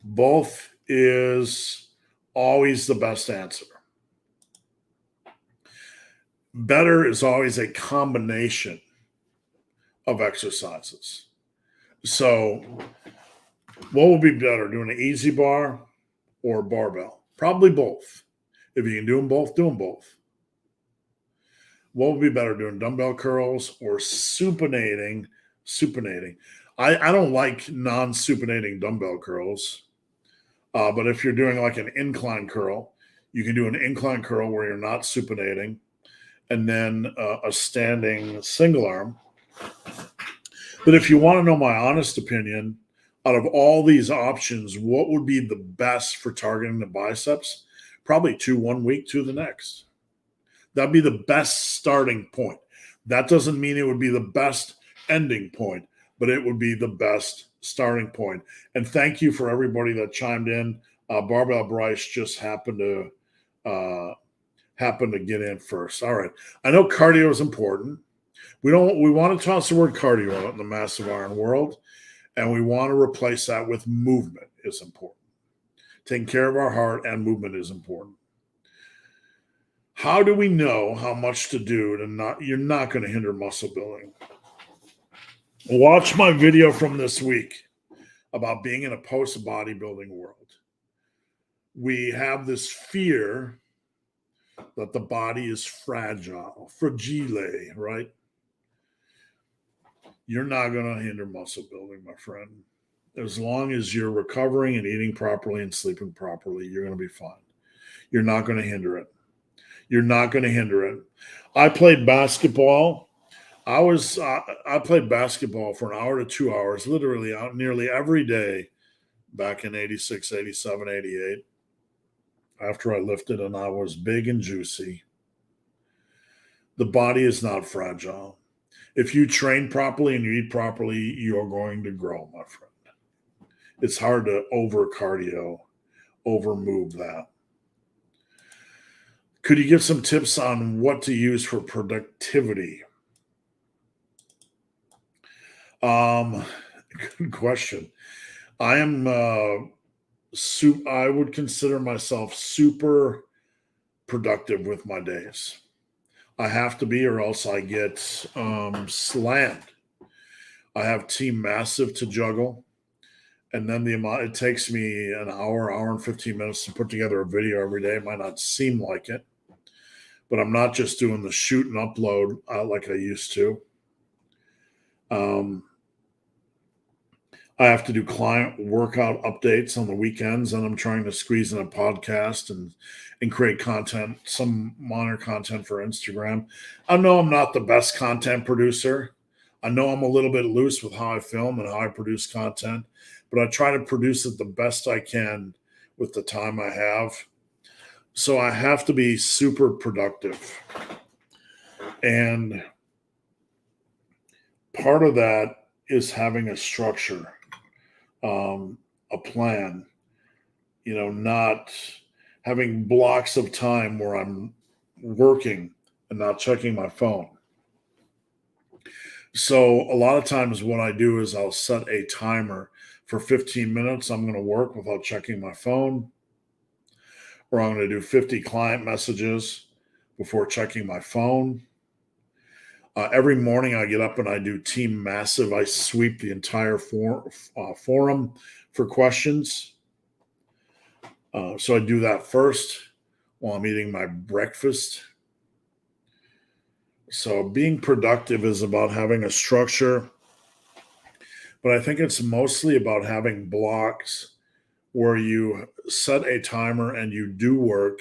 [SPEAKER 1] Both is always the best answer. Better is always a combination of exercises. So what would be better, doing an easy bar or barbell? Probably both. If you can do them both, do them both. What would be better, doing dumbbell curls or supinating? I don't like non-supinating dumbbell curls. But if you're doing like an incline curl, you can do an incline curl where you're not supinating, and then a standing single arm. But if you want to know my honest opinion, out of all these options, what would be the best for targeting the biceps? Probably 2 1 week, 2 the next. That'd be the best starting point. That doesn't mean it would be the best ending point, but it would be the best starting point. And thank you for everybody that chimed in. Barbell Bryce just happened to get in first. All right. I know cardio is important. We want to toss the word cardio out in the massive iron world, and we want to replace that with movement is important. Taking care of our heart and movement is important. How do we know how much to do you're not going to hinder muscle building? Watch my video from this week about being in a post-bodybuilding world. We have this fear that the body is fragile, right? You're not going to hinder muscle building, my friend. As long as you're recovering and eating properly and sleeping properly, you're going to be fine. You're not going to hinder it. I played basketball. I played basketball for an hour to 2 hours, literally out nearly every day back in 86, 87, 88, after I lifted and I was big and juicy. The body is not fragile. If you train properly and you eat properly, you're going to grow, my friend. It's hard to over move that. Could you give some tips on what to use for productivity? Good question. I am I would consider myself super productive with my days. I have to be, or else I get slammed. I have Team Massive to juggle, and then the amount it takes me an hour and 15 minutes to put together a video every day. It might not seem like it, but I'm not just doing the shoot and upload like I used to. I have to do client workout updates on the weekends, and I'm trying to squeeze in a podcast and create content, some minor content for Instagram. I know I'm not the best content producer. I know I'm a little bit loose with how I film and how I produce content, but I try to produce it the best I can with the time I have. So I have to be super productive. And part of that is having a structure, a plan, not having blocks of time where I'm working and not checking my phone. So a lot of times what I do is I'll set a timer for 15 minutes. I'm going to work without checking my phone, or I'm going to do 50 client messages before checking my phone. Every morning I get up and I do Team Massive. I sweep the entire forum for questions. So I do that first while I'm eating my breakfast. So being productive is about having a structure, but I think it's mostly about having blocks where you set a timer and you do work,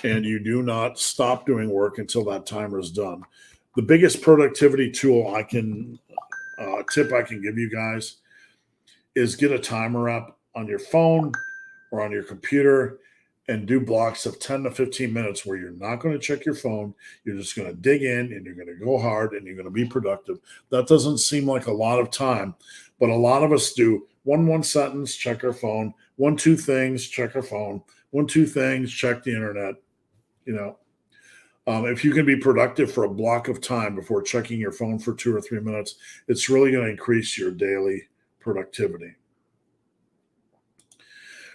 [SPEAKER 1] and you do not stop doing work until that timer is done. The biggest productivity tool tip I can give you guys is get a timer up on your phone or on your computer and do blocks of 10 to 15 minutes where you're not going to check your phone. You're just going to dig in and you're going to go hard and you're going to be productive. That doesn't seem like a lot of time, but a lot of us do one sentence, check our phone, 1, 2 things, check our phone, 1, 2 things, check the internet. If you can be productive for a block of time before checking your phone for 2 or 3 minutes, it's really going to increase your daily productivity.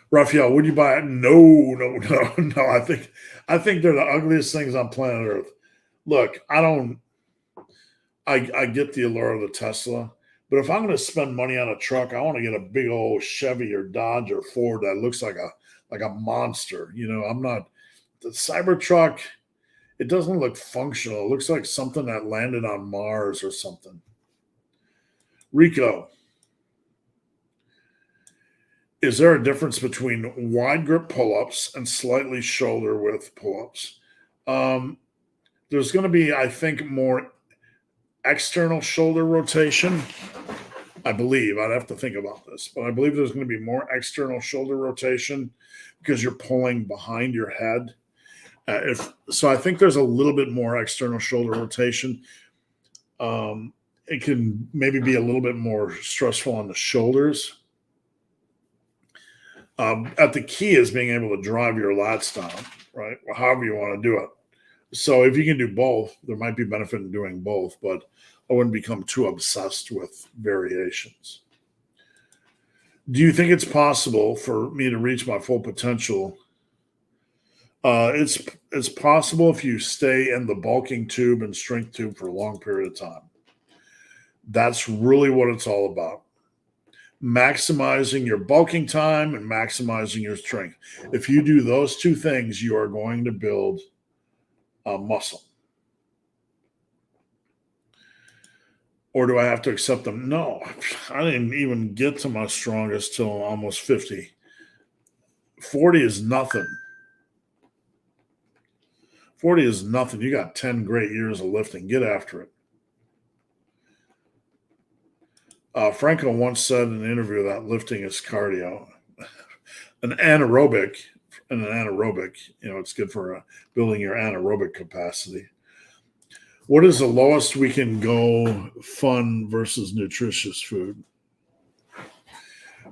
[SPEAKER 1] Raphael, would you buy it? No. I think they're the ugliest things on planet Earth. Look, I get the allure of the Tesla, but if I'm going to spend money on a truck, I want to get a big old Chevy or Dodge or Ford that looks like a monster. I'm not the Cybertruck. It doesn't look functional. It looks like something that landed on Mars or something. Rico, is there a difference between wide grip pull-ups and slightly shoulder width pull-ups? There's going to be, I think, more external shoulder rotation. I believe. I'd have to think about this, but I believe there's going to be more external shoulder rotation because you're pulling behind your head. So I think there's a little bit more external shoulder rotation. It can maybe be a little bit more stressful on the shoulders. At the key is being able to drive your lats down, right? However you want to do it. So if you can do both, there might be benefit in doing both, but I wouldn't become too obsessed with variations. Do you think it's possible for me to reach my full potential? It's possible if you stay in the bulking tube and strength tube for a long period of time. That's really what it's all about. Maximizing your bulking time and maximizing your strength. If you do those two things, you are going to build muscle. Or do I have to accept them? No, I didn't even get to my strongest till almost 50. 40 is nothing. 40 is nothing. You got 10 great years of lifting. Get after it. Franco once said in an interview that lifting is cardio. An anaerobic, it's good for building your anaerobic capacity. What is the lowest we can go fun versus nutritious food?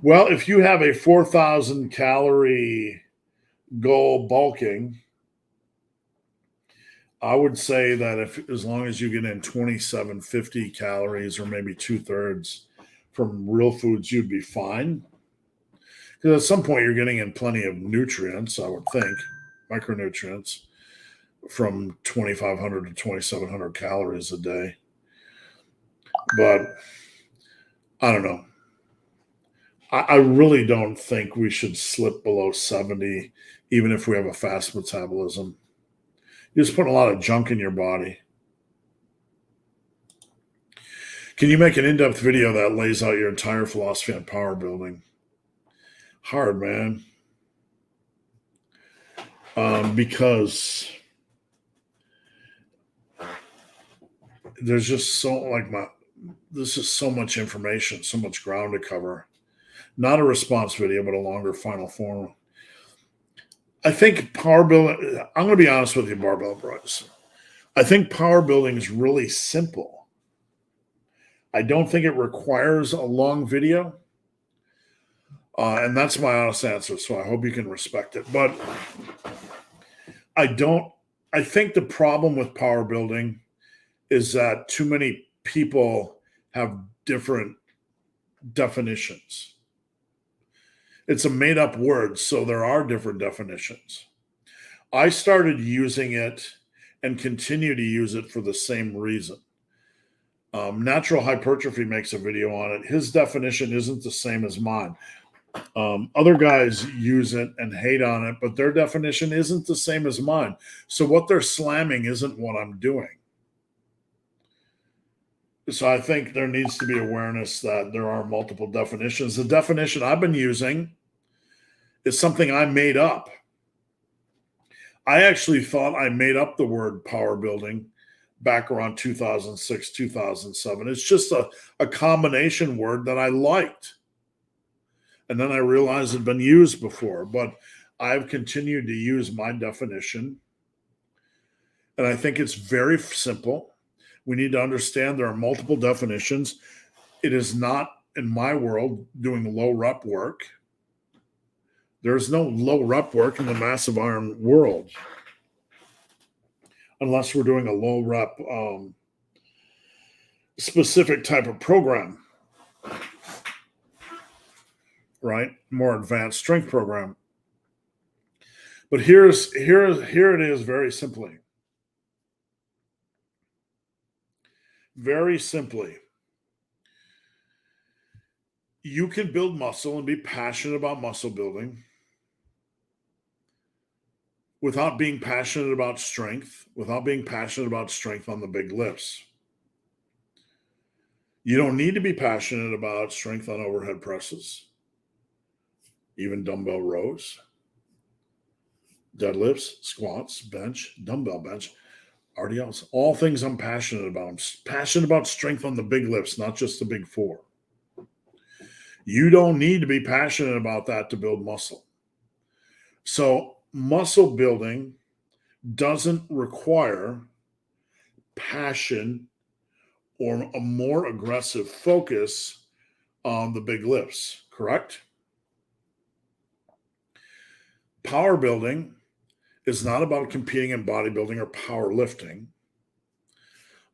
[SPEAKER 1] Well, if you have a 4,000 calorie goal bulking, I would say that as long as you get in 2,750 calories or maybe 2/3 from real foods, you'd be fine. Because at some point you're getting in plenty of nutrients, I would think, micronutrients from 2,500 to 2,700 calories a day. But I don't know. I really don't think we should slip below 70, even if we have a fast metabolism. You're just putting a lot of junk in your body. Can you make an in-depth video that lays out your entire philosophy on power building? Hard, man. Because there's just this is so much information, so much ground to cover. Not a response video, but a longer final form. I think power building, I'm going to be honest with you, Barbell Bros. I think power building is really simple. I don't think it requires a long video. And that's my honest answer. So I hope you can respect it. But I think the problem with power building is that too many people have different definitions. It's a made up word, so there are different definitions. I started using it and continue to use it for the same reason. Natural Hypertrophy makes a video on it. His definition isn't the same as mine. Other guys use it and hate on it, but their definition isn't the same as mine. So what they're slamming isn't what I'm doing. So I think there needs to be awareness that there are multiple definitions. The definition I've been using is something I made up. I actually thought I made up the word power building back around 2006, 2007. It's just a combination word that I liked. And then I realized it had been used before, but I've continued to use my definition. And I think it's very simple. We need to understand there are multiple definitions. It is not, in my world, doing low rep work. There's no low rep work in the massive iron world, unless we're doing a low rep specific type of program, right? More advanced strength program. But here it is very simply. Very simply, you can build muscle and be passionate about muscle building without being passionate about strength, without being passionate about strength on the big lifts. You don't need to be passionate about strength on overhead presses, even dumbbell rows, deadlifts, squats, bench, dumbbell bench, RDLs, all things I'm passionate about. I'm passionate about strength on the big lifts, not just the big four. You don't need to be passionate about that to build muscle. So muscle building doesn't require passion or a more aggressive focus on the big lifts, correct? Power building is not about competing in bodybuilding or powerlifting.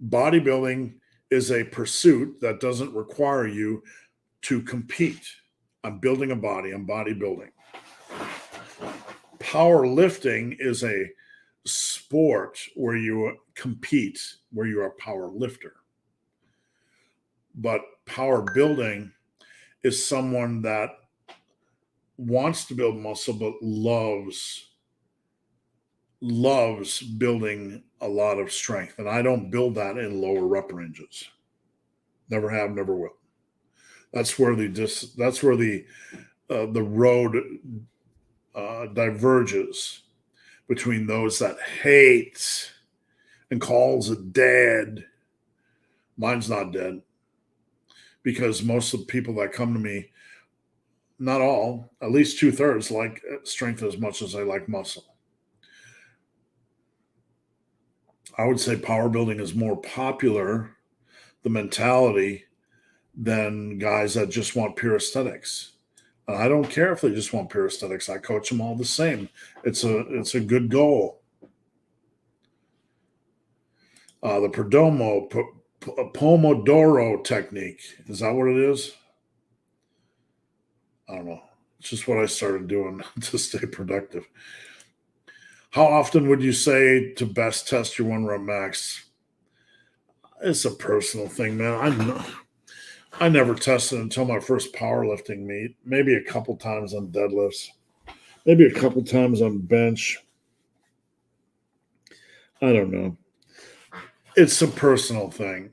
[SPEAKER 1] Bodybuilding is a pursuit that doesn't require you to compete. I'm building a body, I'm bodybuilding. Powerlifting is a sport where you compete, where you are a power lifter. But power building is someone that wants to build muscle but loves building a lot of strength. And I don't build that in lower rep ranges. Never have, never will. That's where the road diverges between those that hate and calls it dead. Mine's not dead, because most of the people that come to me, not all, at least 2/3 like strength as much as they like muscle. I would say power building is more popular, the mentality, than guys that just want pure aesthetics. And I don't care if they just want pure aesthetics. I coach them all the same. It's a good goal. The Pomodoro technique. Is that what it is? I don't know. It's just what I started doing to stay productive. How often would you say to best test your one rep max? It's a personal thing, man. I never tested until my first powerlifting meet. Maybe a couple times on deadlifts. Maybe a couple times on bench. I don't know. It's a personal thing.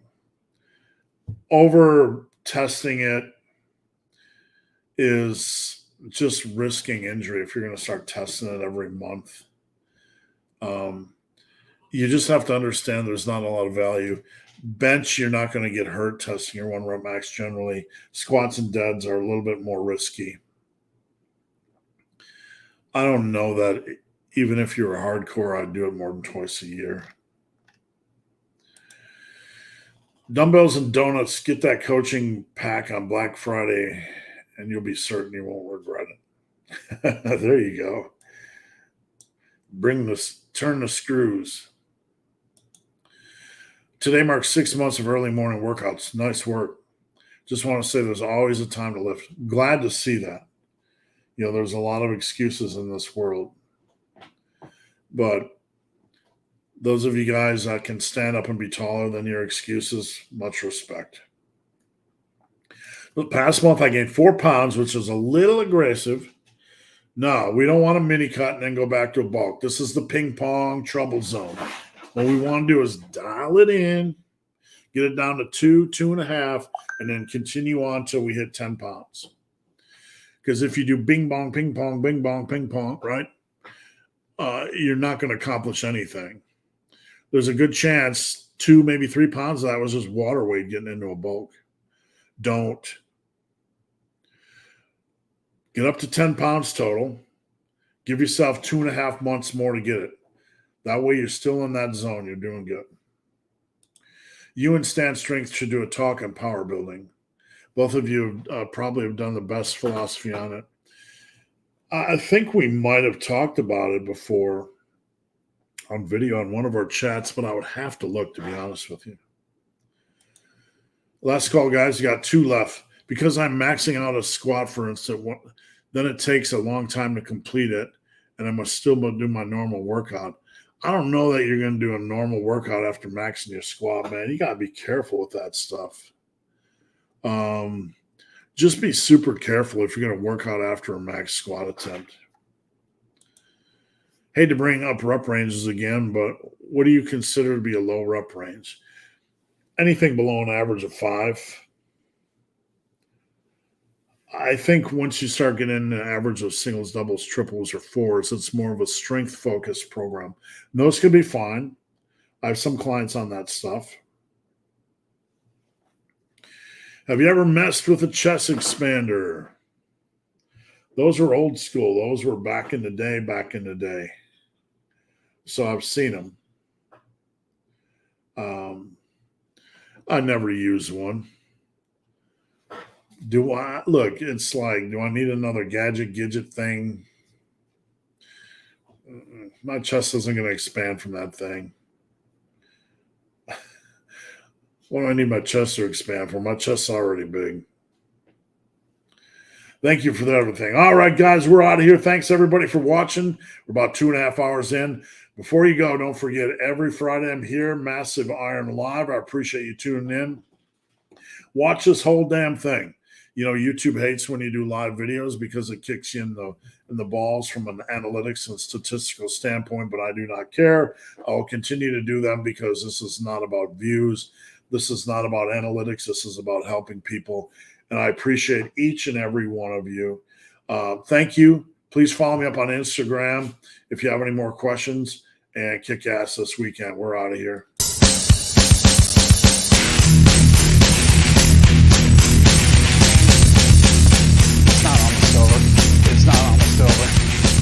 [SPEAKER 1] Over testing it is just risking injury if you're going to start testing it every month. You just have to understand there's not a lot of value. Bench, you're not going to get hurt testing your one rep max generally. Squats and deads are a little bit more risky. I don't know that even if you're a hardcore, I'd do it more than twice a year. Dumbbells and donuts, get that coaching pack on Black Friday and you'll be certain you won't regret it. There you go. Turn the screws. Today marks 6 months of early morning workouts. Nice work. Just want to say there's always a time to lift. Glad to see that. There's a lot of excuses in this world. But those of you guys that can stand up and be taller than your excuses, much respect. The past month, I gained 4 pounds, which is a little aggressive. No, we don't want a mini cut and then go back to a bulk. This is the ping pong trouble zone. What we want to do is dial it in, get it down to 2.5, and then continue on till we hit 10 pounds. Because if you do bing bong, ping pong, bing bong, ping pong, right, you're not going to accomplish anything. There's a good chance 2, maybe 3 pounds of that was just water weight getting into a bulk. Don't. Get up to 10 pounds total. Give yourself 2.5 months more to get it. That way you're still in that zone. You're doing good. You and Stan Strength should do a talk on power building. Both of you probably have done the best philosophy on it. I think we might have talked about it before on video on one of our chats, but I would have to look, to be honest with you. Last call, guys. You got 2 left. Because I'm maxing out a squat, for instance, then it takes a long time to complete it, and I must still do my normal workout. I don't know that you're going to do a normal workout after maxing your squat, man. You got to be careful with that stuff. Just be super careful if you're going to work out after a max squat attempt. Hate to bring up rep ranges again, but what do you consider to be a low rep range? Anything below an average of 5. I think once you start getting an average of singles, doubles, triples, or 4s, it's more of a strength-focused program. And those could be fine. I have some clients on that stuff. Have you ever messed with a chest expander? Those are old school. Those were back in the day. So I've seen them. I never used one. It's like, do I need another gadget thing? My chest isn't going to expand from that thing. What do I need my chest to expand for? My chest's already big. Thank you for everything. All right, guys, we're out of here. Thanks, everybody, for watching. We're about 2.5 hours in. Before you go, don't forget, every Friday I'm here, Massive Iron Live. I appreciate you tuning in. Watch this whole damn thing. YouTube hates when you do live videos because it kicks you in the balls from an analytics and statistical standpoint, but I do not care. I will continue to do them because this is not about views. This is not about analytics. This is about helping people, and I appreciate each and every one of you. Thank you. Please follow me up on Instagram if you have any more questions, and kick ass this weekend. We're out of here.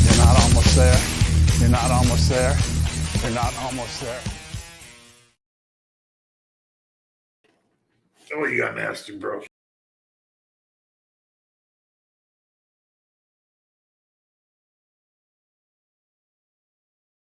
[SPEAKER 1] You're not almost there. You're not almost there. You're not almost there. Oh, you got nasty, bro.